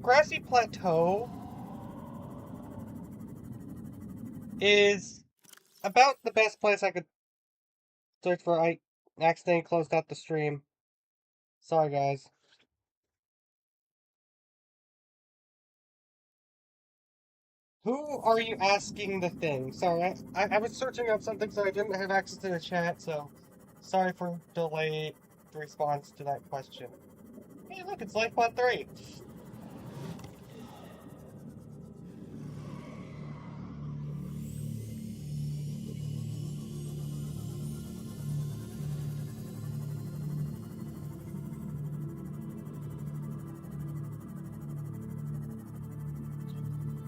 A: grassy plateau is about the best place I could search for. I accidentally closed out the stream. Sorry, guys. Who are you asking the thing? Sorry, I was searching up something so I didn't have access to the chat, so sorry for delayed response to that question. Hey, look, it's Lifebot 3.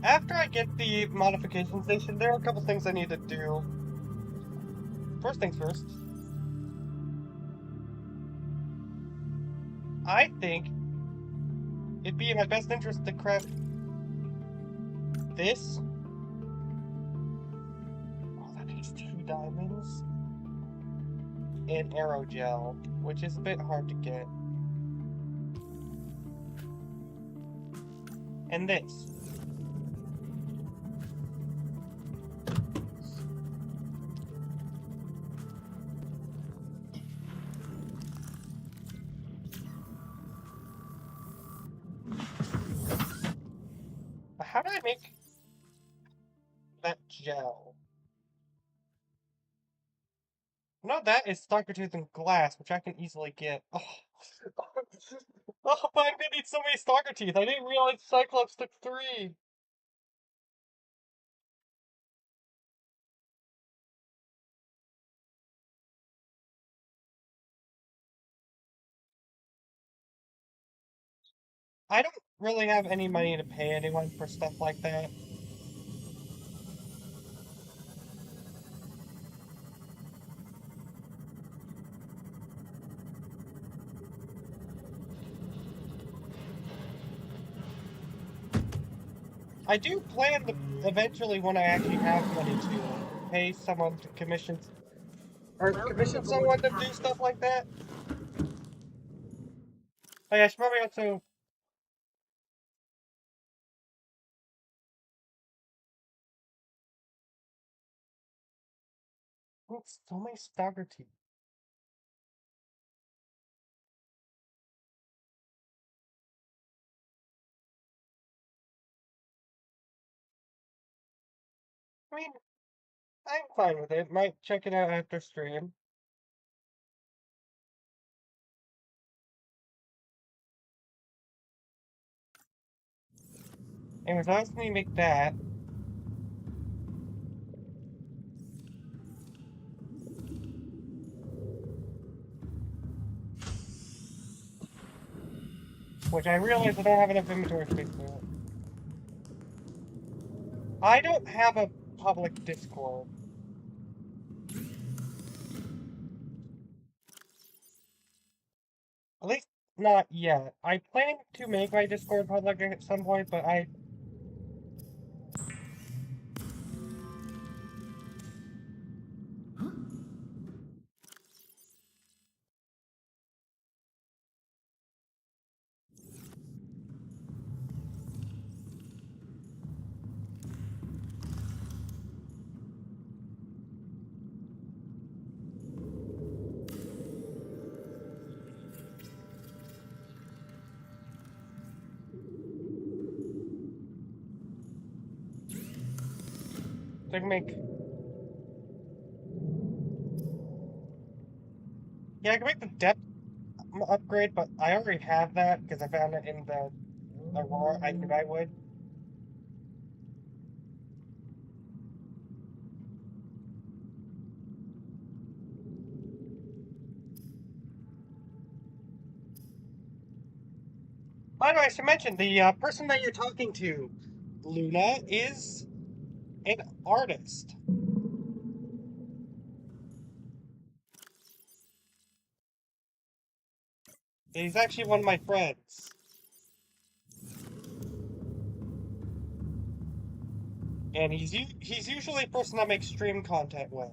A: After I get the modification station, there are a couple things I need to do. First things first. I think it'd be in my best interest to craft this. Oh, that needs 2 diamonds. And aerogel, which is a bit hard to get. And this. But how do I make that gel? No, that is stalker tooth and glass, which I can easily get. Oh, oh, but I'm gonna need so many stalker teeth. I didn't realize Cyclops took 3. I don't really have any money to pay anyone for stuff like that. I do plan to eventually, when I actually have money, to pay someone to commission or commission someone to do stuff like that. Oh yeah, I should probably also. Oh, so many stalker teeth. I mean, I'm fine with it. Might check it out after stream. Anyways, I was gonna make that. Which I realize I don't have enough inventory space for it. I don't have a public Discord. At least not yet. I plan to make my Discord public at some point, but I... I can make... Yeah, I can make the depth upgrade, but I already have that because I found it in the Aurora. I knew I would. By the way, I should mention, the person that you're talking to, Luna, is an artist. He's actually one of my friends. And he's usually a person I make stream content with.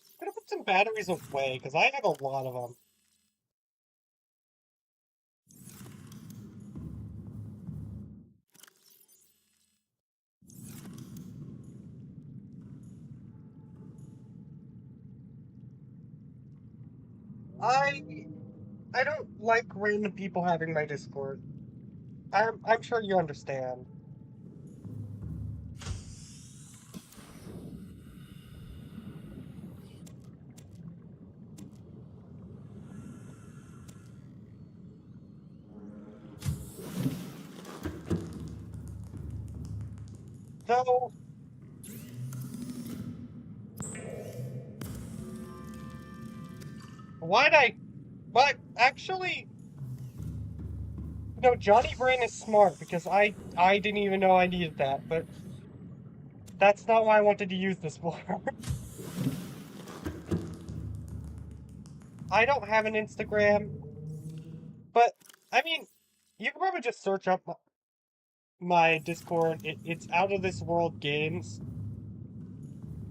A: I'm gonna put some batteries away, because I have a lot of them. I don't like random people having my Discord. I'm sure you understand. Though, why'd I... But, actually, no, Johnny Brain is smart, because I didn't even know I needed that, but that's not why I wanted to use this for. I don't have an Instagram, but, I mean, you can probably just search up my Discord. It's Out of This World Games.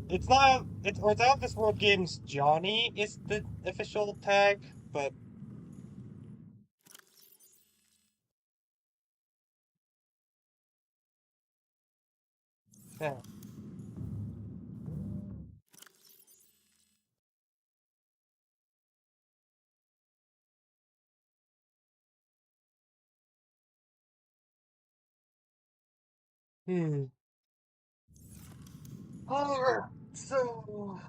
A: It's not, it's Out of This World Games Johnny is the official tag, but... Yeah. Hmm. Alright, so...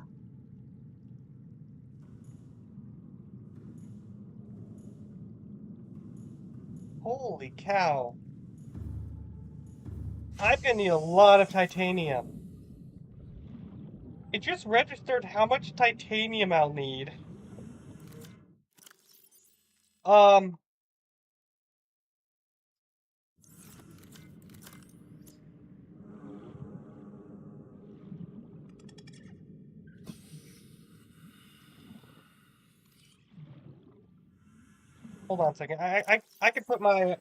A: Holy cow. I'm gonna need a lot of titanium. It just registered how much titanium I'll need. Um... Hold on a second. I can put my,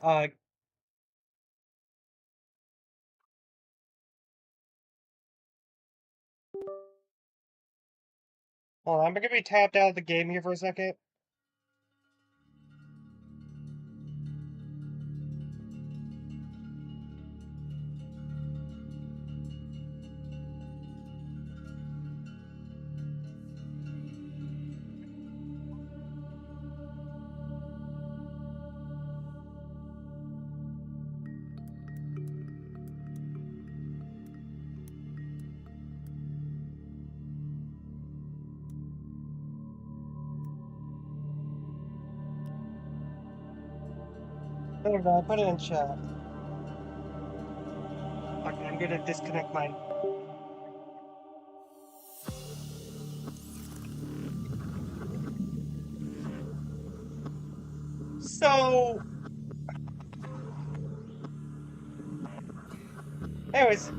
A: Hold on, I'm gonna be tapped out of the game here for a second. There we go, I put it in chat. Okay, I'm gonna disconnect my... So... Anyways,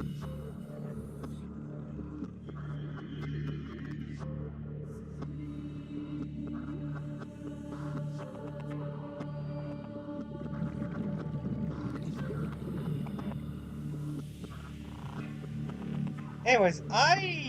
A: Anyways, I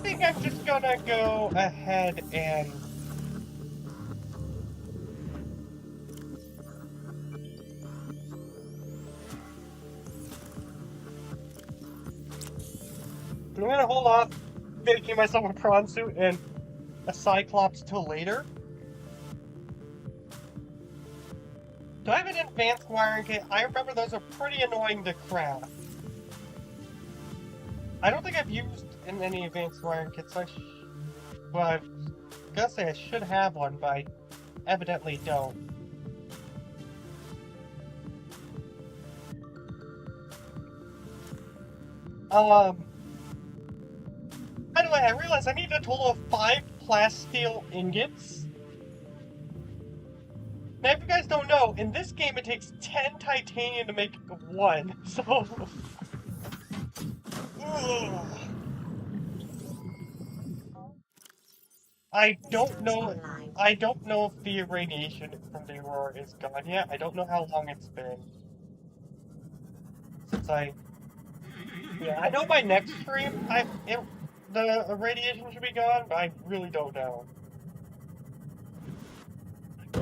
A: think I'm just gonna go ahead and I'm gonna hold off making myself a prawn suit and a Cyclops till later. Do I have an advanced wiring kit? I remember those are pretty annoying to craft. I don't think I've used in any advanced wiring kits, so well, I gotta say I should have one, but I evidently don't. By the way, I realized I need a total of 5 plasteel ingots. Now, if you guys don't know, in this game it takes 10 titanium to make 1, so... Ugh. I don't know if the radiation from the Aurora is gone yet. I don't know how long it's been since yeah, I know by next stream, the radiation should be gone, but I really don't know.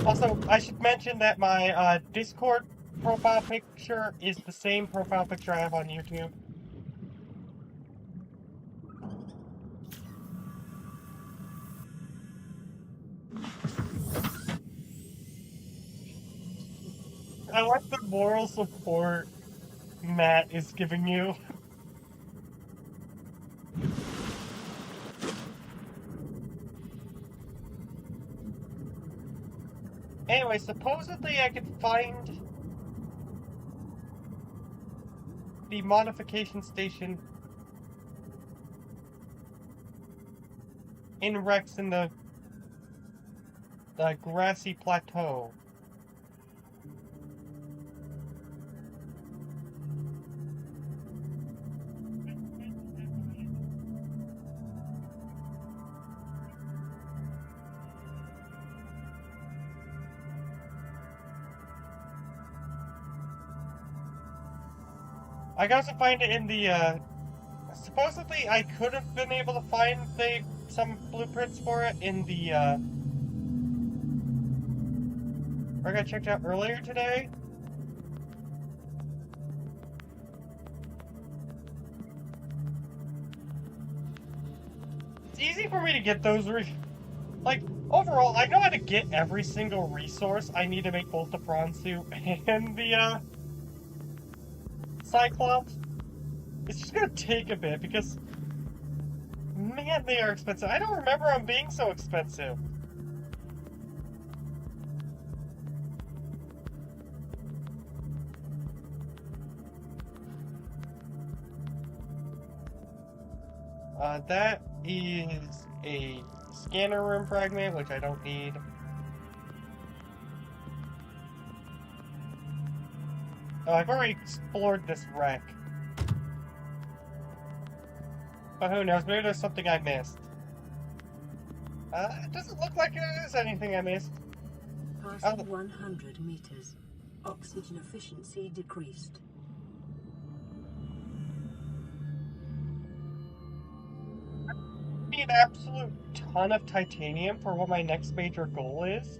A: Also, I should mention that my Discord profile picture is the same profile picture I have on YouTube. I like the moral support Matt is giving you. Anyway, supposedly I could find the modification station in Rex in the grassy plateau. I can also find it in the, supposedly I could have been able to find some blueprints for it in the, I got checked out earlier today. It's easy for me to get those, like, overall, I know how to get every single resource I need to make both the prawn suit and the, Cyclops. It's just gonna take a bit because, man, they are expensive. I don't remember them being so expensive. That is a scanner room fragment, which I don't need. Oh, I've already explored this wreck. But who knows, maybe there's something I missed. It doesn't look like it is anything I missed.
B: Passing 100 meters. Oxygen efficiency decreased.
A: I need an absolute ton of titanium for what my next major goal is.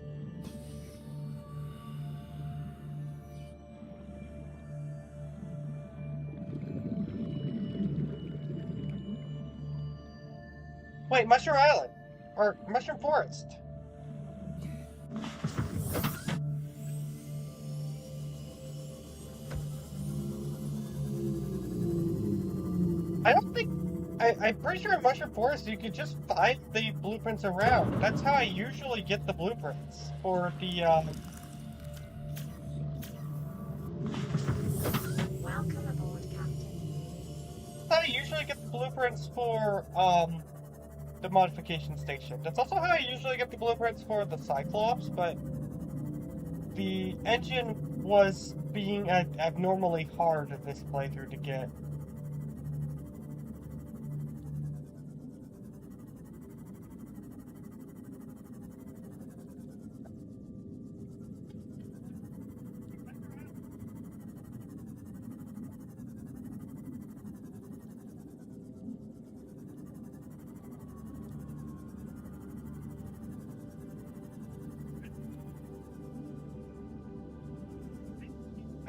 A: Wait, Mushroom Island! Or Mushroom Forest! I don't think... I'm pretty sure in Mushroom Forest you could just find the blueprints around. That's how I usually get the blueprints for the,
C: Welcome aboard, Captain.
A: That's how I usually get the blueprints for, the modification station. That's also how I usually get the blueprints for the Cyclops, but the engine was being abnormally hard in this playthrough to get.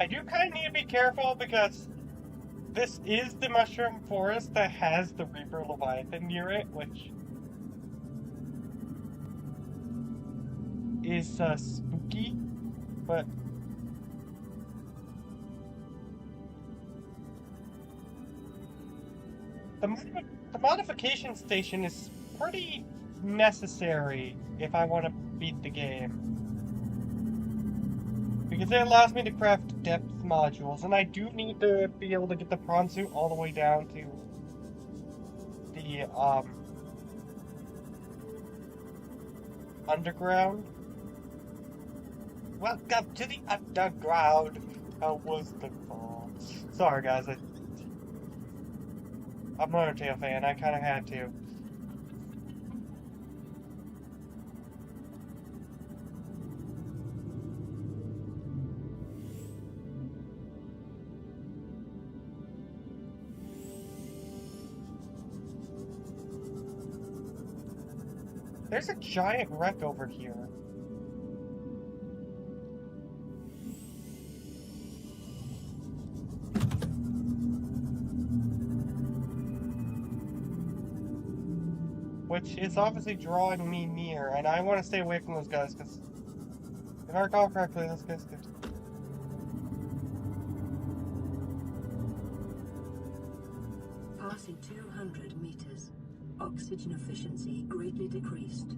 A: I do kind of need to be careful because this is the mushroom forest that has the Reaper Leviathan near it, which is spooky, but the modification station is pretty necessary if I want to beat the game. Because it allows me to craft depth modules, and I do need to be able to get the prawn suit all the way down to the, underground. Welcome to the underground. How was the fall? Sorry, guys. I'm an Undertale fan. I kind of had to. There's a giant wreck over here. Which is obviously drawing me near, and I want to stay away from those guys, because if I recall correctly, those guys could...
B: Passing 200 meters. Oxygen efficiency greatly decreased.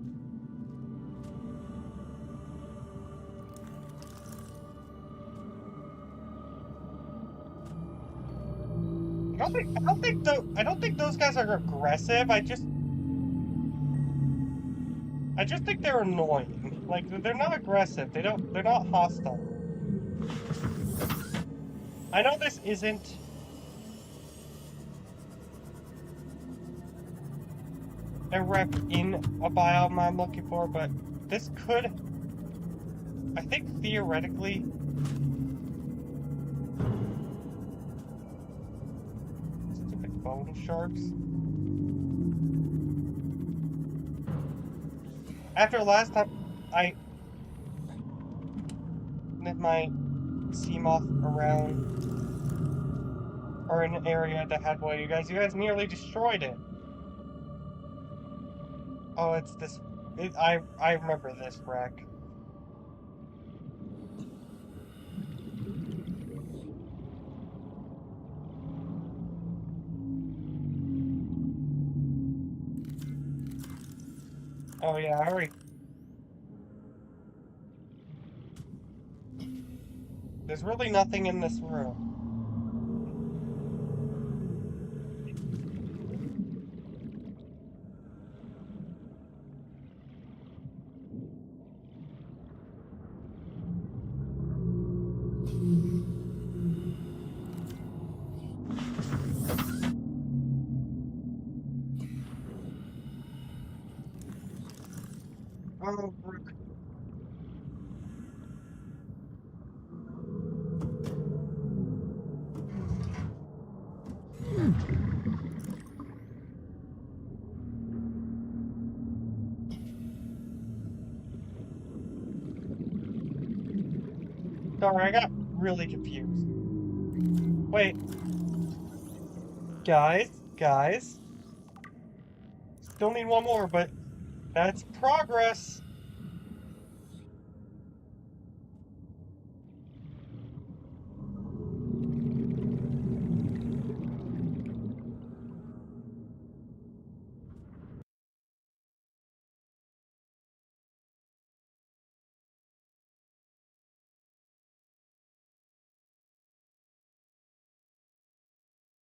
A: I don't think those guys are aggressive. I just think they're annoying. Like, they're not aggressive. They're not hostile. I know this isn't a wreck in a biome I'm looking for, but this could, I think, theoretically, stupid bone sharks. After last time I did my Seamoth around, or in an area that had one of you guys nearly destroyed it. Oh, it's this. I remember this wreck. Oh yeah, hurry. There's really nothing in this room. Oh, Brooke. Sorry, I got really confused. Wait. Guys. Still need one more, but that's progress.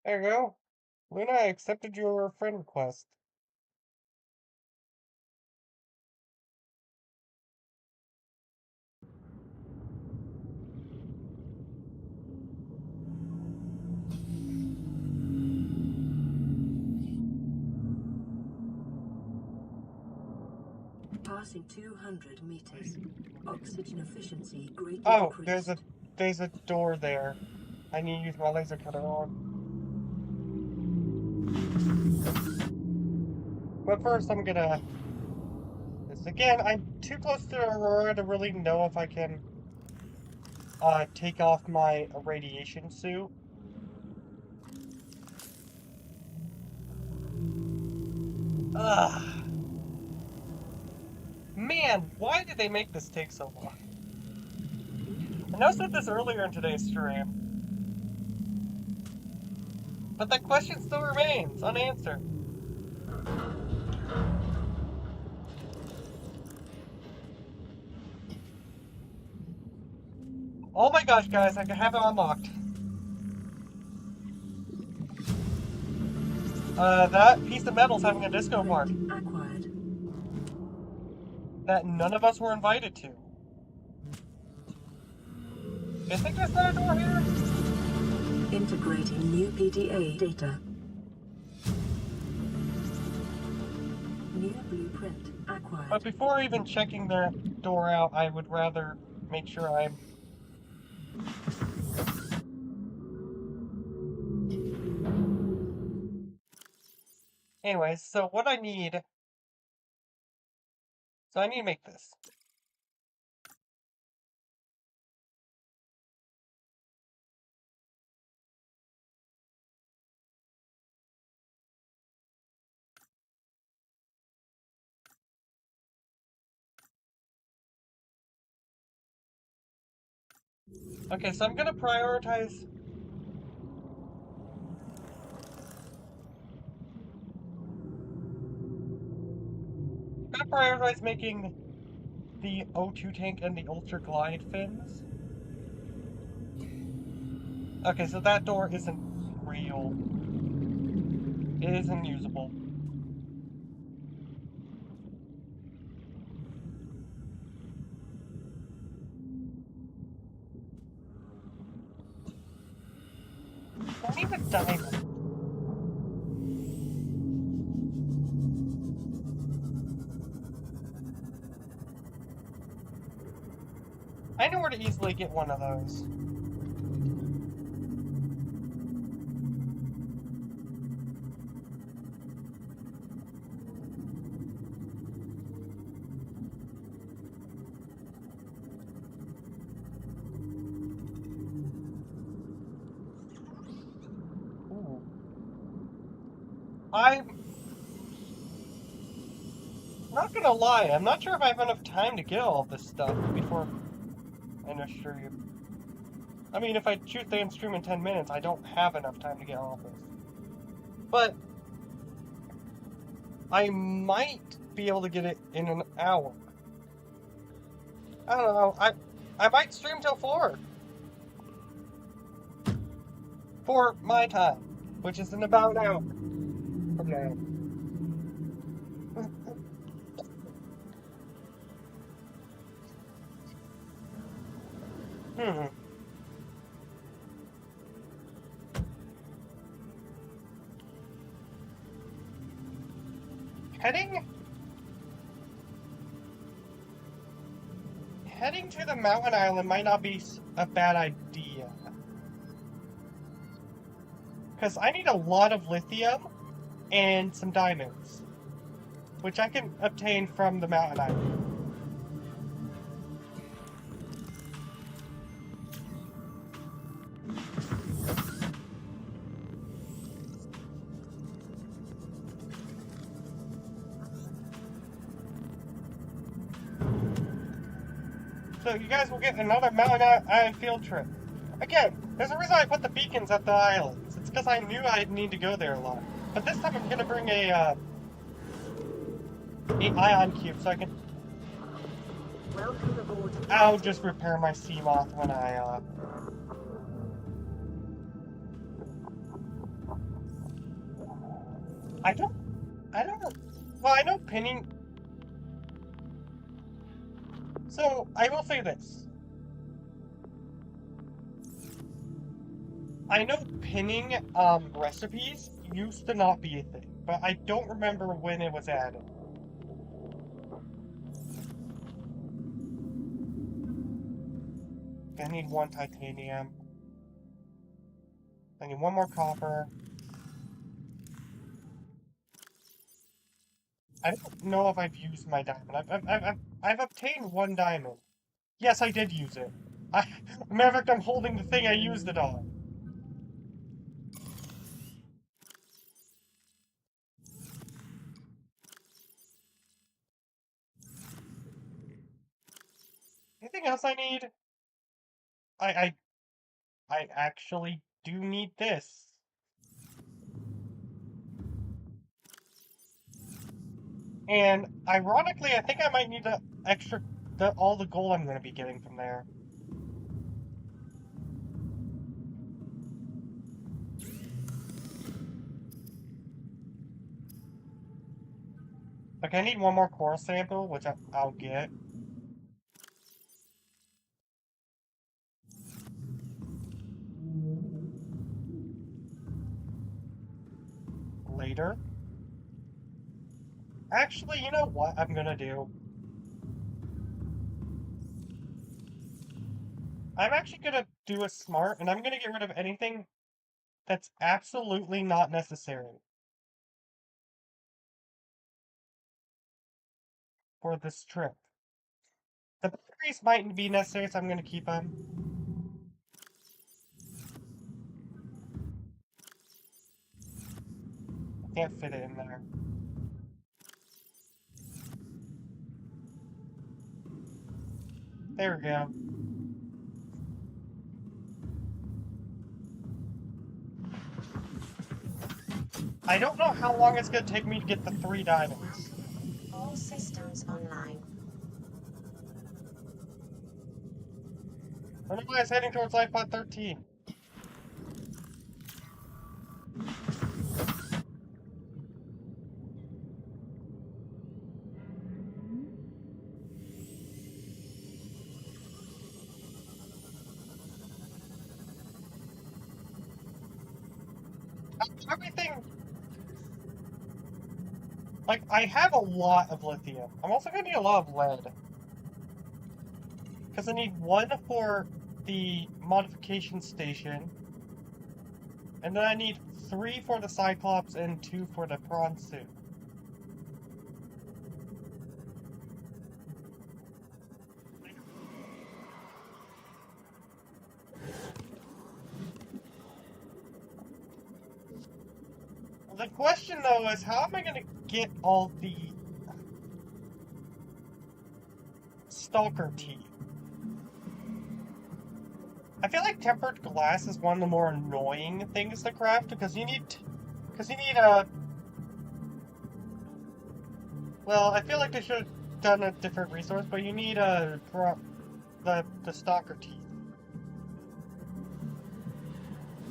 A: There you go. Luna, I accepted your friend request.
B: Passing 200 meters. Oxygen efficiency greatly
A: Oh,
B: decreased.
A: there's a door there. I need to use my laser cutter on. But first, I'm gonna... This again, I'm too close to Aurora to really know if I can take off my radiation suit. Ugh. Man, why did they make this take so long? I know I said this earlier in today's stream, but that question still remains unanswered. Oh my gosh, guys, I have it unlocked. That piece of metal's having a disco party.
B: Acquired.
A: That none of us were invited to. You think there's not a door here?
B: Integrating new PDA data. New blueprint acquired.
A: But before even checking the door out, I would rather make sure I'm... Anyways, so what I need... So I need to make this. Okay, so I'm gonna prioritize... I'm gonna prioritize making the O2 tank and the Ultra Glide fins. Okay, so that door isn't real. It isn't usable. I need a diamond. I know where to easily get one of those. Ooh. I'm not gonna lie, I'm not sure if I have enough time to get all this stuff before I end the stream. I mean, if I choose to end stream in 10 minutes, I don't have enough time to get all this. But I might be able to get it in an hour. I don't know. I might stream till 4. For my time, which is in about an hour from now. Heading to the mountain island might not be a bad idea. Because I need a lot of lithium and some diamonds, which I can obtain from the mountain island. So you guys will get another mountain island field trip. Again, there's a reason I put the beacons at the islands. It's because I knew I'd need to go there a lot. But this time I'm gonna bring a ion cube so I can...
B: Welcome aboard.
A: I'll just repair my Seamoth when I well, I know pinning... So, I will say this. I know pinning, recipes used to not be a thing, but I don't remember when it was added. I need 1 titanium. I need 1 more copper. I don't know if I've used my diamond. I've obtained 1 diamond. Yes, I did use it. Matter of fact, I'm holding the thing I used it on. Anything else I need? I, I actually do need this. And ironically, I think I might need all the gold I'm going to be getting from there. Okay, I need one more core sample, which I'll get. Later. Actually, you know what I'm gonna do? I'm actually gonna do a smart, and I'm gonna get rid of anything that's absolutely not necessary for this trip. The batteries might be necessary, so I'm gonna keep them. I can't fit it in there. There we go. I don't know how long it's gonna take me to get the 3 diamonds.
C: All systems online.
A: Otherwise, heading towards Lifebot 13. Everything... Like, I have a lot of lithium. I'm also gonna need a lot of lead. Because I need 1 for the modification station. And then I need 3 for the Cyclops and 2 for the prawn suit. The question, though, is how am I going to get all the stalker teeth? I feel like tempered glass is one of the more annoying things to craft because you need a... Well, I feel like they should have done a different resource, but you need the stalker teeth.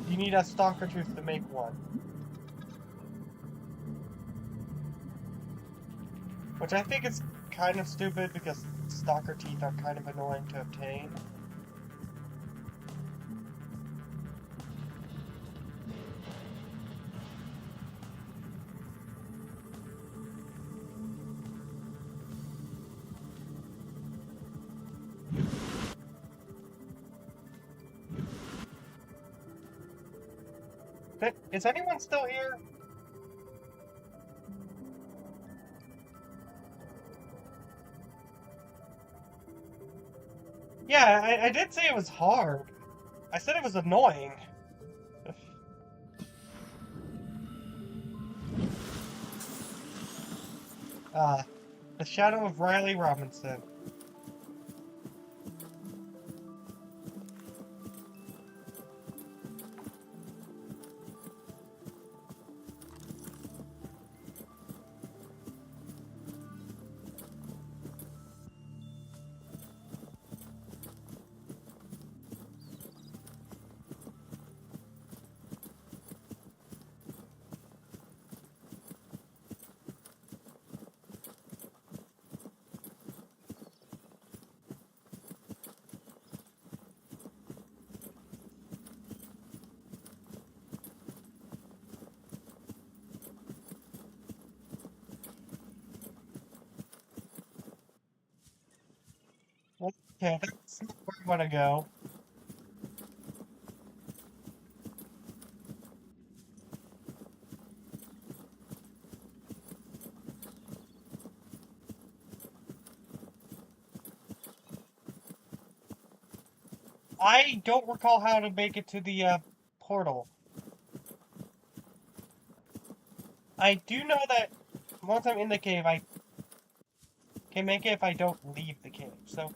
A: You need a stalker tooth to make one. Which I think is kind of stupid because stalker teeth are kind of annoying to obtain. Is anyone still here? Yeah, I did say it was hard. I said it was annoying. The Shadow of Riley Robinson. Okay, that's not where I want to go. I don't recall how to make it to the portal. I do know that once I'm in the cave, I can make it if I don't leave the cave, so...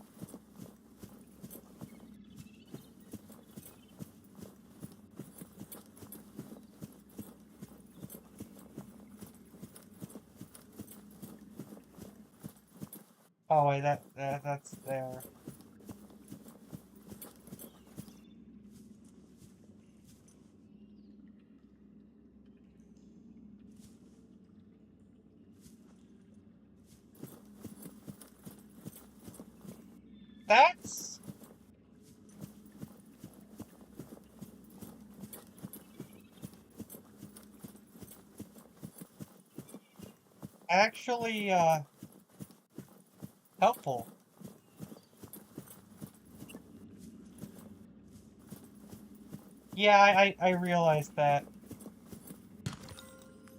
A: Oh, wait, that's there. That's... actually, helpful. Yeah, I realized that.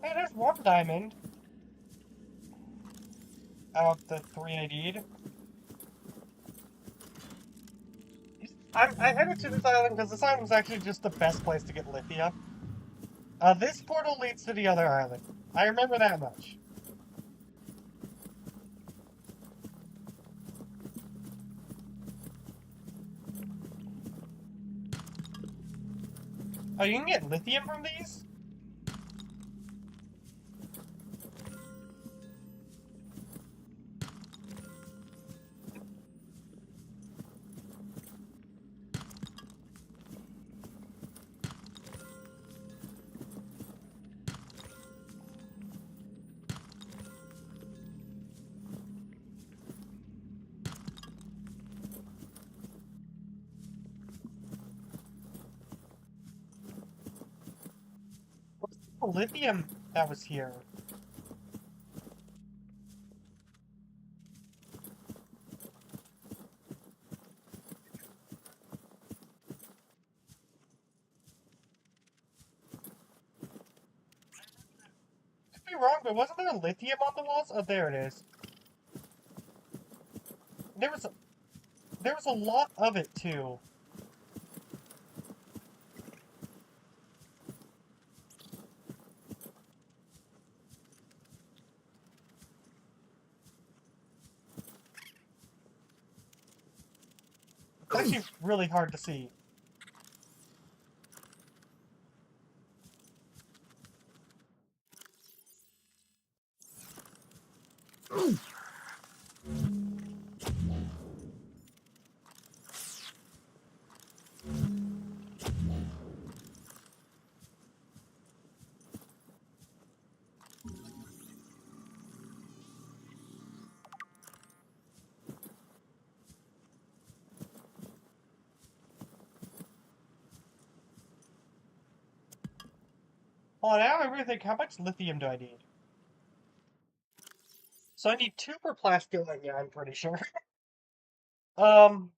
A: Hey, there's one diamond. Out of the 3 I need. I headed to this island because this island's actually just the best place to get lithium. This portal leads to the other island. I remember that much. Oh, you can get lithium from these? What's the lithium that was here? Could be wrong, but wasn't there lithium on the walls? Oh, there it is. There was a lot of it too. It's actually really hard to see. Well, now I really think, how much lithium do I need? So I need 2 per plasteel, yeah, I'm pretty sure. Man,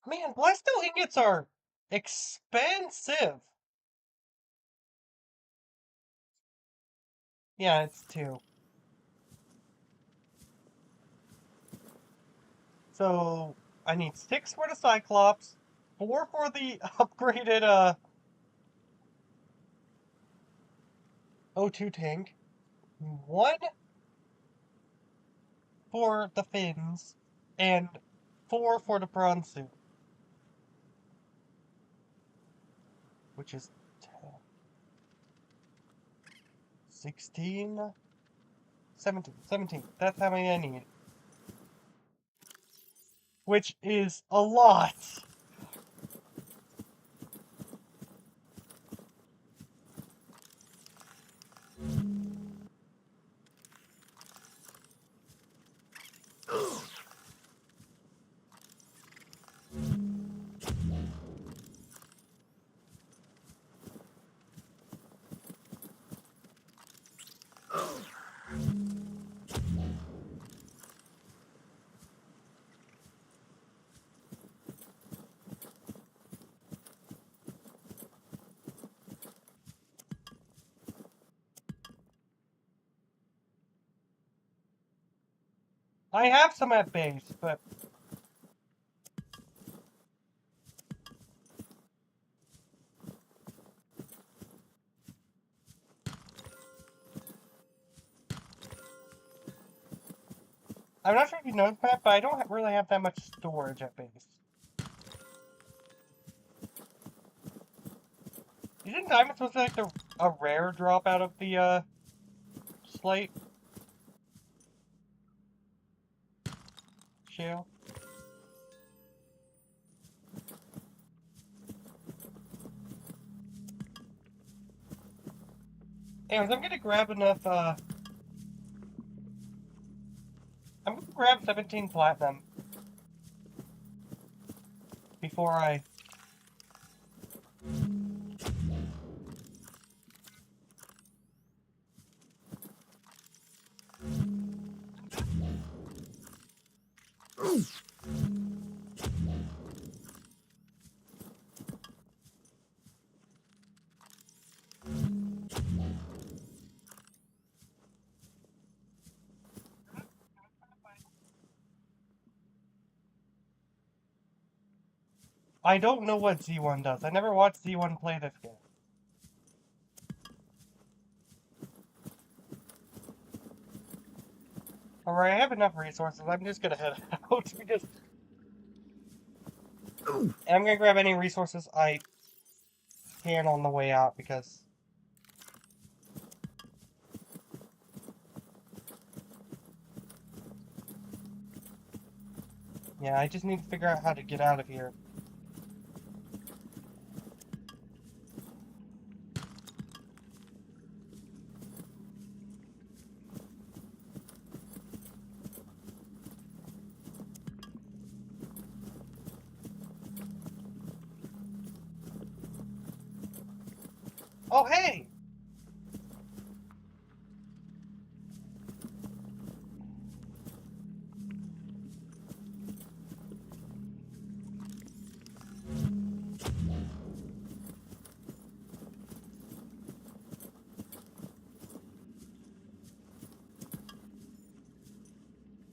A: plasteel ingots are expensive. Yeah, it's 2. So I need 6 for the Cyclops, 4 for the upgraded O2 tank, 1 for the fins, and 4 for the bronze suit. Which is 10, 16, 17. 17. That's how many I need. Which is a lot. I have some at base, but I'm not sure if you know that, but I don't really have that much storage at base. Isn't diamond supposed to be like a rare drop out of the slate? Shale? Anyways, I'm gonna grab enough, I'm gonna grab 17 platinum before I... I don't know what Z1 does. I never watched Z1 play this game. Alright, I have enough resources. I'm just gonna head out because... And I'm gonna grab any resources I can on the way out because... Yeah, I just need to figure out how to get out of here. Oh, hey!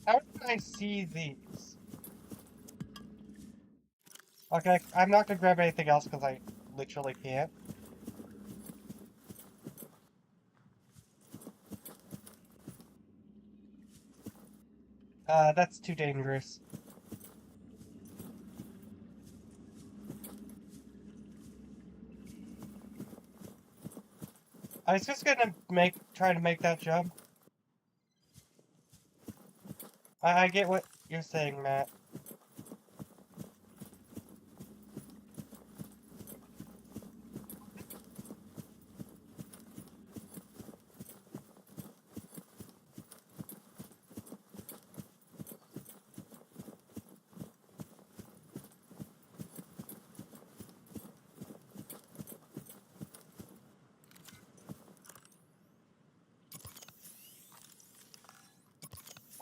A: How can I see these? Okay, I'm not gonna grab anything else because I literally can't. That's too dangerous. I was just gonna try to make that jump. I get what you're saying, Matt.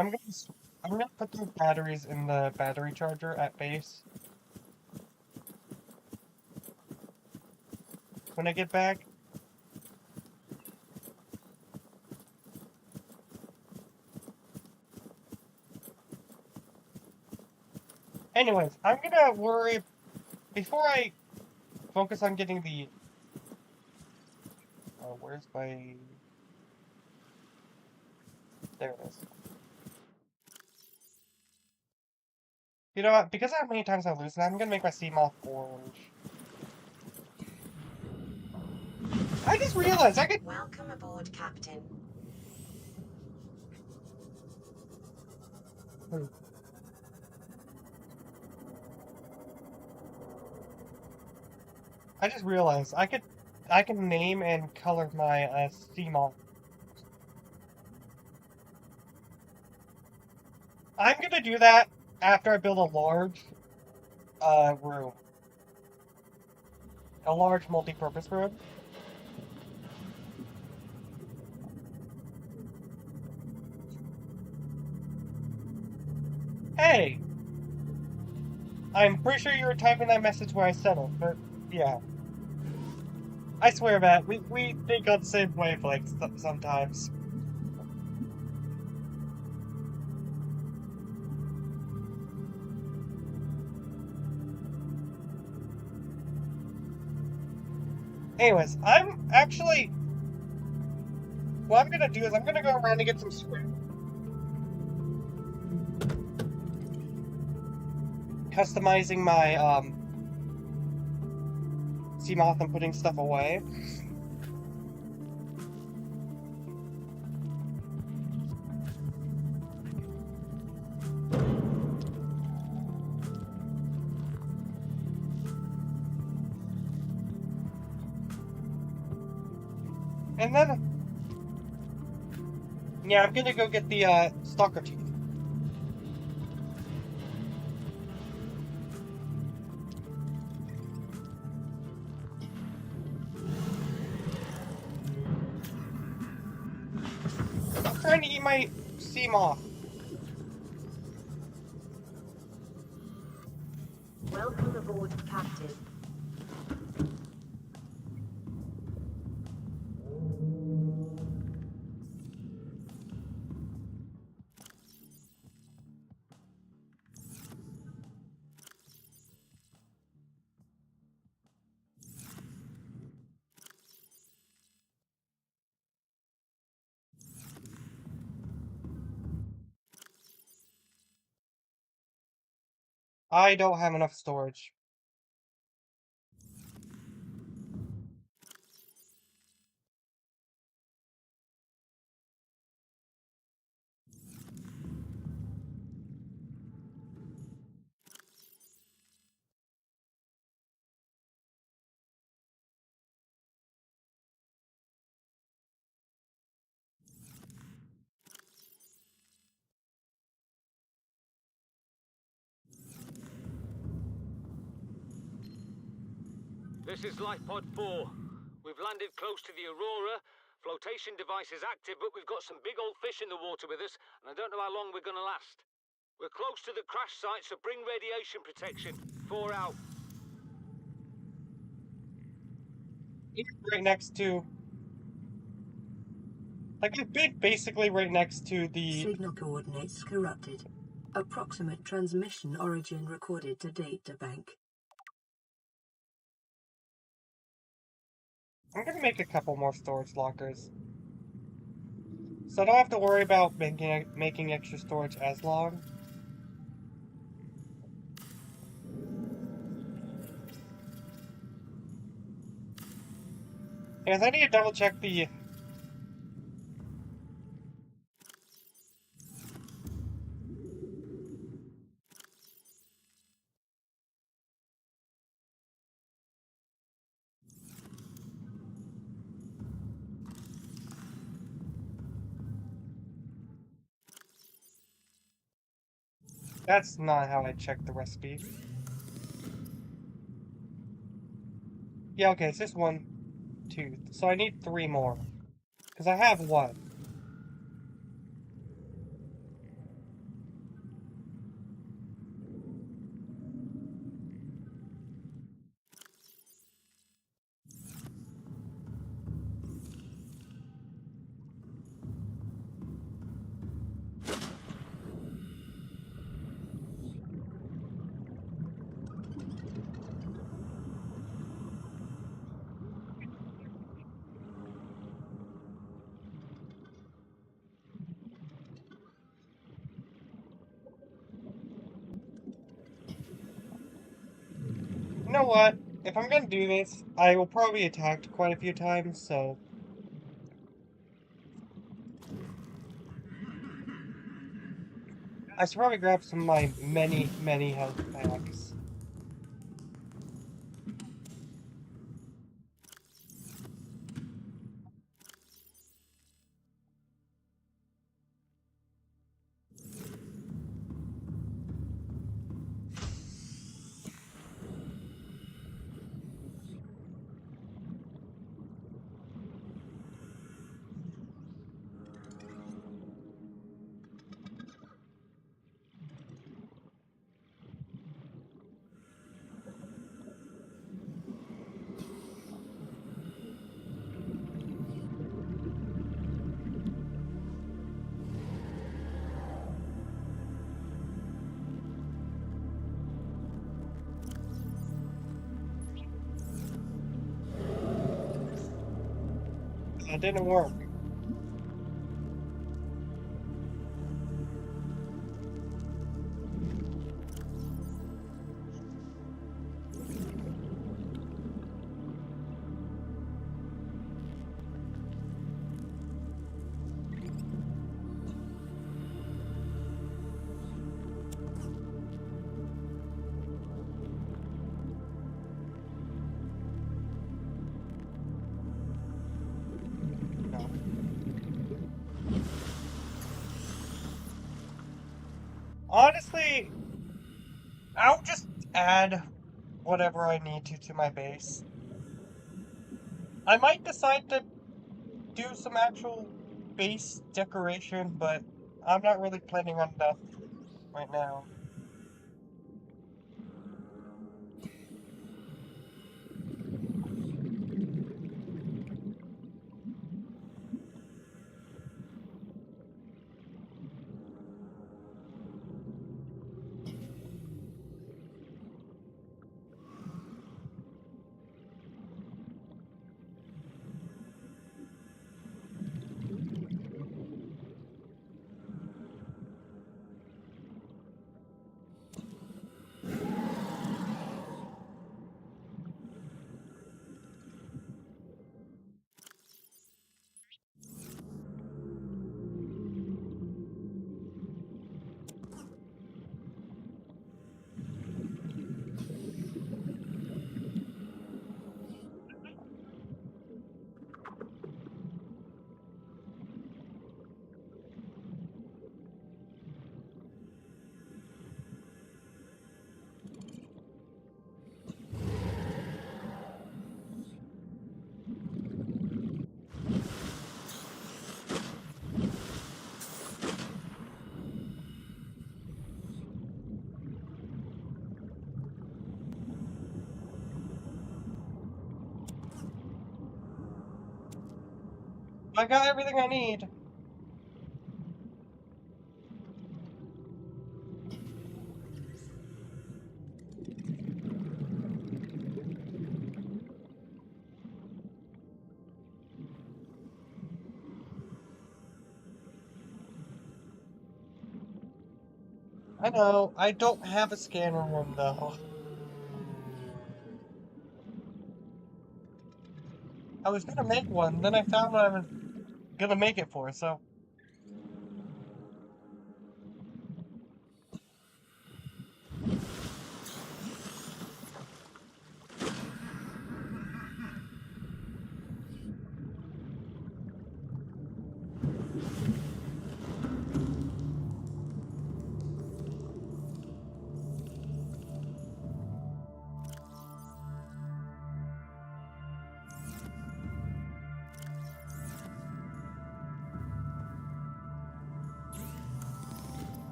A: I'm gonna put the batteries in the battery charger at base. When I get back. Anyways, I'm gonna worry before I focus on getting the... Oh, where's my... There it is. You know what? Because of how many times I lose it, I'm gonna make my sea moth orange. I just realized I could...
C: Welcome aboard, Captain.
A: I just realized I can name and color my sea moth. I'm gonna do that after I build a large room. A large multi-purpose room. Hey! I'm pretty sure you were typing that message when I said it, but yeah. I swear, Matt, we think on the same wavelengths sometimes. Anyways, what I'm gonna do is I'm gonna go around and get some squid. customizing my Seamoth and putting stuff away. And then, yeah, I'm gonna go get the stalker teeth. I'm trying to eat my Seamoth.
B: Welcome aboard, Captain.
A: I don't have enough storage.
F: This is Lifepod 4. We've landed close to the Aurora. Flotation device is active, but we've got some big old fish in the water with us, and I don't know how long we're gonna last. We're close to the crash site, so bring radiation protection. 4 out.
A: Right next to... Like, I've been basically right next to the...
B: Signal coordinates corrupted. Approximate transmission origin recorded to databank.
A: I'm gonna make a couple more storage lockers. So I don't have to worry about making extra storage as long. Yes, I need to double check the... That's not how I check the recipe. Yeah, okay, it's just one tooth. So I need 3 more. Because I have 1. You know what? If I'm gonna do this, I will probably be attacked quite a few times, so... I should probably grab some of my many health packs. That didn't work. Honestly, I'll just add whatever I need to my base. I might decide to do some actual base decoration, but I'm not really planning on that right now. I got everything I need. I know, I don't have a scanner room though. I was gonna make one, then I found what I was gonna make it for, so.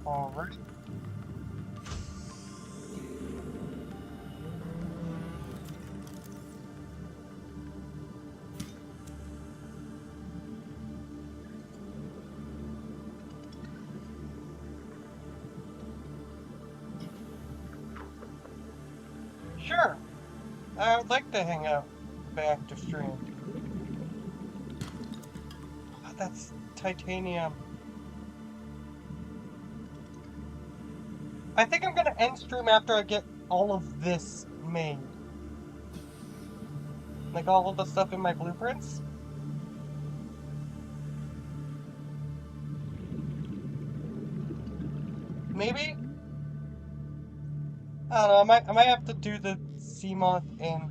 A: Alright. Sure. I would like to hang out back to stream. Oh, that's titanium. I think I'm gonna end stream after I get all of this made. Like all of the stuff in my blueprints. Maybe? I don't know, I might have to do the Seamoth and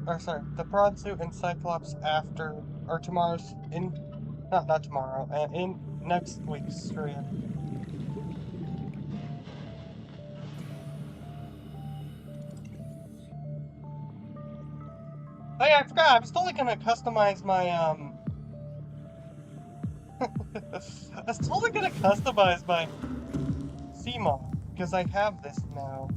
A: or sorry, the Prawn Suit and Cyclops after, or tomorrow's, not tomorrow, in next week's stream. Oh yeah, I forgot, I was totally gonna customize my, I was totally gonna customize my Seamoth, because I have this now.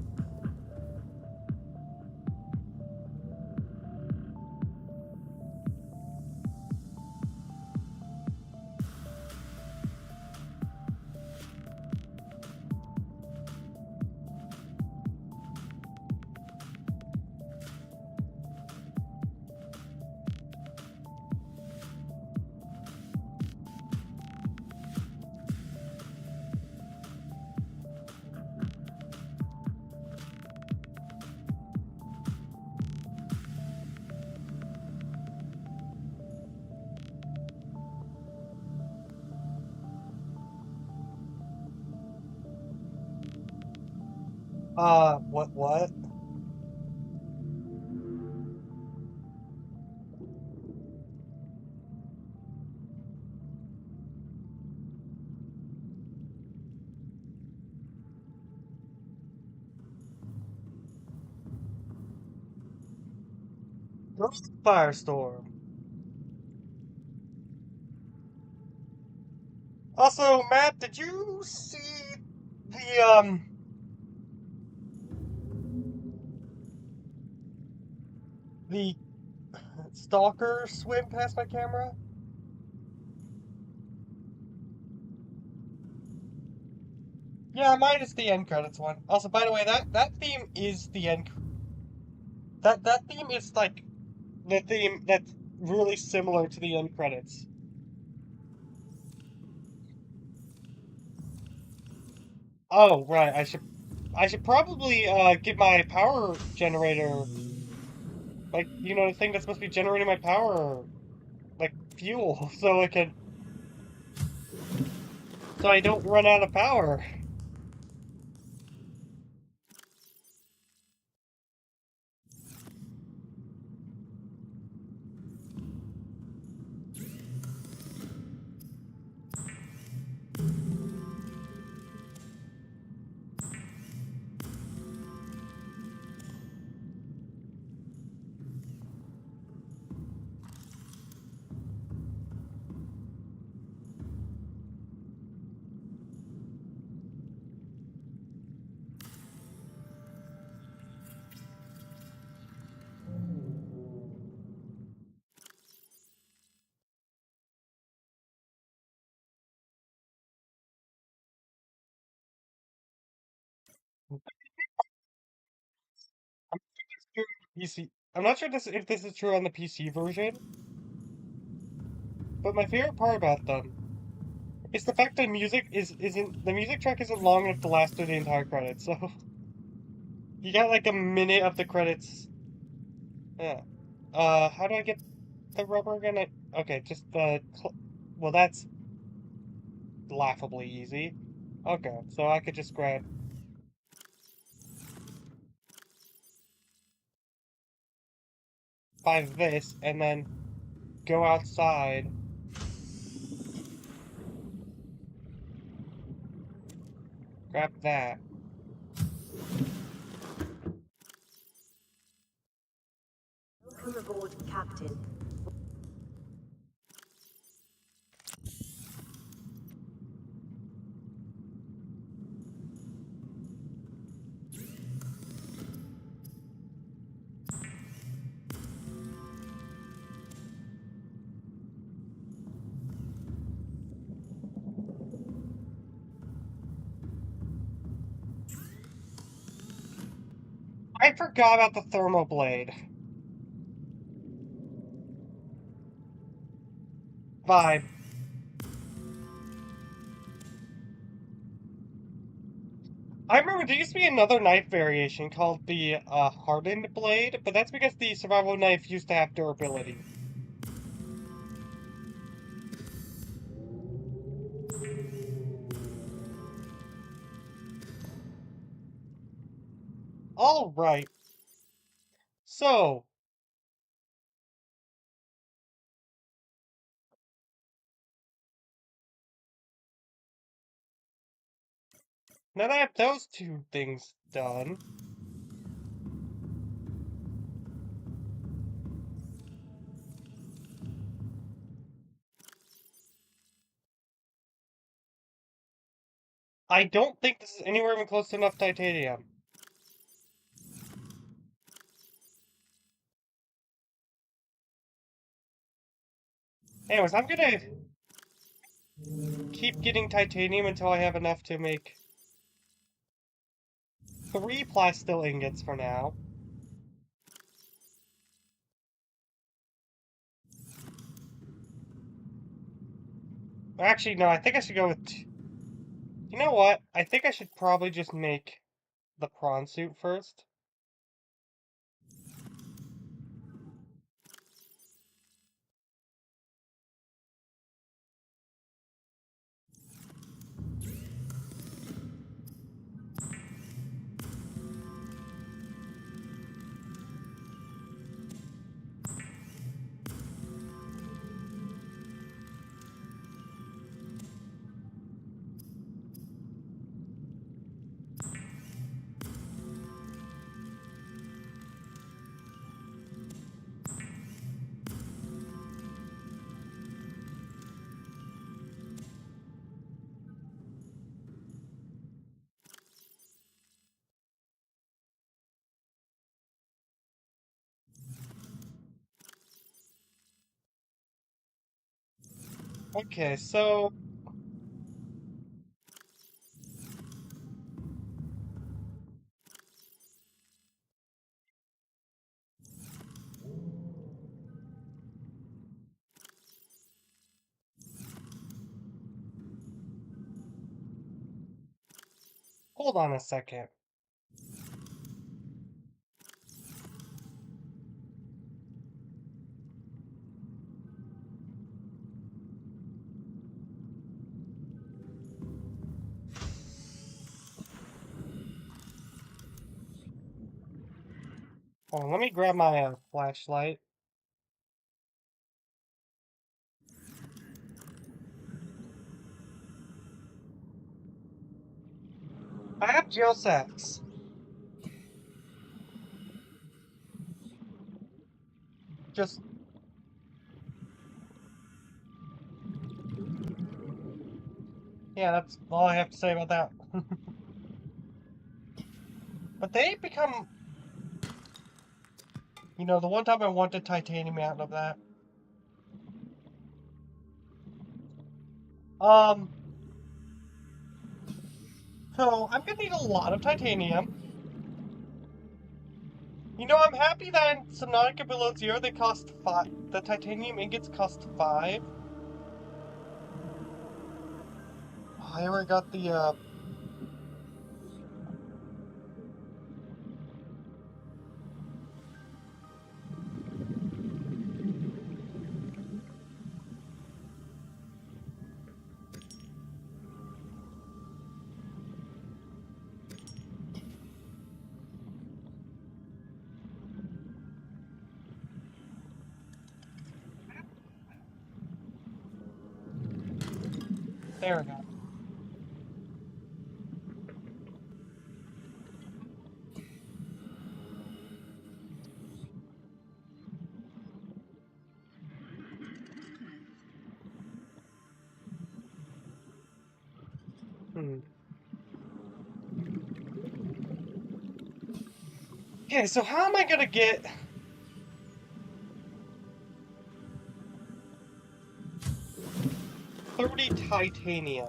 A: What? Firestorm. Also, Matt, did you see the the stalker swim past my camera? Yeah, mine is the end credits one. Also, by the way, that theme is the end. That theme is like the theme that's really similar to the end credits. Oh, right. I should probably get my power generator, like, the thing that's supposed to be generating my power, like fuel, so I don't run out of power. PC. I'm not sure if this is true on the PC version, but my favorite part about them is the fact that the music track isn't long enough to last through the entire credits. So you got like a minute of the credits. Yeah. How do I get the rubber again? Okay, just well, that's laughably easy. Okay, so I could just grab five of this and then go outside, grab that.
B: Welcome aboard, Captain.
A: I forgot about the thermal blade. Vibe. I remember there used to be another knife variation called the hardened blade, but that's because the survival knife used to have durability. All right. So, now that I have those two things done, I don't think this is anywhere even close to enough titanium. Anyways, I'm gonna keep getting titanium until I have enough to make 3 plastil ingots for now. Actually, no, I think I should go with... You know what? I think I should probably just make the prawn suit first. Okay, so... Hold on a second. Hold on, let me grab my flashlight. I have geosets. Just... Yeah, that's all I have to say about that. But they become... You know, the one time I wanted titanium out of that. So I'm gonna need a lot of titanium. You know, I'm happy that in Subnautica Below Zero they cost 5. The titanium ingots cost 5. Oh, I already got the, There we go. Okay, so how am I gonna get... 30 titanium?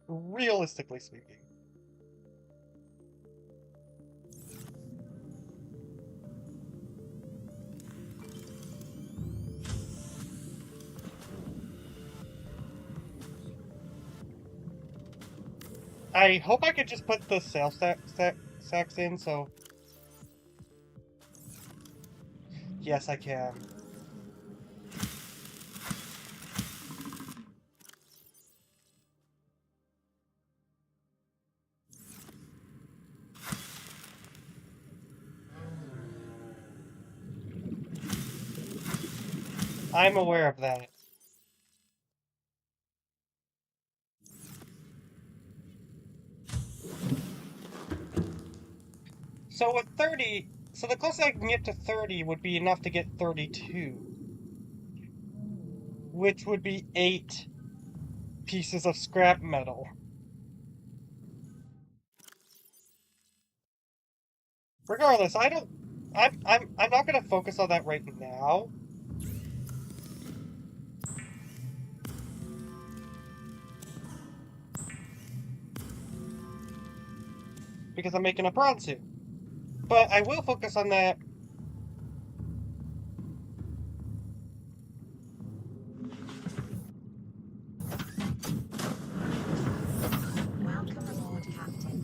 A: Realistically speaking. I hope I could just put the sales sacks in, so... Yes, I can. I'm aware of that. So with 30... So the closest I can get to 30 would be enough to get 32. Which would be 8 pieces of scrap metal. Regardless, I don't... I'm not gonna focus on that right now. Because I'm making a prawn suit. But I will focus on that.
C: Welcome aboard, Captain.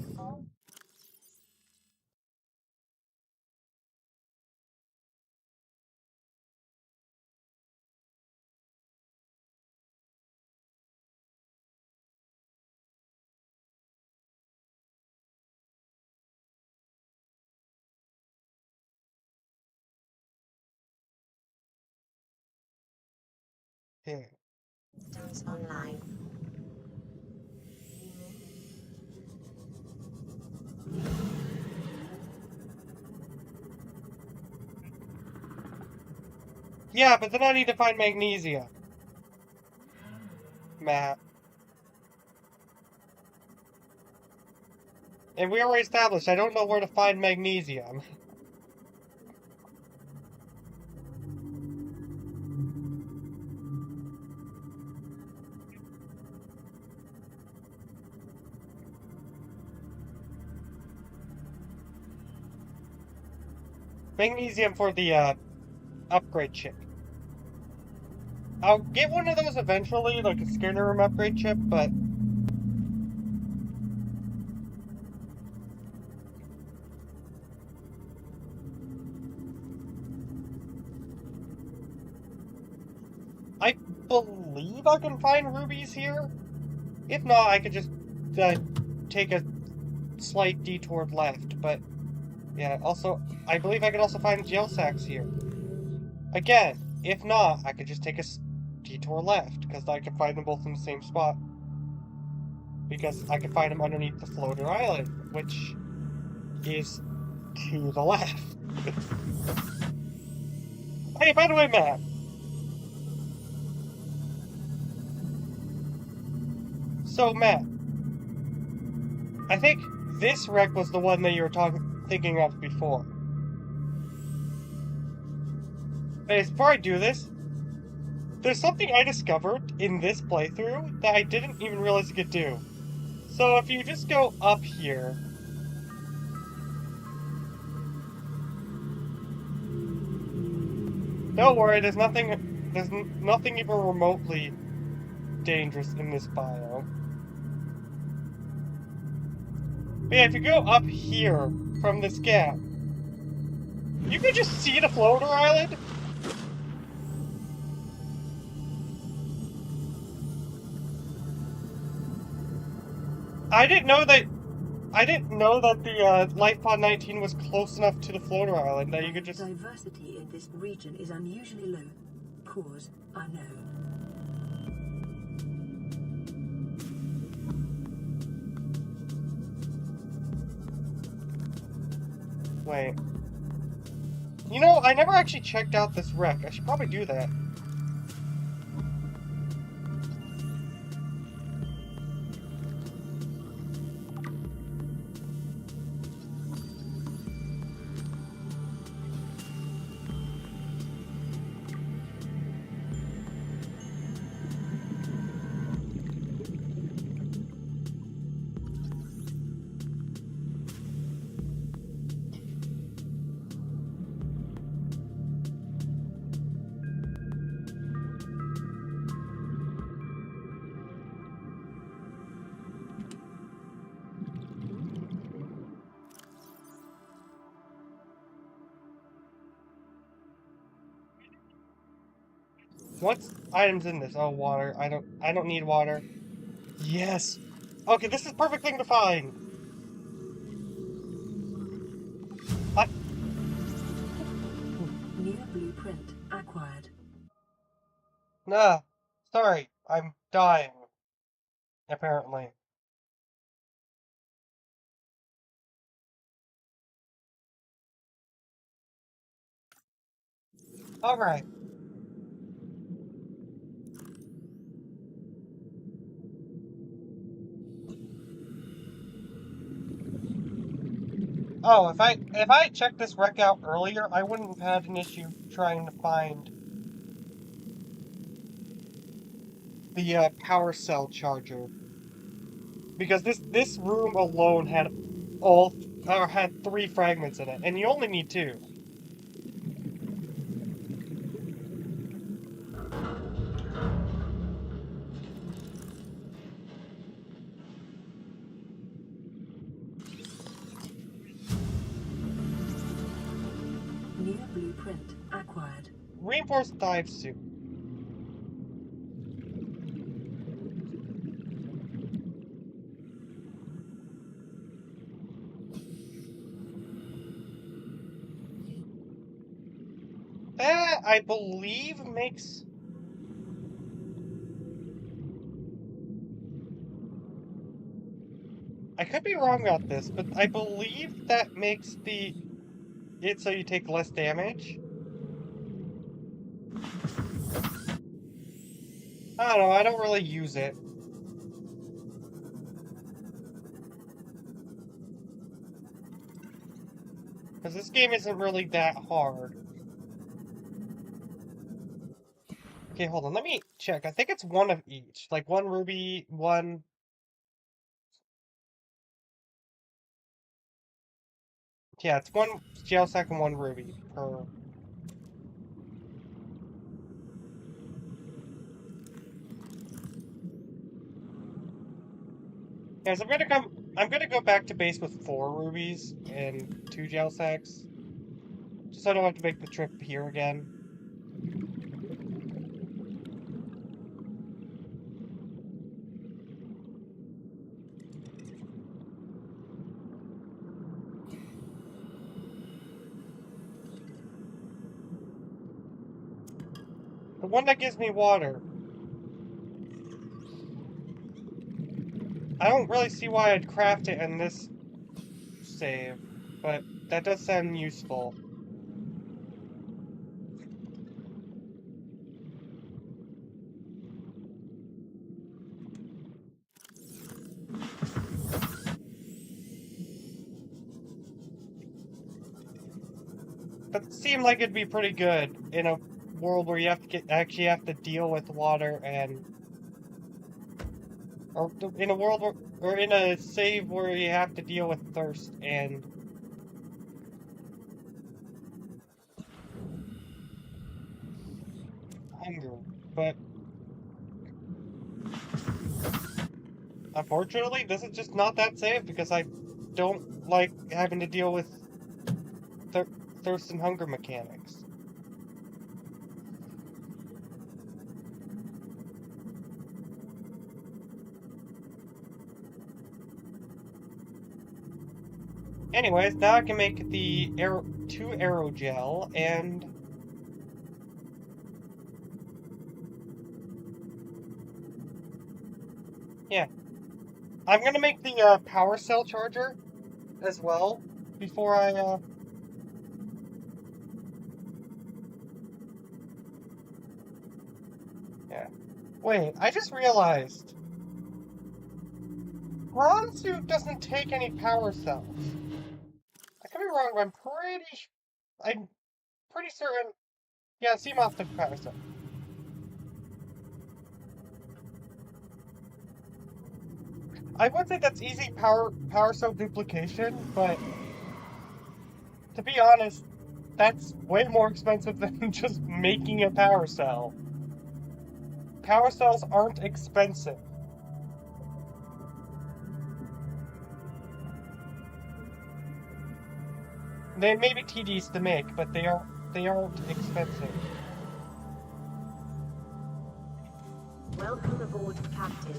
A: Here.
C: Systems online.
A: Yeah, but then I need to find magnesium. Matt. And we already established I don't know where to find magnesium. Magnesium for the upgrade chip. I'll get one of those eventually, like a scanner room upgrade chip, but I believe I can find rubies here. If not, I could just take a slight detour left, but yeah, also, I believe I could also find gel sacks here. Again, if not, I could just take a detour left, because I could find them both in the same spot. Because I could find them underneath the floater island, which is to the left. Hey, by the way, Matt. So, Matt, I think this wreck was the one that you were thinking of before. But before I do this, there's something I discovered in this playthrough that I didn't even realize you could do. So if you just go up here, don't worry, there's nothing even remotely dangerous in this biome. But yeah, if you go up here from this gap, you can just see the floater island. I didn't know that the Life Pod 19 was close enough to the floater island that you could just...
B: Diversity in this region is unusually low. Cause unknown.
A: Wait. You know, I never actually checked out this wreck. I should probably do that. What's items in this? Oh, water. I don't need water. Yes. Okay, this is the perfect thing to find.
B: New blueprint acquired.
A: Nah. Sorry. I'm dying. Apparently. Alright. Oh, if I had checked this wreck out earlier, I wouldn't have had an issue trying to find the power cell charger. Because this room alone had had 3 fragments in it, and you only need 2.
B: New blueprint acquired.
A: Reinforced dive suit. That, I believe, makes... I could be wrong about this, but I believe that makes it so you take less damage. I don't know, I don't really use it. Because this game isn't really that hard. Okay, hold on, let me check. I think it's one of each. Like, 1 ruby, 1... Yeah, it's 1 jail sack and 1 ruby per. Yes, I'm gonna go back to base with 4 rubies and 2 jail sacks. Just so I don't have to make the trip here again. The one that gives me water. I don't really see why I'd craft it in this save, but that does sound useful. But it seemed like it'd be pretty good in a world where you have to actually have to deal with water and, or in a world where, or in a save where you have to deal with thirst and hunger. But unfortunately, this is just not that safe because I don't like having to deal with thirst and hunger mechanics. Anyways, now I can make the 2 aerogel and yeah. I'm gonna make the power cell charger as well before I yeah. Wait, I just realized Bronze suit doesn't take any power cells. I could be wrong, but I'm pretty certain. Yeah, Seamoth took power cell. I would say that's easy power cell duplication, but to be honest, that's way more expensive than just making a power cell. Power cells aren't expensive. They may be tedious to make, but they aren't expensive.
B: Welcome aboard, Captain.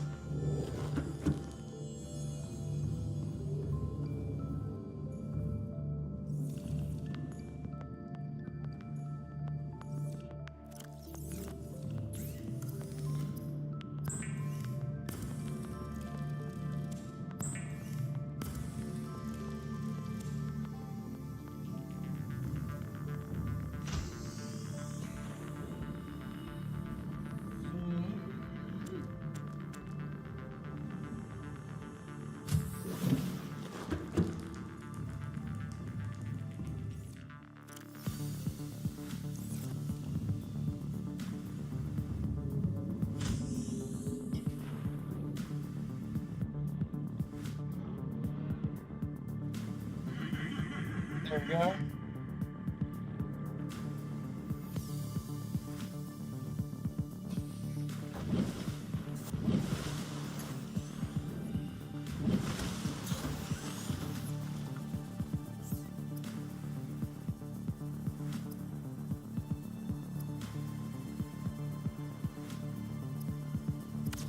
A: There we go.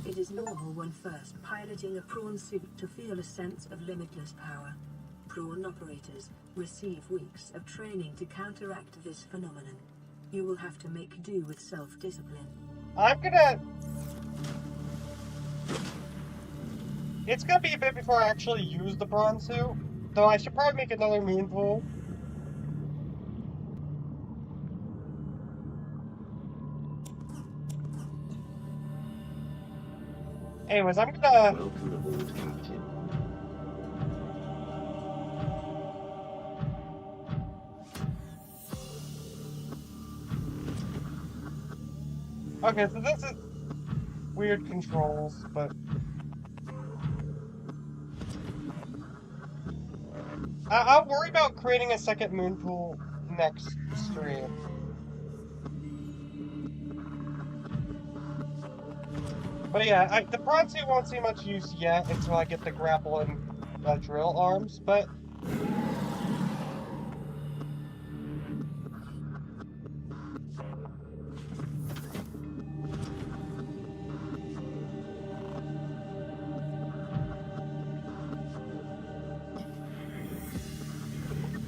B: It is normal when first piloting a prawn suit to feel a sense of limitless power. Prawn operators receive weeks of training to counteract this phenomenon. You will have to make do with self-discipline.
A: It's gonna be a bit before I actually use the bronze suit, though I should probably make another moon pool. Anyways, I'm gonna...
K: Welcome aboard, Captain.
A: Okay, so this is weird controls, but I'll worry about creating a second moon pool next stream. But yeah, the prawn suit won't see much use yet until I get the grapple and drill arms, but...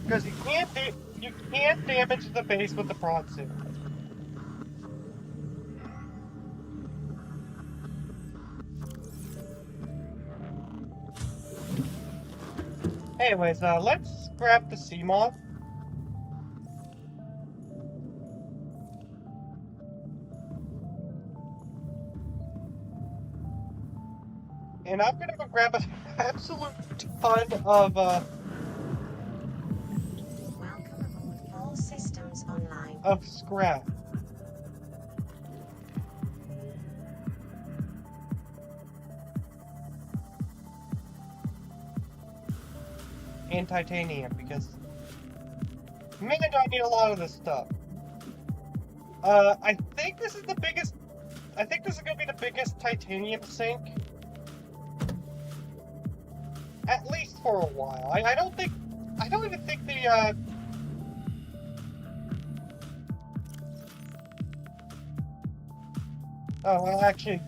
A: Because you can't damage the base with the prawn suit. Anyways, let's grab the sea moth. And I'm gonna go grab an absolute ton of,
C: Welcome aboard. All systems online.
A: of scrap. And titanium, because... man, do I need a lot of this stuff. I think this is the biggest... I think this is gonna be the biggest titanium sink. At least for a while. I don't even think the, oh, well, actually...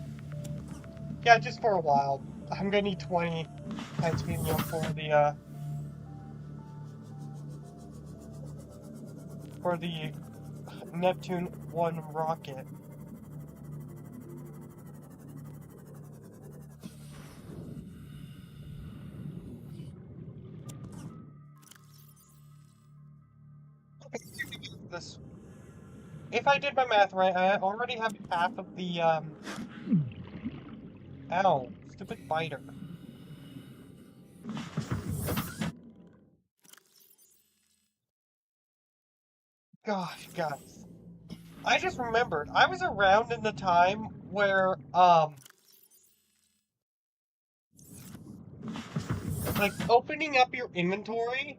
A: yeah, just for a while. I'm gonna need 20 titanium for the, Neptune 1 rocket. This, if I did my math right, I already have half of the, ow, stupid biter. Gosh, guys. I just remembered, I was around in the time where, like, opening up your inventory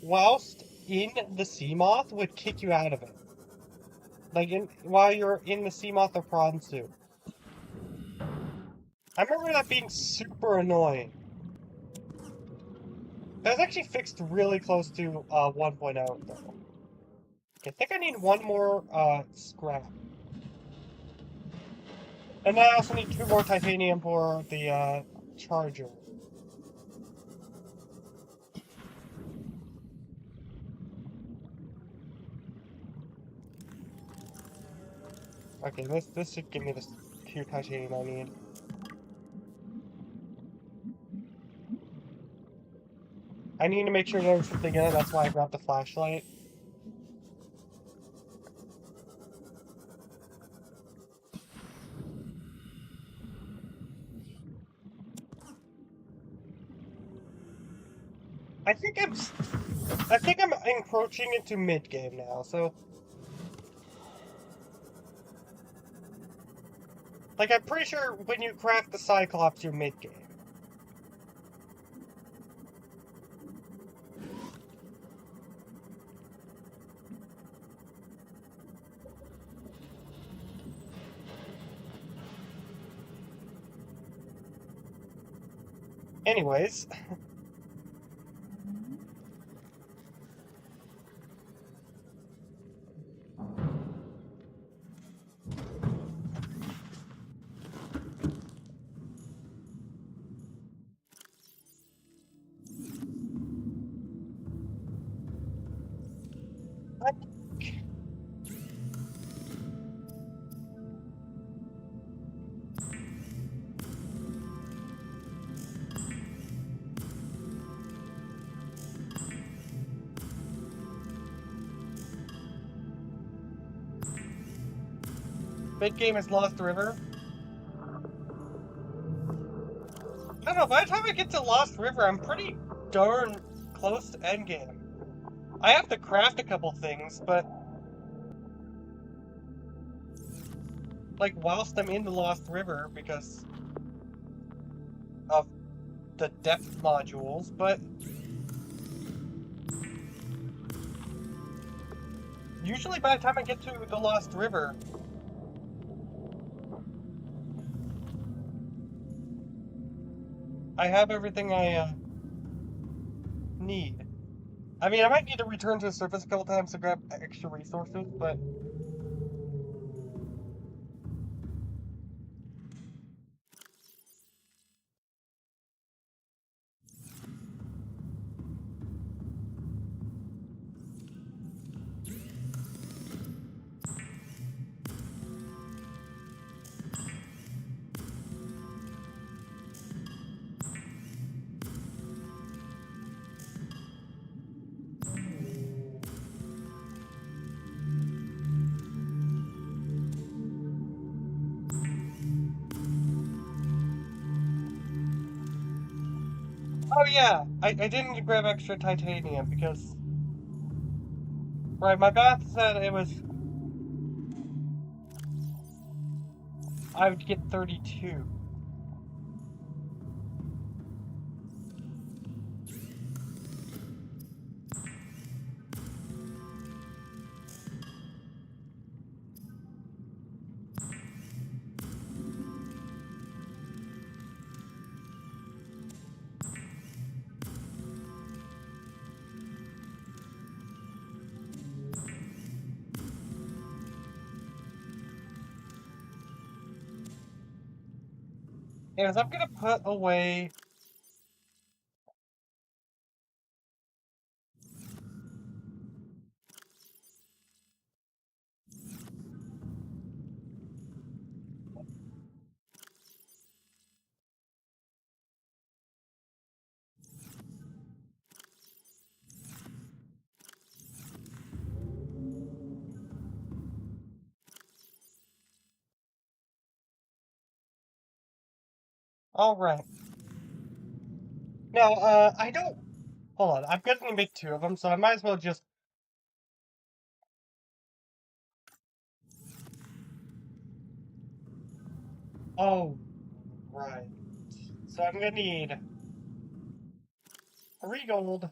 A: whilst in the sea moth would kick you out of it. Like, while you're in the sea moth or prawn suit. I remember that being super annoying. That was actually fixed really close to 1.0, though. I think I need one more scrap. And I also need 2 more titanium for the charger. Okay, this should give me the 2 titanium I need. I need to make sure there's something in it, that's why I grabbed the flashlight. I think I'm encroaching into mid-game now, so... like, I'm pretty sure when you craft the Cyclops, you're mid-game. Anyways... mid-game is Lost River. I don't know, by the time I get to Lost River, I'm pretty darn close to endgame. I have to craft a couple things, but... like, whilst I'm in the Lost River, because of the depth modules, but... Usually by the time I get to the Lost River, I have everything I need. I mean, I might need to return to the surface a couple times to grab extra resources, but... Oh yeah, I didn't need to grab extra titanium because... Right, my math said it was... I would get 32. Anyways, I'm gonna put away... Alright. Now, I don't... Hold on, I'm gonna make 2 of them, so I might as well just... Oh, right. So I'm gonna need 3 gold,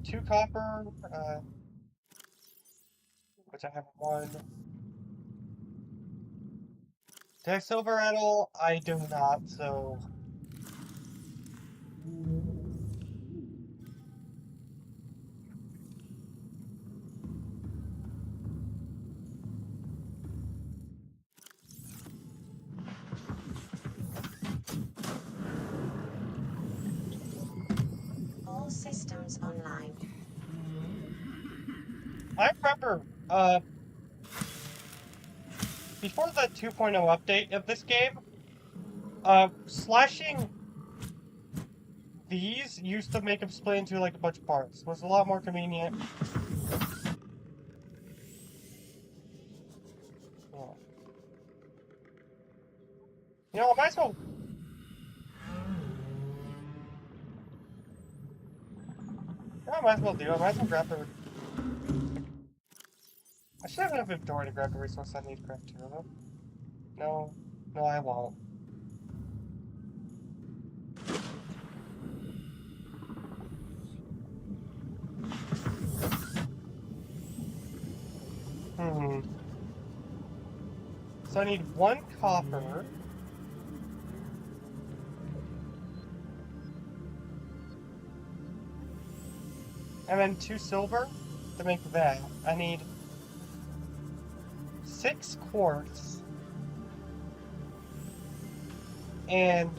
A: 2 copper, which I have 1. Do I have silver at all? I do not, so...
C: All systems online.
A: I remember, before the 2.0 update of this game, slashing these used to make them split into, like, a bunch of parts. It was a lot more convenient. Oh. You know, I might as well... You know, I might as well do. I might as well grab the... I should have enough inventory to grab the resource I need to grab 2 of them. No. No, I won't. So I need 1 copper. And then 2 silver to make that. I need 6 quartz. And...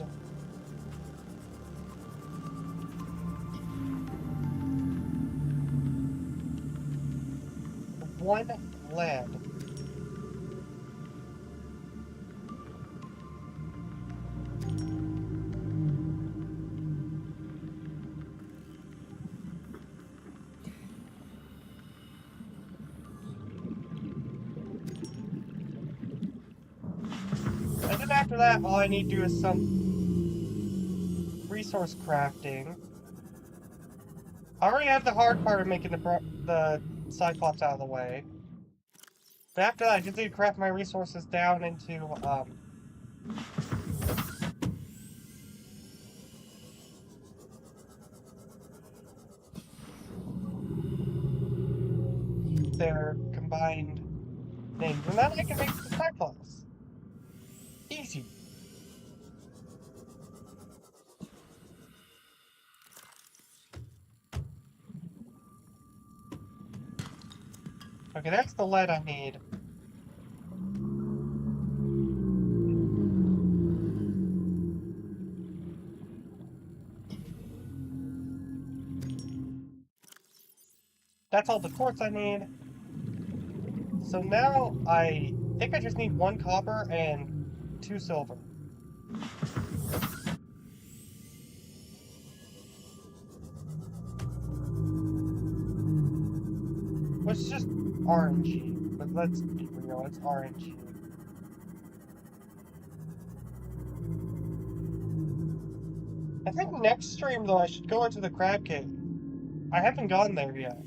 A: 1 lead. And then after that, all I need to do is some resource crafting. I already have the hard part of making the Cyclops out of the way. But after that, I just need to craft my resources down into, find things, and then I can make the time class. Easy. Okay, that's the lead I need. That's all the quartz I need. So now I think I just need 1 copper and 2 silver. Which is just RNG, but let's be real, it's RNG. I think next stream though I should go into the crab cave. I haven't gone there yet.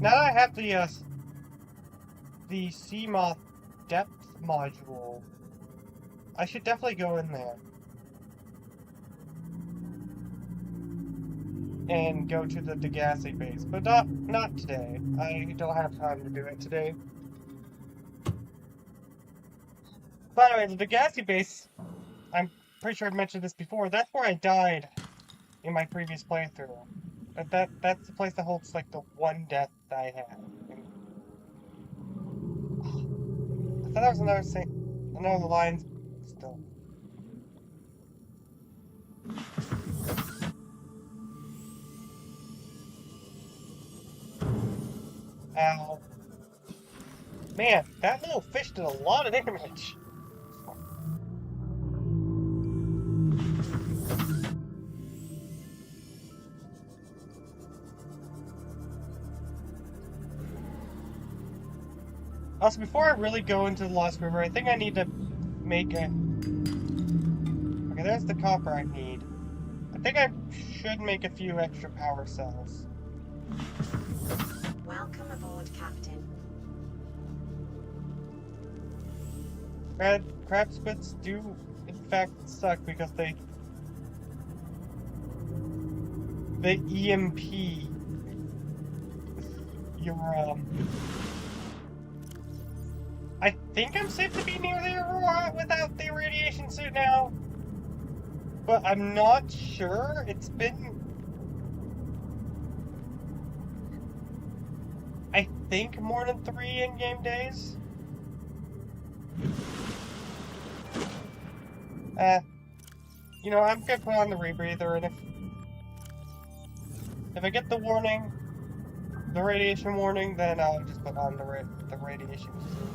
A: Now that I have the sea moth depth module, I should definitely go in there. And go to the Degassi base, but not today. I don't have time to do it today. By the way, the Degassi base, I'm pretty sure I've mentioned this before, that's where I died in my previous playthrough. That's the place that holds, like, the 1 death that I had. I thought that was another line still. Ow. Man, that little fish did a lot of damage. Also, before I really go into the Lost River, I think I need to make a... Okay, there's the copper I need. I think I should make a few extra power cells.
C: Welcome aboard, Captain.
A: Crab squits do, in fact, suck because they EMP your, I think I'm safe to be near the Aurora without the radiation suit now, but I'm not sure. It's been, I think, more than 3 in-game days. You know, I'm gonna put on the rebreather, and if I get the warning, the radiation warning, then I'll just put on the radiation suit.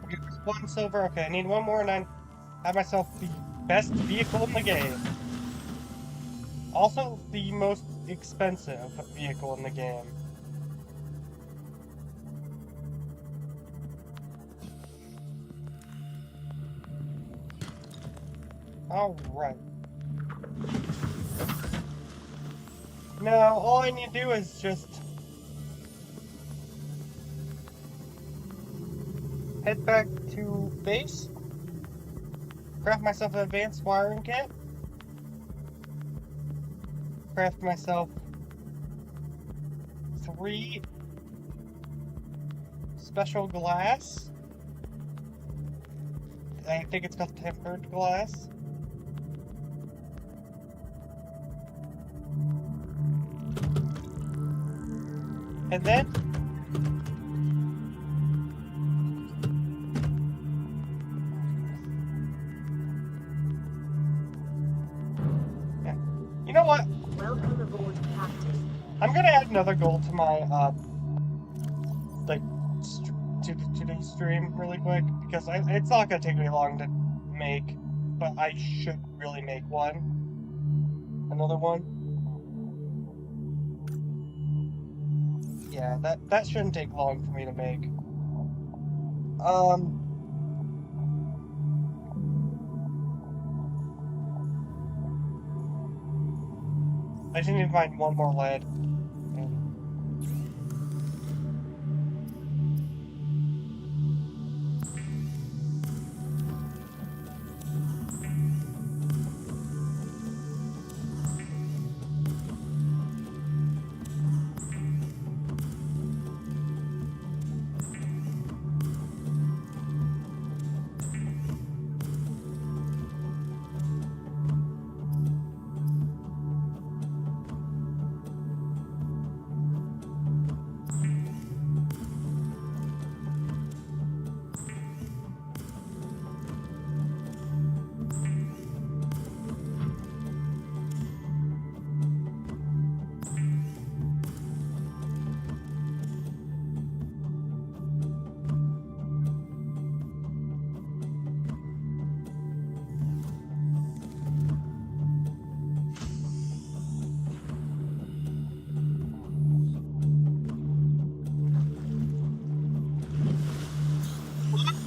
A: Okay, there's 1 silver. Okay, I need 1 more, and I have myself the best vehicle in the game. Also, the most expensive vehicle in the game. Alright. Now, all I need to do is just head back to base, craft myself an advanced wiring kit, craft myself 3 special glass. I think it's called tempered glass. And then know what?
B: Welcome aboard, Captain.
A: I'm gonna add another goal to my like today's stream really quick because it's not gonna take me long to make, but I should really make another one. Yeah, that shouldn't take long for me to make. I just need to find one more lead.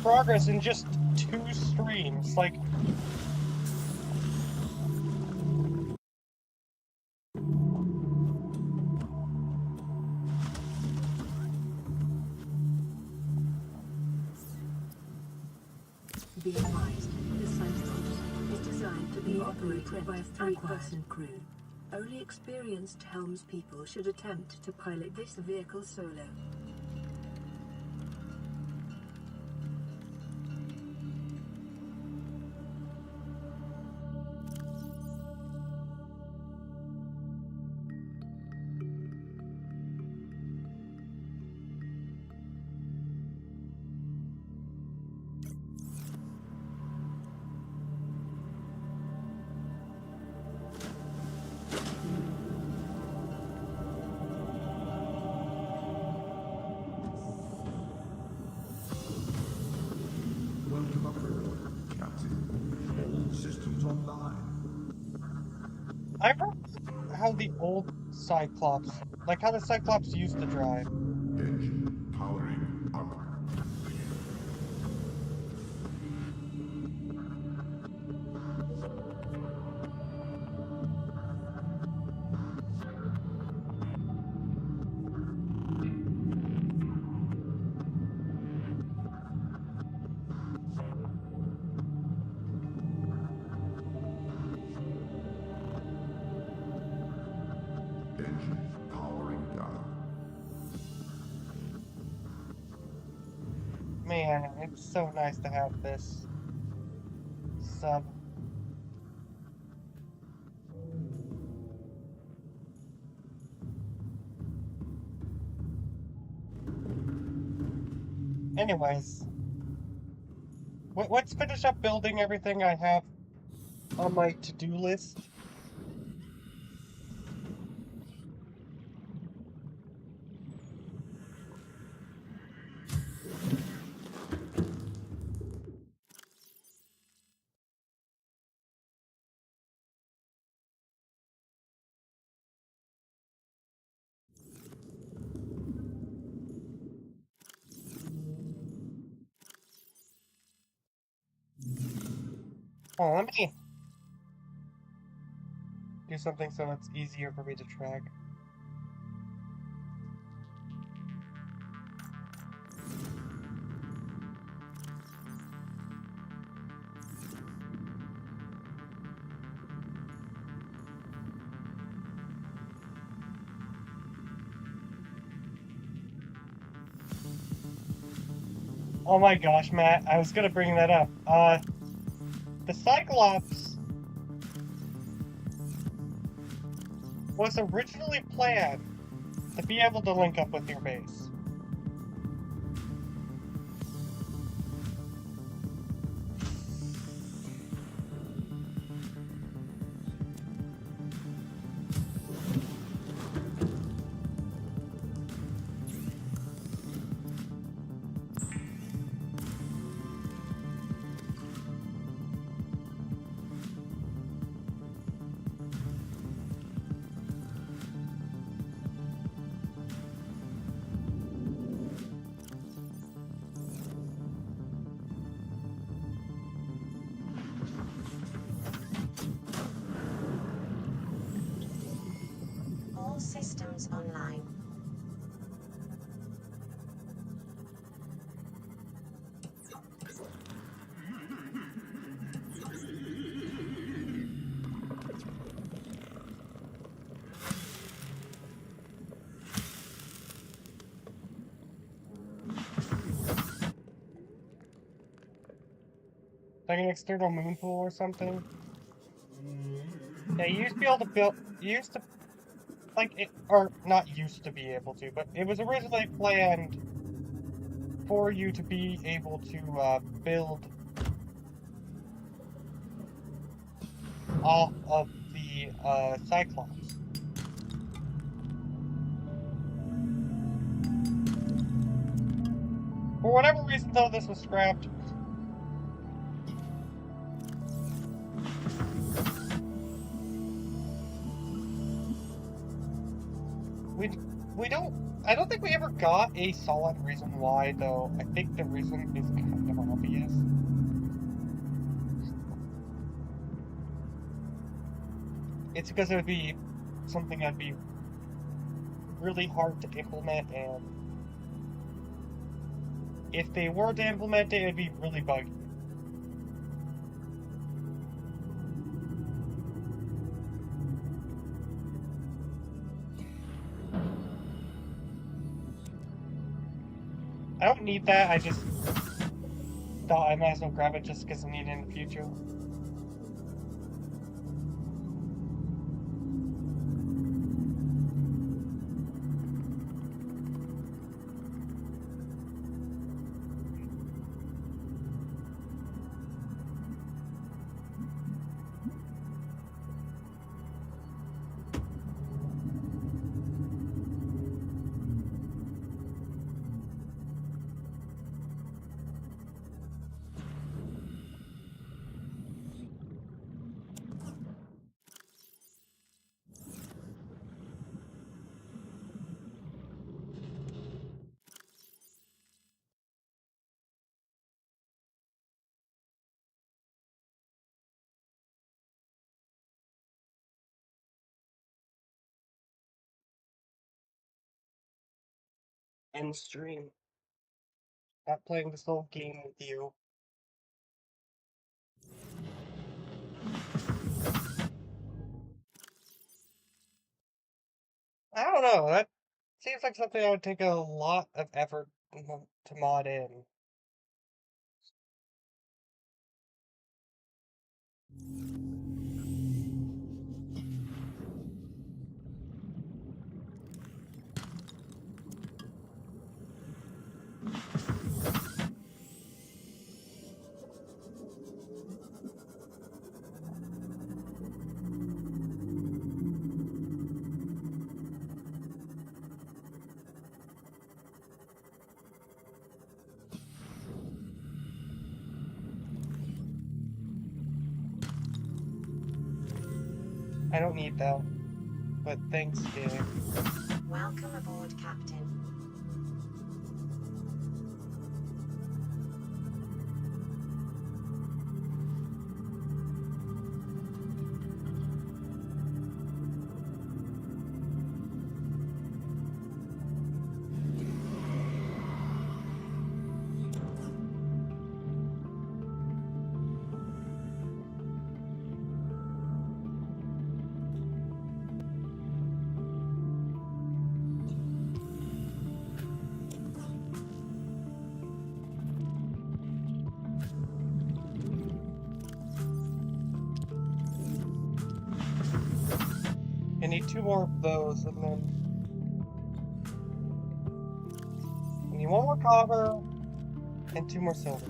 A: Progress in just 2 streams, like.
B: Be advised, the subnautica is designed to be operated by a 3-person crew. Only experienced helmspeople should attempt to pilot this vehicle solo.
A: I remember how the old Cyclops, like how the Cyclops used to drive.
K: Engine powering up. Engine powering down.
A: Man, it's so nice to have this sub. Anyways, let's finish up building everything I have on my to-do list. Oh, let me do something so it's easier for me to track. Oh my gosh, Matt, I was gonna bring that up. The Cyclops was originally planned to be able to link up with your base.
C: All systems online.
A: Like an external moon pool or something. Yeah, you used to be able to build. You used to, like, it, or not used to be able to, but it was originally planned for you to be able to build off of the Cyclops. For whatever reason, though, this was scrapped. We don't. I don't think we ever got a solid reason why, though. I think the reason is kind of obvious. It's because it would be something that'd be really hard to implement, and if they were to implement it, it'd be really buggy. I don't need that, I just thought I might as well grab it just because I need it in the future. End stream. Not playing this whole game with you. I don't know, that seems like something that would take a lot of effort to mod in. I don't need that, but thanks, Dave.
C: Welcome aboard, Captain.
A: I need 2 more of those, and then I need 1 more copper and 2 more silver.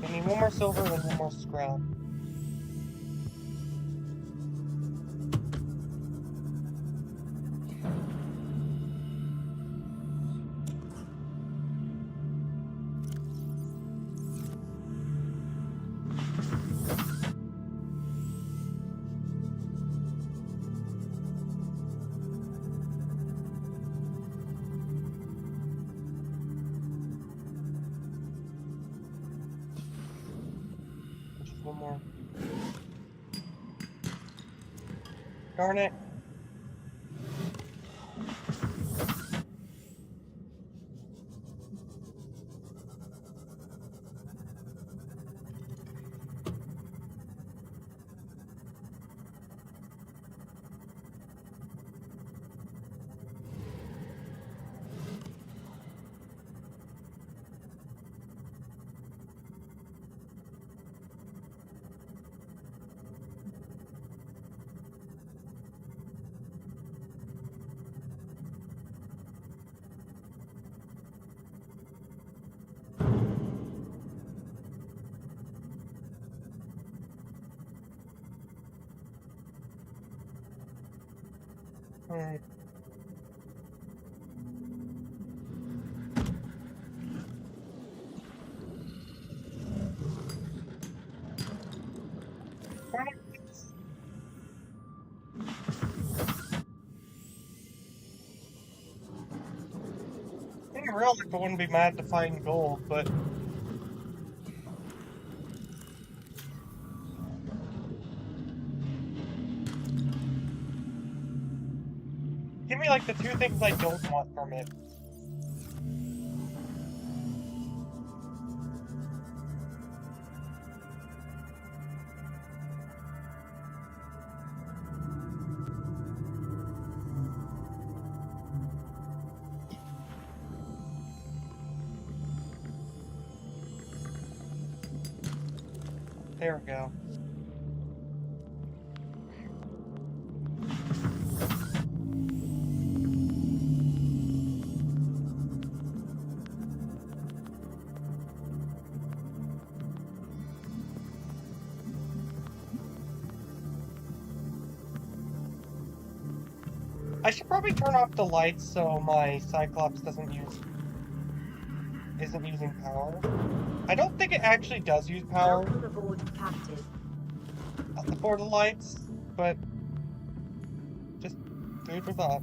A: I need 1 more silver and 1 more scrap. one more. Darn it. Alright. In real life, I wouldn't be mad to find gold, but give me like the two things I don't want from it. There we go. I should probably turn off the lights so my Cyclops isn't using power. I don't think it actually does use power.
B: Welcome aboard, Captain.
A: For the lights, but just food for thought.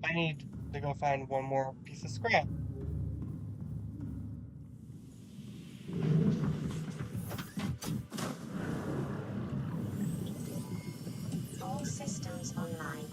A: I need to go find one more piece of scrap.
C: All systems online.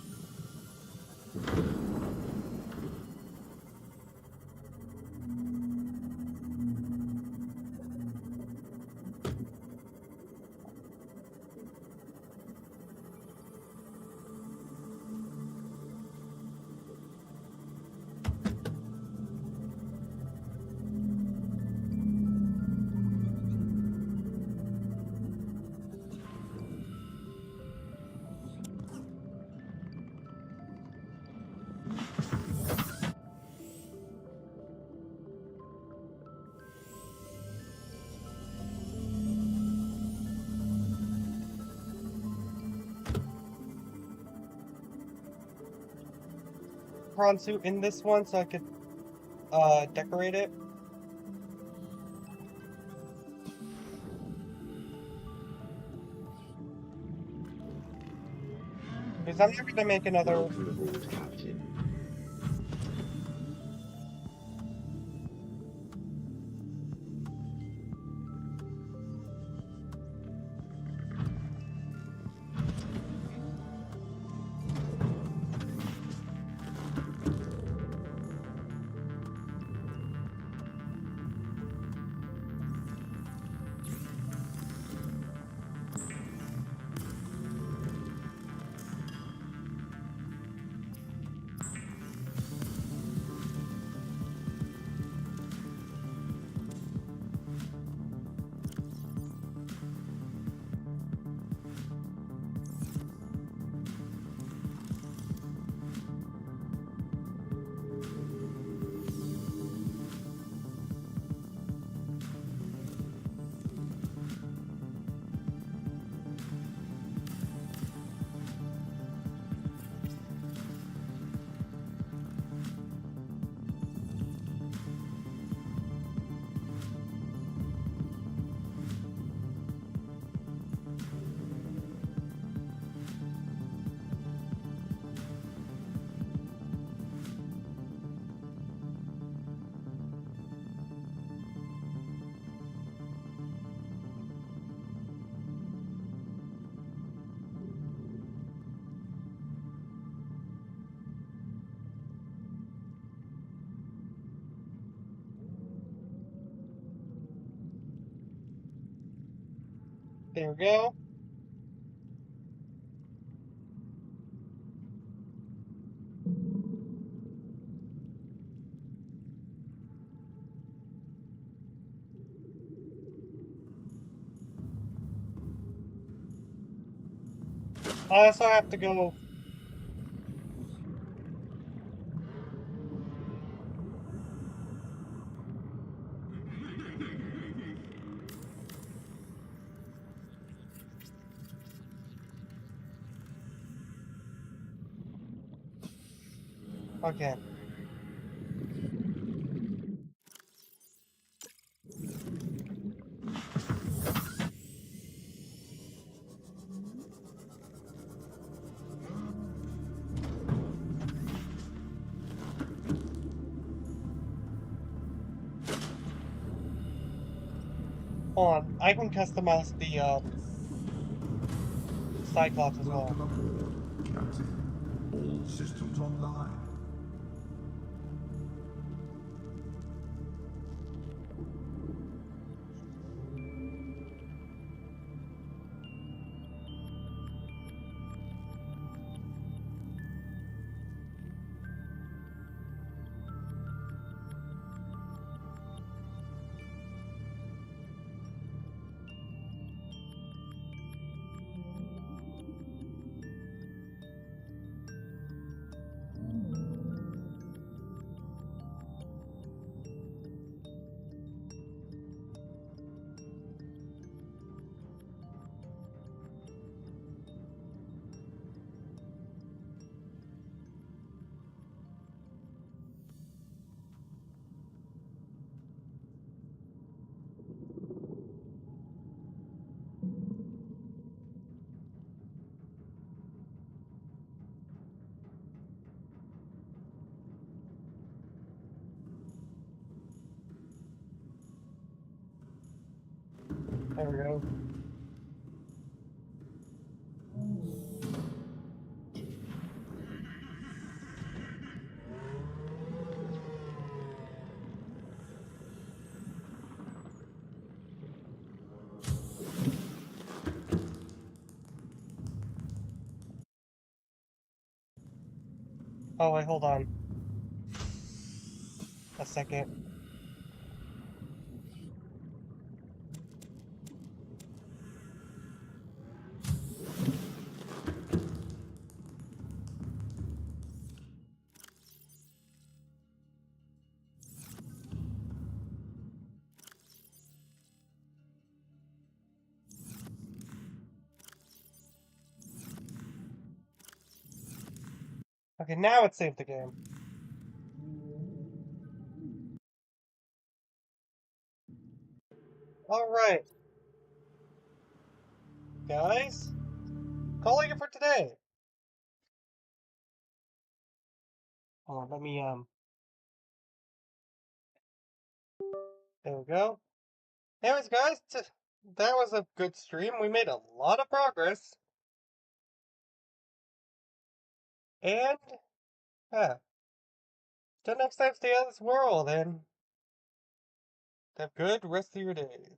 A: prawn suit in this one so I could decorate it. Because I'm not gonna make another.
K: Welcome aboard, Captain.
A: There we go. I also have to go. Okay. Hold on, I can customize the Cyclops as well.
K: Welcome aboard, Captain. All systems online.
A: There we go. Oh wait, hold on. A second. Okay, now it saved the game. guys. Calling it for today. Oh, let me, there we go. Anyways, guys, that was a good stream. We made a lot of progress. And, yeah. Till next time, stay out of this world, and have a good rest of your day.